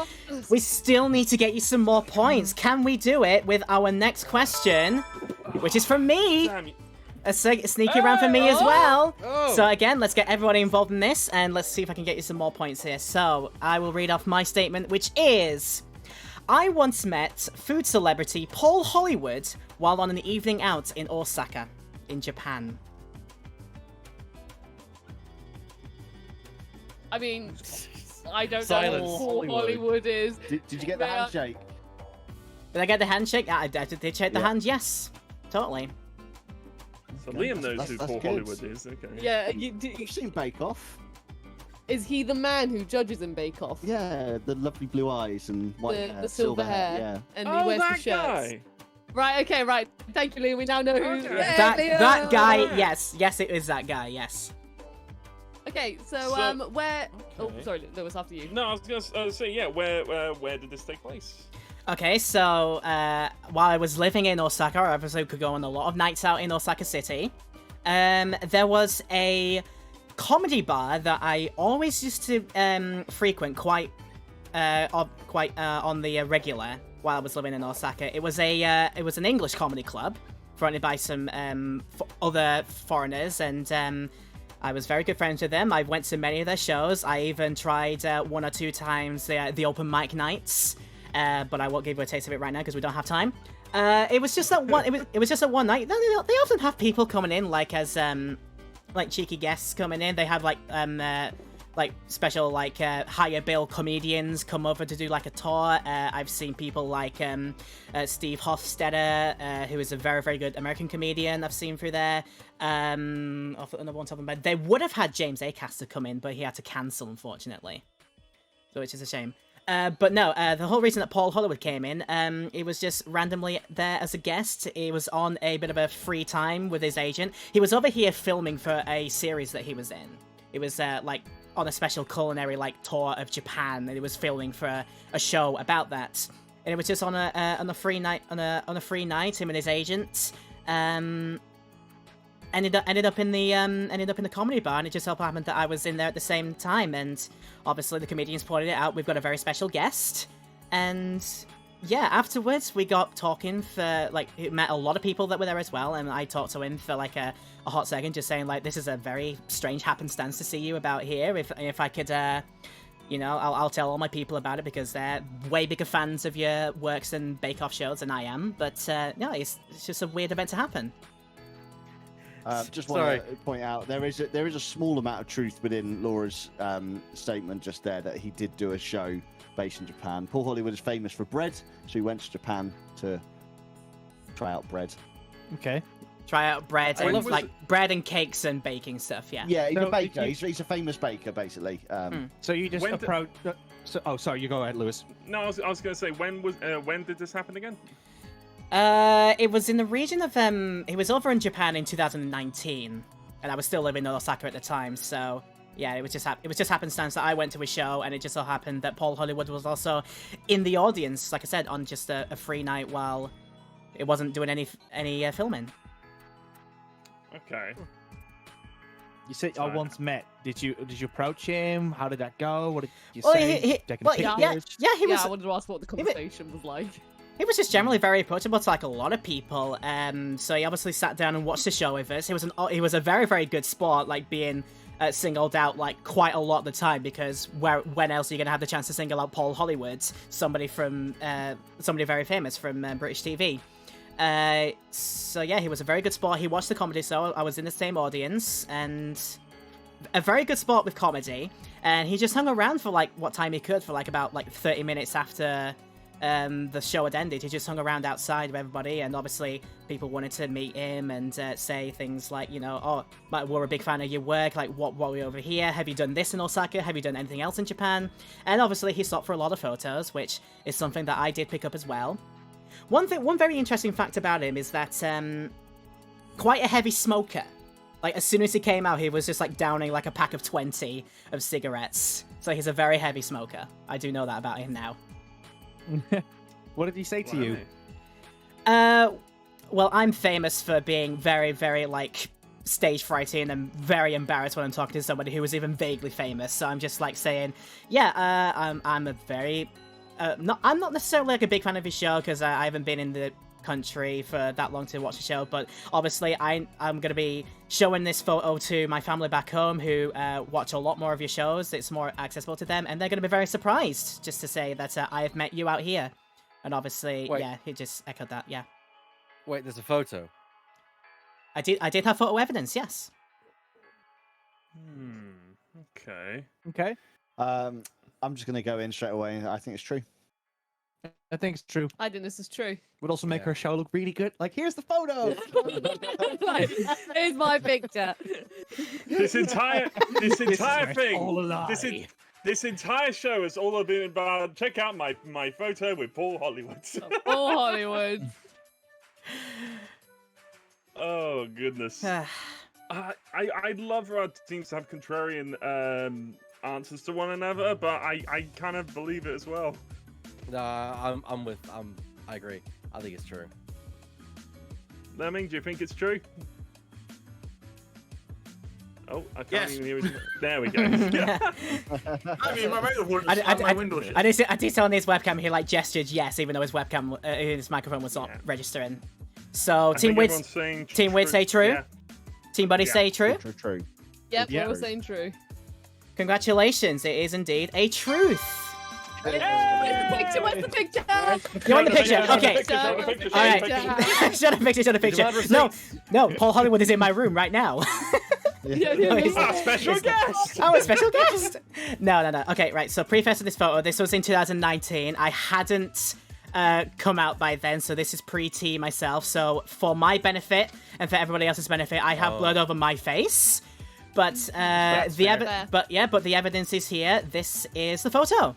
we still need to get you some more points. Can we do it with our next question, which is from me? Damn you. A sneaky round for me as well. Oh. So again, let's get everybody involved in this, and let's see if I can get you some more points here. So I will read off my statement, which is: I once met food celebrity Paul Hollywood while on an evening out in Osaka, in Japan. I mean, I don't Silence. know who Hollywood is. Did you get the Yeah. handshake? Did I get the handshake? Yeah, I did shake the Yeah. hand. Yes, totally. So Okay, Liam knows that's- who that's Paul good. Hollywood is. Okay. Yeah, You've seen Bake Off? is he the man who judges in Bake Off? Yeah, the lovely blue eyes and white The, hair, the silver hair, Yeah. and he Oh, wears the that shirts. guy. Right, okay, right. Thank you, Liam. We now know who. Okay. Yeah, That guy. Liam! Yes, it is that guy. Yes. Okay, so So- where? Oh, Okay. sorry, Lewis, after you. No, I was gonna say yeah. Where did this take place? Okay, so while I was living in Osaka, I obviously could go on a lot of nights out in Osaka City. There was a comedy bar that I always used to frequent quite on the regular while I was living in Osaka. It was an English comedy club fronted by some other foreigners, and I was very good friends with them. I went to many of their shows. I even tried one or two times the open mic nights. But I won't give you a taste of it right now because we don't have time. It was just that one. It was just that one night. They often have people coming in as cheeky guests coming in. They have special higher bill comedians come over to do a tour. I've seen people like Steve Hofstetter, who is a very, very good American comedian. I've seen through there. Off another one top of my head. They would have had James Acaster come in, but he had to cancel, unfortunately. So which is a shame. But no, the whole reason that Paul Hollywood came in, it was just randomly there as a guest. He was on a bit of a free time with his agent. He was over here filming for a series that he was in. It was on a special culinary tour of Japan, and he was filming for a show about that. And it was just on a free night, on a free night. Him and his agent ended up in the comedy bar, and it just so happened that I was in there at the same time. And obviously the comedians pointed it out. We've got a very special guest, and yeah, afterwards we got talking for met a lot of people that were there as well, and I talked to him for a hot second, just saying this is a very strange happenstance to see you about here. If I could, I'll tell all my people about it because they're way bigger fans of your works and Bake Off shows than I am. But no, it's just a weird event to happen. Just want to point out there is a small amount of truth within Laura's statement just there that he did do a show based in Japan. Paul Hollywood is famous for bread, so he went to Japan to try out bread. Okay. Try out bread When and was bread and cakes and baking stuff. Yeah. Yeah, he's So a baker. did you- He's a famous baker, basically. So you just When approach. Sorry, you go ahead, Lewis. No, I was gonna say when did this happen again? It was in the region of It was over in Japan in 2019, and I was still living in Osaka at the time. So yeah, it was just happenstance that I went to a show, and it just so happened that Paul Hollywood was also in the audience. Like I said, on just a free night while it wasn't doing any filming. Okay. You said I Sorry. once met. Did you approach him? How did that go? What did you Well, say? Taking yeah, pictures? he was. I wanted to ask what the conversation was like. He was just generally very approachable to a lot of people. So he obviously sat down and watched the show with us. He was a very, very good sport, being singled out quite a lot of the time, because when else are you gonna have the chance to single out Paul Hollywood, somebody very famous from British TV? So yeah, he was a very good sport. He watched the comedy show. I was in the same audience, and a very good sport with comedy. and he just hung around for like what time he could for like about like 30 minutes after the show had ended. He just hung around outside with everybody, and obviously people wanted to meet him and say things like, you know, oh, we're a big fan of your work, like what were we over here, have you done this in Osaka, have you done anything else in Japan? And obviously he stopped for a lot of photos, which is something that I did pick up as well. One very interesting fact about him is that quite a heavy smoker. Like, as soon as he came out, he was just like downing like a pack of 20 of cigarettes. So he's a very heavy smoker. I do know that about him now. What did he say to you? Well, I'm famous for being very, very, like, stage frightened and very embarrassed when I'm talking to somebody who was even vaguely famous. So I'm just, like, saying, yeah, I'm a very... I'm not necessarily, like, a big fan of his show, because I haven't been in the country for that long to watch the show, but obviously I'm going to be showing this photo to my family back home who watch a lot more of your shows. It's more accessible to them, and they're going to be very surprised just to say that I have met you out here. And obviously, Wait. yeah, he just echoed that, yeah. Wait, there's a photo. I did have photo evidence, yes. Okay. Okay. I'm just going to go in straight away. I think it's true. I think it's true. I think this is true. Would also make Yeah. her show look really good. Like, here's the photo. Like, here's my picture. This entire thing. all a lie. This entire show has all been about. Check out my photo with Paul Hollywood. Oh, Hollywood. Oh goodness. I'd love for our teams to have contrarian answers to one another, but I kind of believe it as well. I agree. I think it's true. Lemming, do you think it's true? Oh, I can't Yes. even hear it. There we go. I mean, my microphone is on my window. I did tell on his webcam, he like gestured yes, even though his webcam, his microphone was not Yeah. registering. So I Team think Wid, everyone's saying Team Wid say true. Yeah. Team Buddy Yeah. say true. True. Yep, Yeah. we're all saying true. Congratulations, it is indeed a truth. Where's the picture? Where's the picture? You want the picture? Okay. Show the picture, All show the right. picture. Shut up, picture, shut up, picture. Demand No, receipts. no, Paul Hollywood is in my room right now. No, he's not. Ah, special guest. Oh, a special guest! No. Okay, right. So preface to this photo. This was in 2019. I hadn't come out by then, so this is pre-T myself. So for my benefit and for everybody else's benefit, I have blood over my face. But fair. but the evidence is here. This is the photo.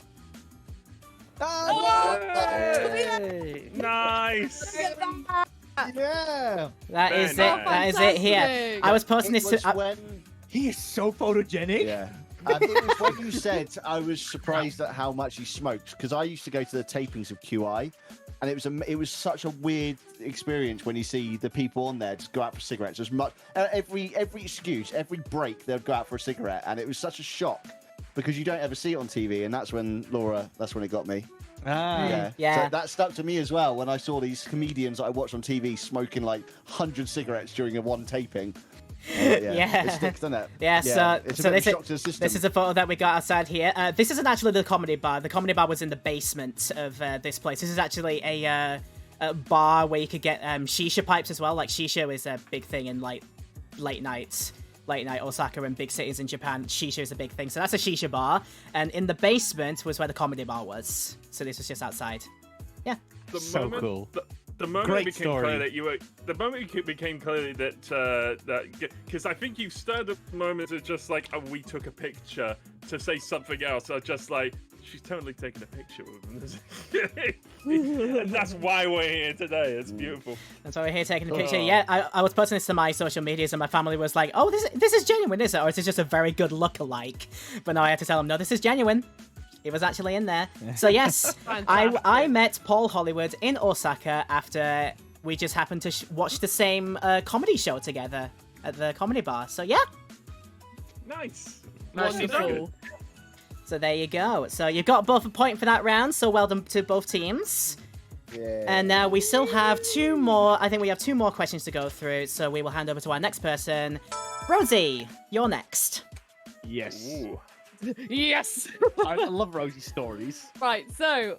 Hey. Nice. Yeah. That Very is it. nice. That is it here. Fantastic. I was posting It this was to. when... He is so photogenic. Yeah. And it was when you said I was surprised at how much he smoked, because I used to go to the tapings of QI, and it was such a weird experience when you see the people on there just go out for cigarettes. As much every excuse, every break they'd go out for a cigarette, and it was such a shock because you don't ever see it on TV, and that's when it got me. Ah. Yeah. So that stuck to me as well when I saw these comedians that I watched on TV smoking like 100 cigarettes during a one taping. Yeah. It sticks, doesn't it? Yeah, so it's a so bit of this a is shock to the system. this is a photo that we got outside here. This isn't actually the comedy bar. The comedy bar was in the basement of this place. This is actually a bar where you could get shisha pipes as well. Like shisha is a big thing in like late night Osaka and big cities in Japan. Shisha is a big thing. So that's a shisha bar, and in the basement was where the comedy bar was. So this was just outside. Yeah. The So moment, cool. The moment Great it became story. clear that you were, the moment it became clear that because I think you stirred the moment of just like, oh, we took a picture to say something else. Or just like, she's totally taking a picture with him. And that's why we're here today. It's beautiful. And so we're here taking a picture. Oh. Yeah, I was posting this to my social medias, and my family was like, "Oh, this is genuine, is it? Or is this just a very good look-alike?" But no, I had to tell them, "No, this is genuine. It was actually in there." So yes, I Fantastic. met Paul Hollywood in Osaka after we just happened to watch the same comedy show together at the comedy bar. So yeah, Nice. Wonderful. so there you go. So you got both a point for that round. So well done to both teams. Yeah. And now we still have two more. I think we have two more questions to go through. So we will hand over to our next person. Rosie, you're next. Yes. Ooh. Yes. I love Rosie's stories. Right, so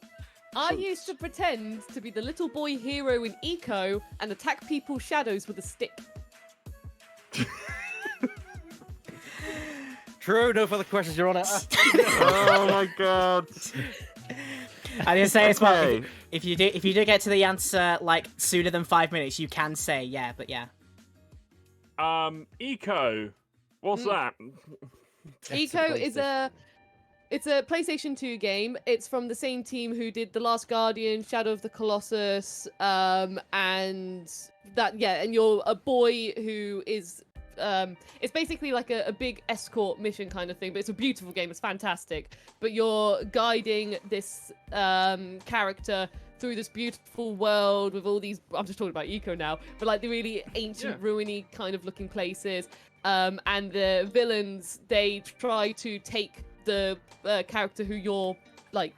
I used to pretend to be the little boy hero in Eco and attack people's shadows with a stick. True. No further questions, Your Honor. Oh my god. I didn't say as well. Okay. If you do get to the answer like sooner than 5 minutes, you can say yeah. But yeah. Eco. What's that? Eco is it's a PlayStation 2 game. It's from the same team who did The Last Guardian, Shadow of the Colossus, and and you're a boy who is it's basically like a big escort mission kind of thing, but it's a beautiful game. It's fantastic. But you're guiding this character through this beautiful world with all these, I'm just talking about Eco now, but like the really ancient, ruiny kind of looking places. And the villains, they try to take the character who you're like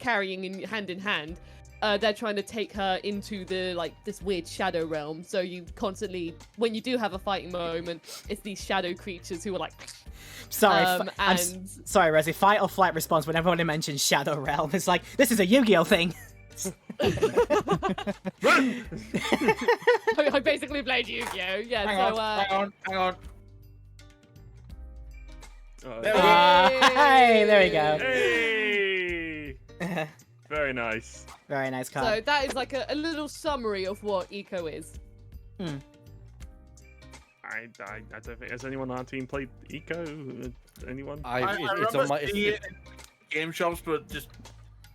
carrying in hand. They're trying to take her into the like this weird shadow realm. So you constantly, when you do have a fighting moment, it's these shadow creatures who are like. Sorry, sorry, Resi. Fight or flight response whenever one mentions Shadow Realm. It's like, this is a Yu-Gi-Oh thing. I basically played Yu-Gi-Oh. Yeah. Hang on. Hey, there we go. Hey. Very nice. Very nice card. So that is like a little summary of what Eco is. I don't think has anyone on our team played Eco. Anyone? I It's remember on my. seeing it in game shops, but just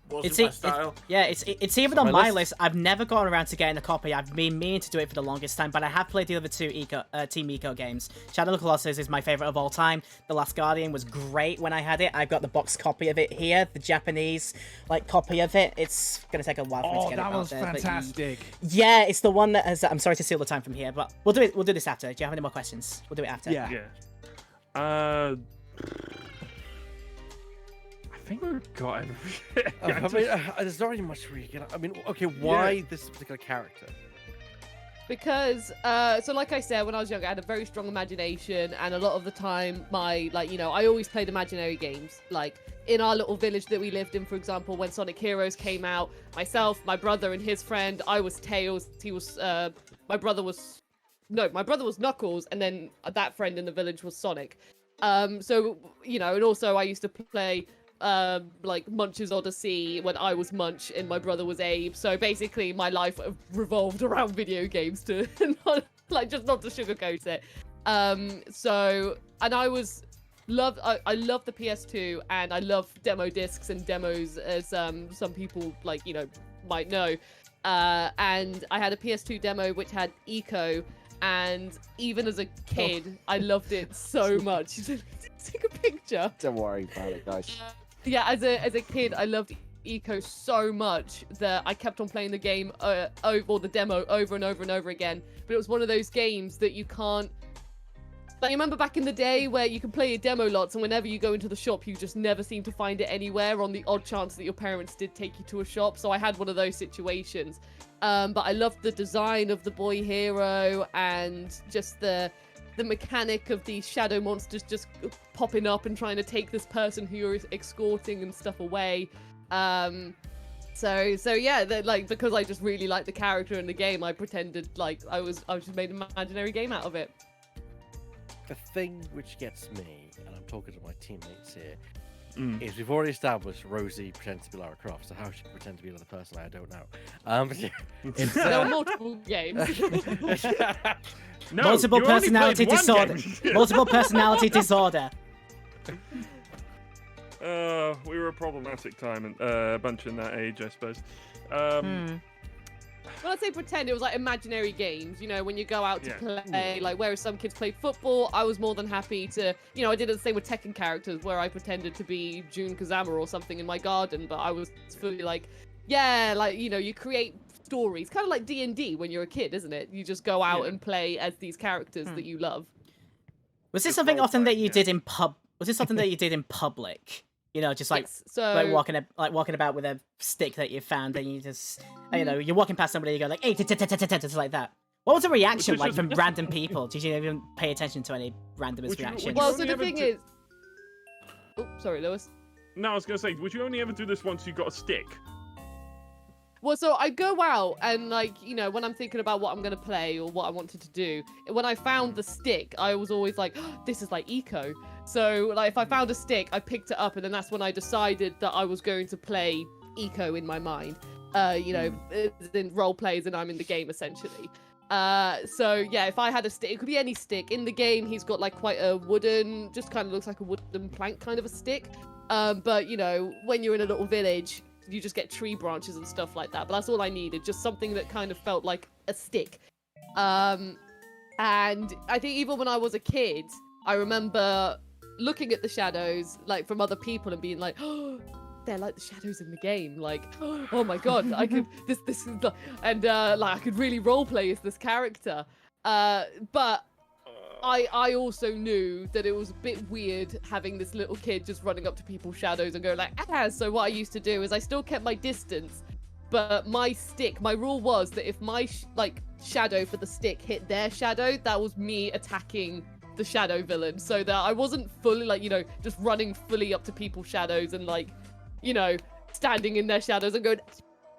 wasn't It's my it, style. it's even on on my my list. list. I've never gotten around to getting a copy. I've been meaning to do it for the longest time, but I have played the other two Team Eco games. Shadow of the Colossus is my favorite of all time. The Last Guardian was great when I had it. I've got the box copy of it here, the Japanese copy of it. It's gonna take a while for me to get it that out was there, but fantastic. yeah, it's the one that has. I'm sorry to steal the time from here, but we'll do it. We'll do this after. Do you have any more questions? We'll do it after. Yeah. Yeah. I think we've got everything. I mean, there's not really much we can. I mean, okay, why this particular character? Because, so like I said, when I was younger, I had a very strong imagination, and a lot of the time, I always played imaginary games. Like, in our little village that we lived in, for example, when Sonic Heroes came out, myself, my brother, and his friend, I was Tails, he was, my brother was Knuckles, and then that friend in the village was Sonic. So, and also I used to play Munch's Odyssey when I was Munch and my brother was Abe. So basically my life revolved around video games to not to sugarcoat it. And I love the PS2, and I love demo discs and demos, as some people might know. And I had a PS2 demo which had Eco, and even as a kid, I loved it so much. Take a picture. Don't worry about it, guys. Yeah, as a kid, I loved Eco so much that I kept on playing the game or the demo over and over and over again. But it was one of those games that you can't. Like, you remember back in the day where you could play a demo lots, and whenever you go into the shop, you just never seem to find it anywhere, on the odd chance that your parents did take you to a shop. So I had one of those situations. But I loved the design of the boy hero, and just the mechanic of these shadow monsters just popping up and trying to take this person who you're escorting and stuff away. So yeah, because I just really liked the character in the game, I pretended I just made an imaginary game out of it. The thing which gets me, and I'm talking to my teammates here, is we've already established Rosie pretends to be Lara Croft, so how she can pretend to be another person, I don't know. There are multiple games. No, Multiple you only personality played one disorder. game. Multiple personality disorder. We were a problematic time, and bunch in that age, I suppose. When I say pretend, it was like imaginary games, when you go out to play, whereas some kids play football, I was more than happy to, I did the same with Tekken characters, where I pretended to be Jun Kazama or something in my garden, but I was fully you create stories, kind of like D&D when you're a kid, isn't it? You just go out and play as these characters that you love. Was this something often that you did in Was this something that you did in public? Just Yes, so walking about with a stick that you found, and you just, you're walking past somebody, you go like, hey, just like that. What was the reaction like from random people? Did you even pay attention to any randomest reactions? well, so only the ever thing do- is, oh, sorry, Lewis. No, I was going to say, would you only ever do this once you got a stick? Well, so I go out and when I'm thinking about what I'm going to play or what I wanted to do, when I found the stick, I was always like, oh, this is like Eco. So like if I found a stick, I picked it up, and then that's when I decided that I was going to play Eco in my mind. In role plays, and I'm in the game essentially. So yeah, if I had a stick, it could be any stick. In the game, he's got like quite a wooden, just kind of looks like a wooden plank kind of a stick. But when you're in a little village, you just get tree branches and stuff like that. But that's all I needed, just something that kind of felt like a stick. And I think even when I was a kid, I remember looking at the shadows like from other people and being like, oh, they're like the shadows in the game. Like, oh my god, I could this is and like I could really roleplay as this character. But I also knew that it was a bit weird having this little kid just running up to people's shadows and go like, ah. So what I used to do is I still kept my distance, but my rule was that if my shadow for the stick hit their shadow, that was me attacking the shadow villain, so that I wasn't fully just running fully up to people's shadows and standing in their shadows and going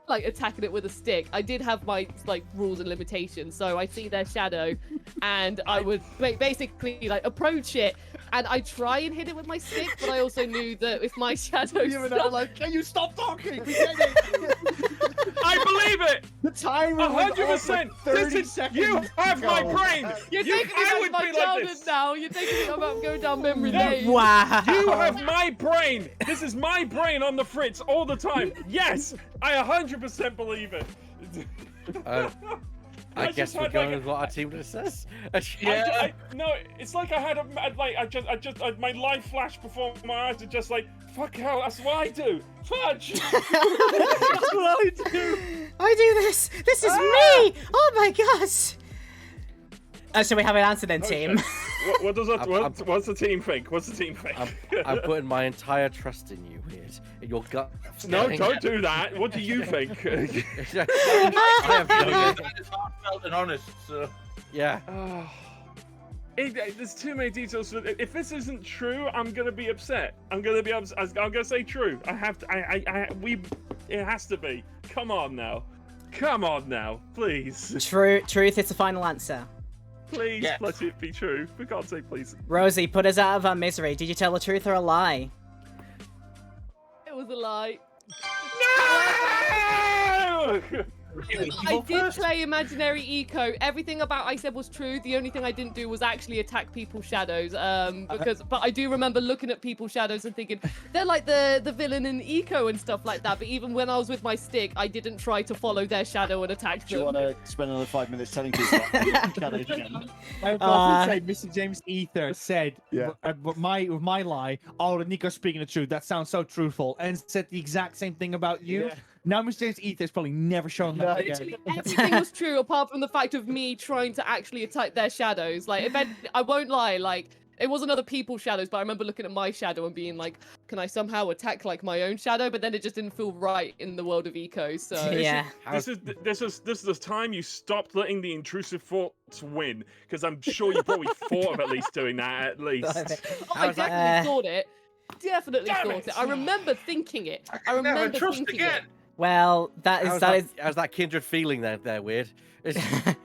attacking it with a stick. I did have my rules and limitations, so I see their shadow and I would basically approach it and I try and hit it with my stick, but I also knew that if my shadow can you stop talking? We get it. I believe it. The timer went off like 30 seconds. You have my brain. You're taking me back to my childhood now. You're taking me about going down memory lane. Wow. You have my brain. This is my brain on the fritz all the time. Yes, I 100% believe it. I guess we're going with what our team just says. Yeah. No, it's like I had my life flashed before my eyes. It's just like, fuck hell, that's what I do. Fudge. That's what I do. I do this. This is me. Oh my gosh. So we have an answer then, team. What's the team think? What's the team think? I'm putting my entire trust in you, Weird. In your gut. No, don't do that. What do you think? It's heartfelt and honest. So. Yeah. There's too many details. If this isn't true, I'm gonna be upset. I'm gonna say true. I have to. It has to be. Come on now, please. Truth is the final answer. Please, Yes. let it be true. For God's sake, please. Rosie, put us out of our misery. Did you tell the truth or a lie? It was a lie. No! I did play imaginary eco. Everything about I said was true. The only thing I didn't do was actually attack people's shadows. But I do remember looking at people's shadows and thinking they're like the villain in eco and stuff like that. But even when I was with my stick, I didn't try to follow their shadow and attack Do you them. want to spend another 5 minutes telling people about shadows again? I would probably say Mr. James Ether said, Yeah. with my lie, oh, Nico's speaking the truth. That sounds so truthful. And said the exact same thing about you. Yeah. Now Mr. James Ether's probably never shown that again. Everything was true apart from the fact of me trying to actually attack their shadows. I won't lie, it wasn't other people's shadows, but I remember looking at my shadow and being like, can I somehow attack my own shadow? But then it just didn't feel right in the world of eco. So Yeah. This is the time you stopped letting the intrusive thoughts win, because I'm sure you probably thought of at least doing that at least. I definitely thought it. Definitely Damn thought it. it. I remember thinking it. I Never remember trust thinking again. it. Well, How's that kindred feeling there, Weird? there's a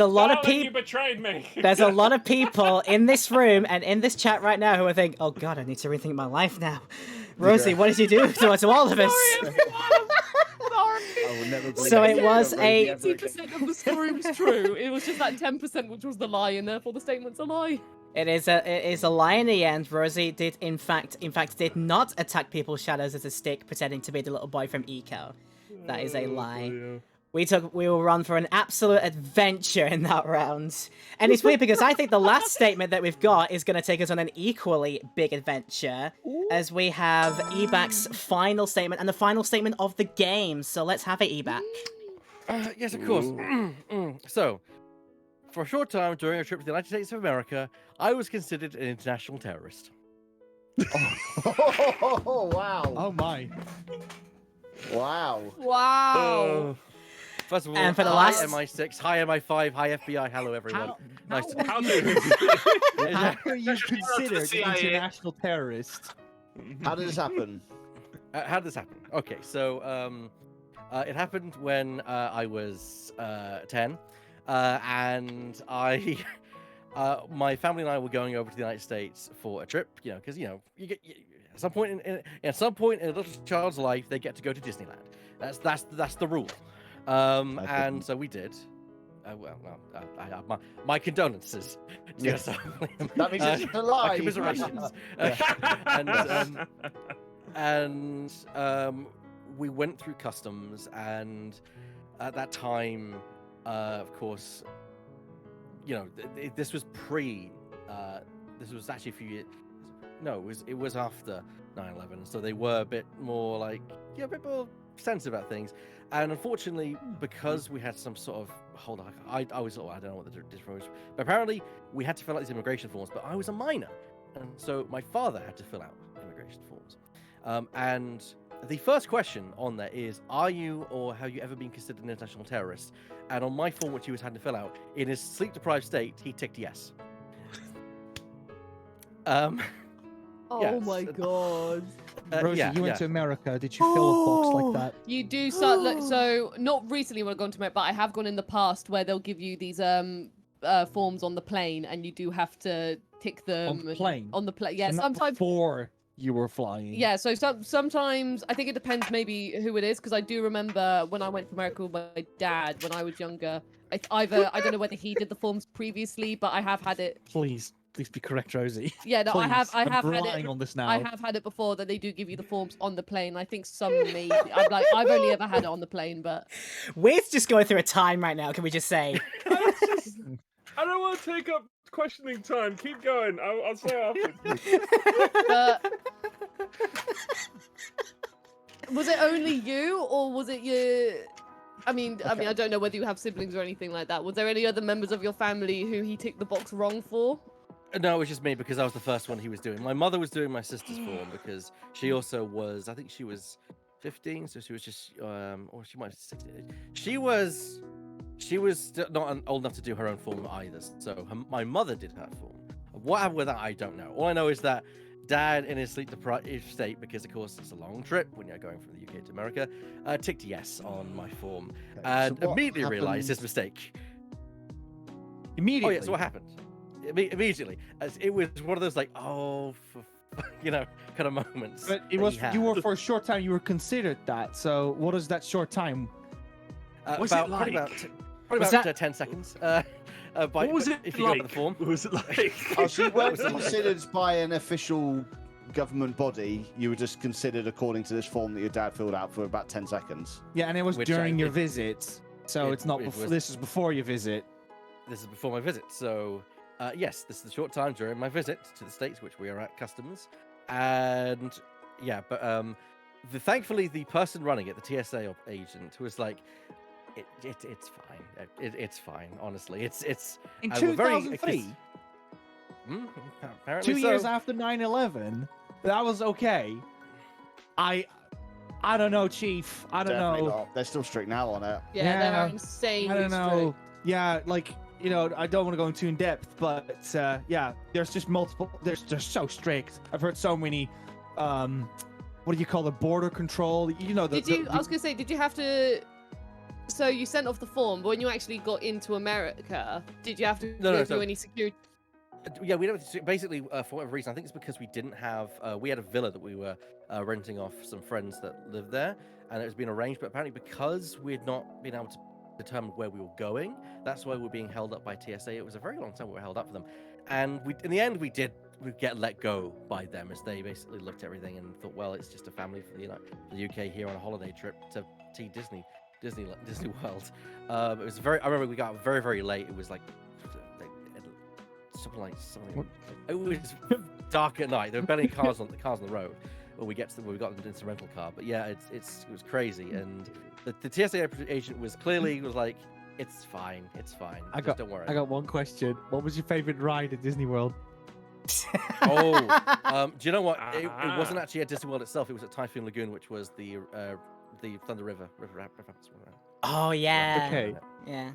lot of Darling, you people. betrayed me. There's a lot of people in this room and in this chat right now who are thinking, "Oh God, I need to rethink my life now." Rosie, what did you do to all of us? I will never believe So it. it was a 80% of the story was true. It was just that 10% which was the lie, and therefore the statement's a lie. It is a lie in the end. Rosie did in fact did not attack people's shadows as a stick, pretending to be the little boy from Eco. That is a lie. We will run for an absolute adventure in that round. And it's weird because I think the last statement that we've got is going to take us on an equally big adventure, as we have Ebak's final statement and the final statement of the game. So let's have it, Ebak. Yes, of course. So, for a short time during a trip to the United States of America, I was considered an international terrorist. Oh, wow. Oh my. Wow. Wow. First of all, And for the hi last- MI6, hi MI5, hi FBI, hello everyone. Nice to How do How are you Especially out to the considered an CIA. international terrorist? How did this happen? How did this happen? Okay, so it happened when I was 10, and I my family and I were going over to the United States for a trip, because you get at some point in a little child's life they get to go to Disneyland. That's the rule. And so we did. My condolences. Yes. Yes. That means it's a lie. My commiserations. and we went through customs, and at that time, of course, this was pre. This was actually a few years. No, it was after 9/11, so they were a bit more a bit more sensitive about things. And unfortunately, because we had some sort of hold on, I don't know what the difference was, but apparently we had to fill out these immigration forms. But I was a minor, and so my father had to fill out immigration forms. And the first question on there is, are you or have you ever been considered an international terrorist? And on my form, which he was had to fill out, in his sleep-deprived state, he ticked yes. Oh Yes. my god. Rosie, yeah, you went yeah. to America. Did you fill a box like that? You do start so not recently when I've gone to America, but I have gone in the past where they'll give you these forms on the plane, and you do have to tick them On the plane? On the plane, yeah. So not Sometimes, before you were flying. yeah. So sometimes I think it depends maybe who it is, because I do remember when I went to America with my dad when I was younger. I don't know whether he did the forms previously, but I have had it. Please be correct, Rosie. Yeah, no, I have I'm had relying it. on this now. I have had it before that they do give you the forms on the plane. I think some maybe. I've only ever had it on the plane, but We're just going through a time right now, can we just say? I don't want to take up questioning time. Keep going. I'll say after. Was it only you, or was it your? I mean, I don't know whether you have siblings or anything like that. Was there any other members of your family who he ticked the box wrong for? No, it was just me because I was the first one he was doing. My mother was doing my sister's form because she also was, I think she was 15, so she was just, or she might have 16. She was still not old enough to do her own form either. So my mother did her form. What happened with that, I don't know. All I know is that Dad, in his sleep-deprived state, because of course it's a long trip when you're going from the UK to America, ticked yes on my form, and so what immediately realised his happened- mistake. Immediately. Oh yeah, so what happened? Immediately, as it was one of those kind of moments. But it that was he had. you were for a short time. You were considered that. So what is that short time? What's it probably like? probably Was about that- 10 seconds. What was it if you like? got the form? What was it like? Oh, so you weren't considered by an official government body. You were just considered according to this form that your dad filled out for about 10 seconds. Yeah, and it was Which during I your did- visit. So it's not. it Before, was- this is before your visit. This is before my visit, so yes, this is the short time during my visit to the States, which we are at customs, and yeah, but thankfully the person running it, the TSA agent, was like, it's fine, it's fine, honestly, it's In and we're very- 2003, apparently 2 so. years after 9/11, that was okay. I don't know, Chief. I don't Definitely know. not. They're still strict now on it. Yeah, they're Yeah, insanely I don't know. strict. Yeah, I don't want to go into in depth, but yeah, there's just multiple. They're so strict. I've heard so many. What do you call it? Border control. Did you? I was gonna say, did you have to? So you sent off the form, but when you actually got into America, did you have to No, go no, through so- any security? Yeah, we don't basically for whatever reason. I think it's because we didn't have. We had a villa that we were renting off some friends that lived there, and it was being arranged. But apparently, because we had not been able to determine where we were going, that's why we were being held up by TSA. It was a very long time we were held up for them, and in the end we get let go by them as they basically looked at everything and thought, well, it's just a family for the UK here on a holiday trip to Disney World. It was I remember we got very, very late. It was like something. It was dark at night. There were barely cars on the road. When we got into the rental car, but yeah, it was crazy. And the TSA agent was like, it's fine. Don't worry. I got one question. What was your favorite ride at Disney World? Do you know what? It wasn't actually at Disney World itself. It was at Typhoon Lagoon, which was the Thunder River. Oh yeah. Okay. Yeah.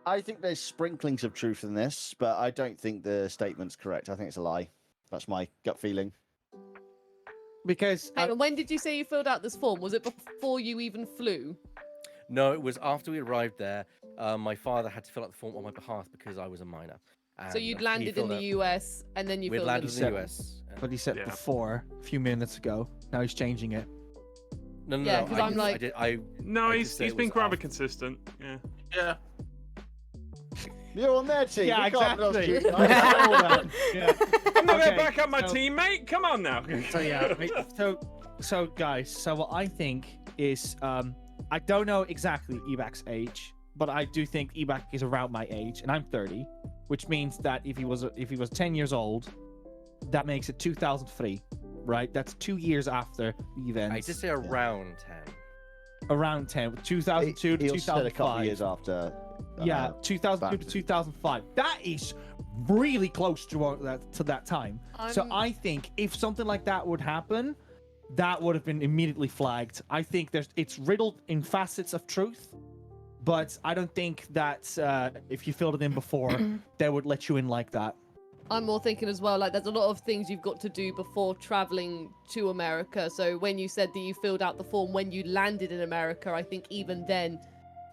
I think there's sprinklings of truth in this, but I don't think the statement's correct. I think it's a lie. That's my gut feeling. Because Hang on, when did you say you filled out this form? Was it before you even flew? No, it was after we arrived there. My father had to fill out the form on my behalf because I was a minor. So and you'd he landed in filled the out- US and then you We'd filled landed in. in the US. But he said Yeah. before, a few minutes ago. Now he's changing it. No, Yeah, no, 'cause I I'm did- like- I did. I No, I he's just say he's it been was rather after. consistent. Yeah. Yeah. You're on their team. Yeah, we can't lose exactly. you. Yeah. I'm not Okay, gonna back up my so- team, mate. Come on now. So yeah, so guys, so what I think is, I don't know exactly Ebak's age, but I do think Ebak is around my age, and I'm 30, which means that if he was 10 years old, that makes it 2003, right? That's 2 years after the event. I just say around 10. Around 10, 2002 to He also said a couple of 2005. years after. Yeah, 2002 to back. 2005. That is really close to that time. So I'm- I think if something like that would happen, that would have been immediately flagged. I think it's riddled in facets of truth, but I don't think that if you filled it in before, they would let you in like that. I'm more thinking as well, like there's a lot of things you've got to do before traveling to America. So when you said that you filled out the form when you landed in America, I think even then,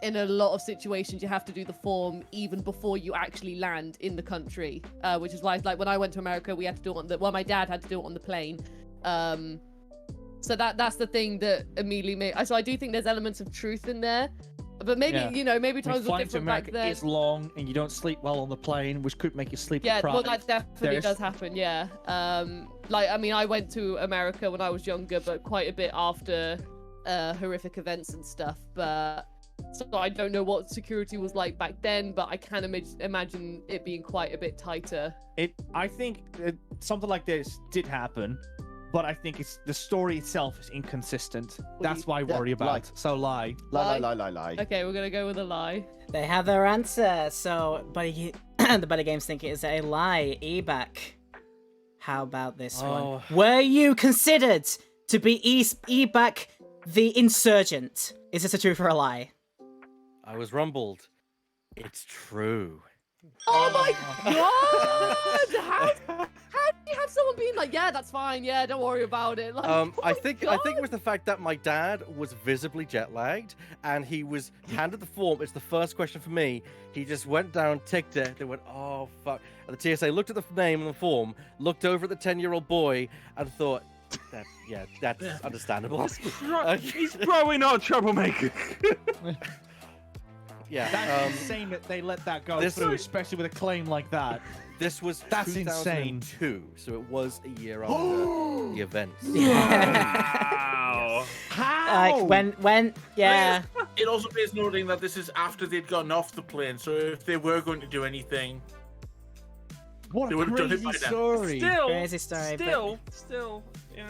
in a lot of situations, you have to do the form even before you actually land in the country. Which is why, like when I went to America, we had to do it my dad had to do it on the plane. So that's the thing that immediately made. So I do think there's elements of truth in there. But maybe, Yeah. maybe I mean, times were flying to different back America then. is long, and you don't sleep well on the plane, which could make you sleep Yeah, well, deprived. that definitely There's- does happen. Yeah. Like I mean, I went to America when I was younger, but quite a bit after horrific events and stuff. But so I don't know what security was like back then, but I can imagine it being quite a bit tighter. I think something like this did happen, but I think it's the story itself is inconsistent. That's why I Yeah, worry about. lie. So lie. Lie. Okay, we're gonna go with a lie. They have their answer. So, the Buddy Games think it is a lie. Ebak, how about this one? Oh. Were you considered to be Ebak the insurgent? Is this a truth or a lie? I was rumbled. It's true. Oh my god! How do you have someone being like, yeah, that's fine, yeah, don't worry about it? Like, oh I my think God. it was the fact that my dad was visibly jet lagged, and he was handed the form. It's the first question for me. He just went down, ticked it. They went, oh fuck. And the TSA looked at the name and the form, looked over at the 10-year-old boy, and thought, that's understandable. He's probably not a troublemaker. Yeah. That's insane that they let that go this- through, especially with a claim like that. This was That's insane. 2002, so it was a year after the event. Wow. How? Like when yeah. It also bears noting that this is after they'd gotten off the plane, so if they were going to do anything, What they a would've done it crazy by now. story. Crazy story, but- Still, yeah.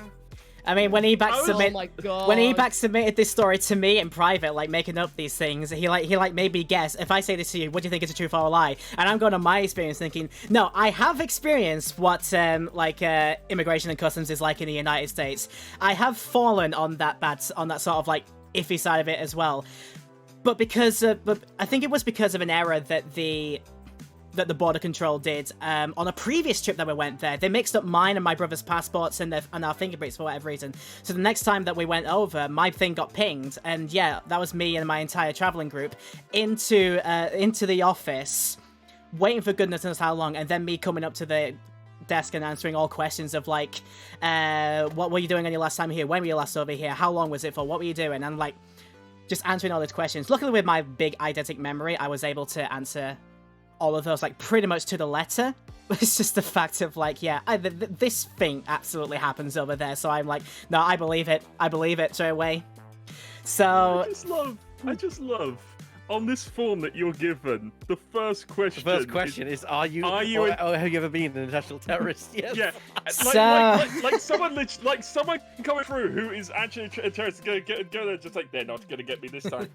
I mean, when Ebak Oh submit my god. when Ebak submitted this story to me in private, like making up these things, he made me guess. If I say this to you, what do you think is a truth or a lie? And I'm going on my experience, thinking, no, I have experienced what immigration and customs is like in the United States. I have fallen on that sort of like iffy side of it as well. But I think it was because of an error that the border control did on a previous trip that we went there. They mixed up mine and my brother's passports and our fingerprints for whatever reason. So the next time that we went over, my thing got pinged, and yeah, that was me and my entire traveling group into the office, waiting for goodness knows how long, and then me coming up to the desk and answering all questions of like, what were you doing on your last time here? When were you last over here? How long was it for? What were you doing? And like, just answering all those questions. Luckily, with my big eidetic memory, I was able to answer all of those like pretty much to the letter. It's just the fact of like, yeah, this thing absolutely happens over there. So I'm like, no, I believe it straight away. So I just love on this form that you're given. The first The question. first question is, are you or have you ever been an international terrorist? Yes. Yeah, So- like someone coming through who is actually a terrorist. Go there, just like they're not gonna get me this time.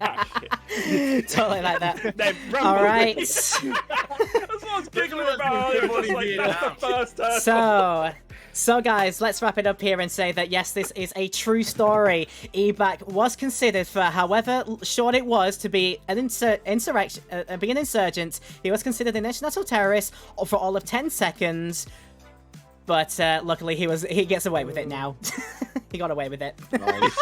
Shit. totally like that. They're All right. That's what I was giggling about. It was just like that's the first hurdle. So guys, let's wrap it up here and say that yes, this is a true story. Ebak was considered for however short it was to be an insurgent. He was considered an international terrorist for all of 10 seconds. But luckily he gets away with it now. He got away with it. Nice.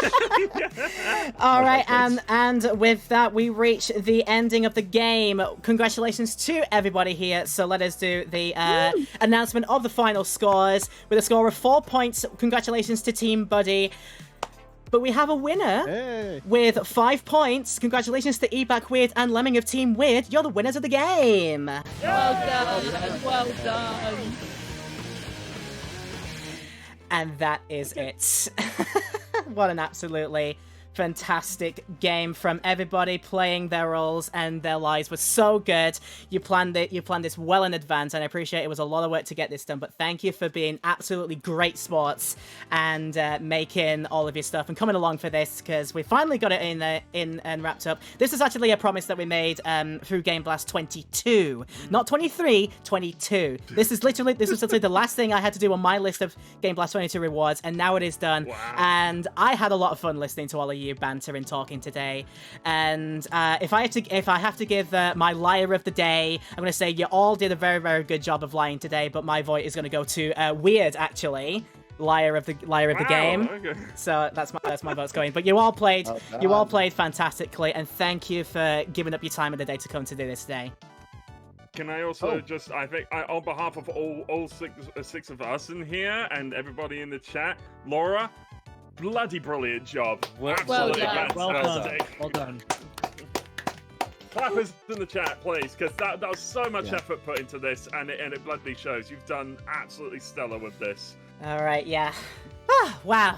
All right, Congratulations. and with that, we reach the ending of the game. Congratulations to everybody here. So let us do the announcement of the final scores with a score of 4 points. Congratulations to Team Buddy. But we have a winner Hey. with 5 points. Congratulations to Ebac Weird and Lemming of Team Weird. You're the winners of the game. Well done. Well done. And that is it. What an absolutely fantastic game from everybody playing their roles, and their lives were so good. You planned this well in advance, and I appreciate it was a lot of work to get this done, but thank you for being absolutely great sports and making all of your stuff and coming along for this, because we finally got it in and wrapped up. This is actually a promise that we made through Game Blast 22, not 23, 22. This was literally the last thing I had to do on my list of Game Blast 22 rewards, and now it is done. Wow. And I had a lot of fun listening to all of you banter and talking today. And if I have to give my liar of the day, I'm going to say you all did a very, very good job of lying today, but my vote is going to go to Weird, actually. Liar of the game. Okay. So that's my vote's going. But you all played fantastically, and thank you for giving up your time of the day to come to do this today. Can I also I think on behalf of all six of us in here and everybody in the chat, Laura, bloody brilliant job. Well Absolutely done. fantastic. Well done. Clappers in the chat, please, because that was so much effort put into this, and it bloody shows. You've done absolutely stellar with this. All right, yeah. Ah, wow.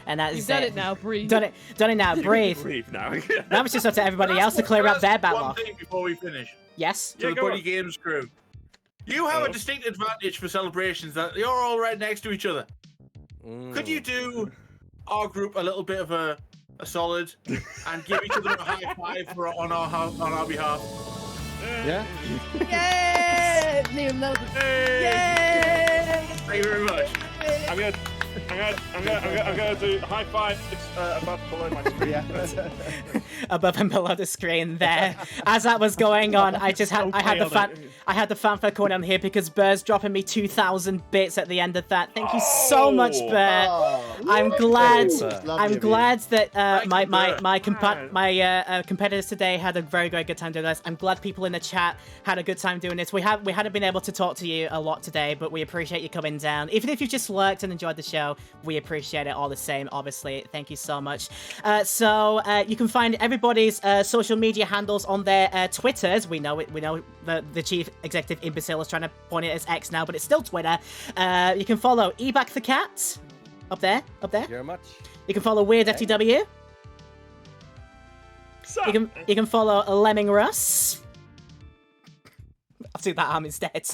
And that's You've done it now. Breathe. Done it now. Breathe. Breathe now. Now it's just up to everybody else to clear up their One backlog. thing before we finish. Yes. To the go Buddy on. Games crew. You have a distinct advantage for celebrations that you're all right next to each other. Could you do our group a little bit of a solid and give each other a high five on our behalf? Yeah. Yay! Liam loves it. Yay! Thank you very much. I'm gonna do high five above below my screen. Yeah. Above and below the screen there. As that was going on, I had the fanfare going on here because Burr's dropping me 2,000 bits at the end of that. Thank you so much, Burr. I'm glad. I'm glad that my competitors today had a very, very good time doing this. I'm glad people in the chat had a good time doing this. We hadn't been able to talk to you a lot today, but we appreciate you coming down. Even if you just lurked and enjoyed the show, we appreciate it all the same. Obviously, thank you so much. So you can find everybody's social media handles on their Twitters. We know the chief executive imbecile is trying to point it as X now, but it's still Twitter. You can follow Ebac the Cat. Up there. Thank you very much. You can follow Weird FTW. You can follow Lemming Russ. I'll do that arm instead.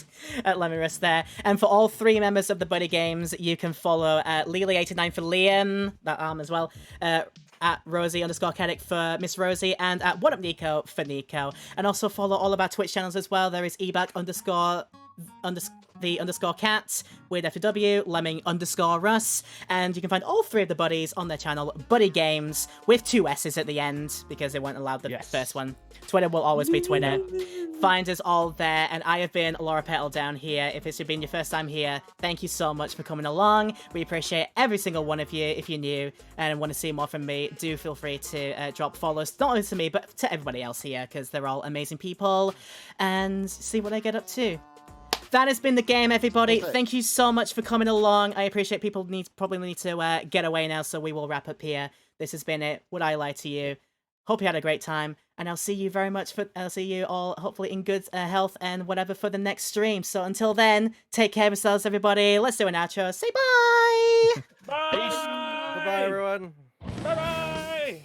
Lemming Russ there. And for all three members of the Buddy Games, you can follow Lily89 for Liam, that arm as well. At Rosie_Keddick for Miss Rosie, and at What Up Nico for Nico. And also follow all of our Twitch channels as well. There is Ebac_cat, Weird FW, Lemming_Russ, and you can find all three of the buddies on their channel, Buddy Games, with 2 S's at the end, because they weren't allowed the first one. Twitter will always be Twitter. Find us all there, and I have been Laura Petal down here. If it's been your first time here, thank you so much for coming along. We appreciate every single one of you. If you're new and want to see more from me, do feel free to drop follows, not only to me, but to everybody else here, because they're all amazing people, and see what they get up to. That has been the game, everybody. Thank you so much for coming along. I appreciate people probably need to get away now, so we will wrap up here. This has been it. Would I lie to you? Hope you had a great time, and I'll see you I'll see you all hopefully in good health and whatever for the next stream. So until then, take care of yourselves, everybody. Let's do an outro. Say bye. Bye. Peace. Bye-bye, everyone. Bye.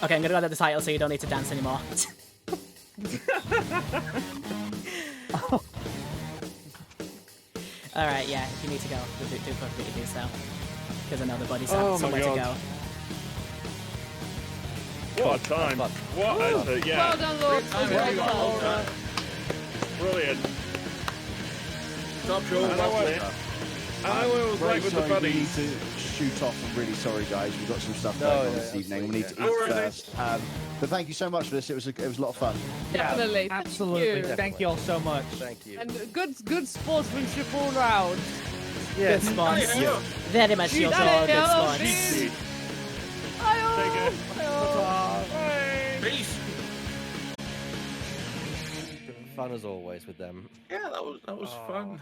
Okay, I'm gonna go to the title so you don't need to dance anymore. Alright, yeah, if you need to go, do so. Because I know the buddies have somewhere to go. What a time. What a Well done, Lord. Well done. Brilliant. Top show. I know what- Well played. I will Very like with the sorry, we need buddies. to shoot off. I'm really sorry, guys. We've got some stuff No, going on no, this evening. We need to eat absolutely. first. But thank you so much for this. It was a lot of fun. Definitely. Thank Absolutely. you. Thank you all so much. Thank you. And good sportsmanship all round. Yes. Good spawns. Hi-yo. Very much your Hi-yo. good spawns. Take care. Peace. Fun as always with them. Yeah, that was fun.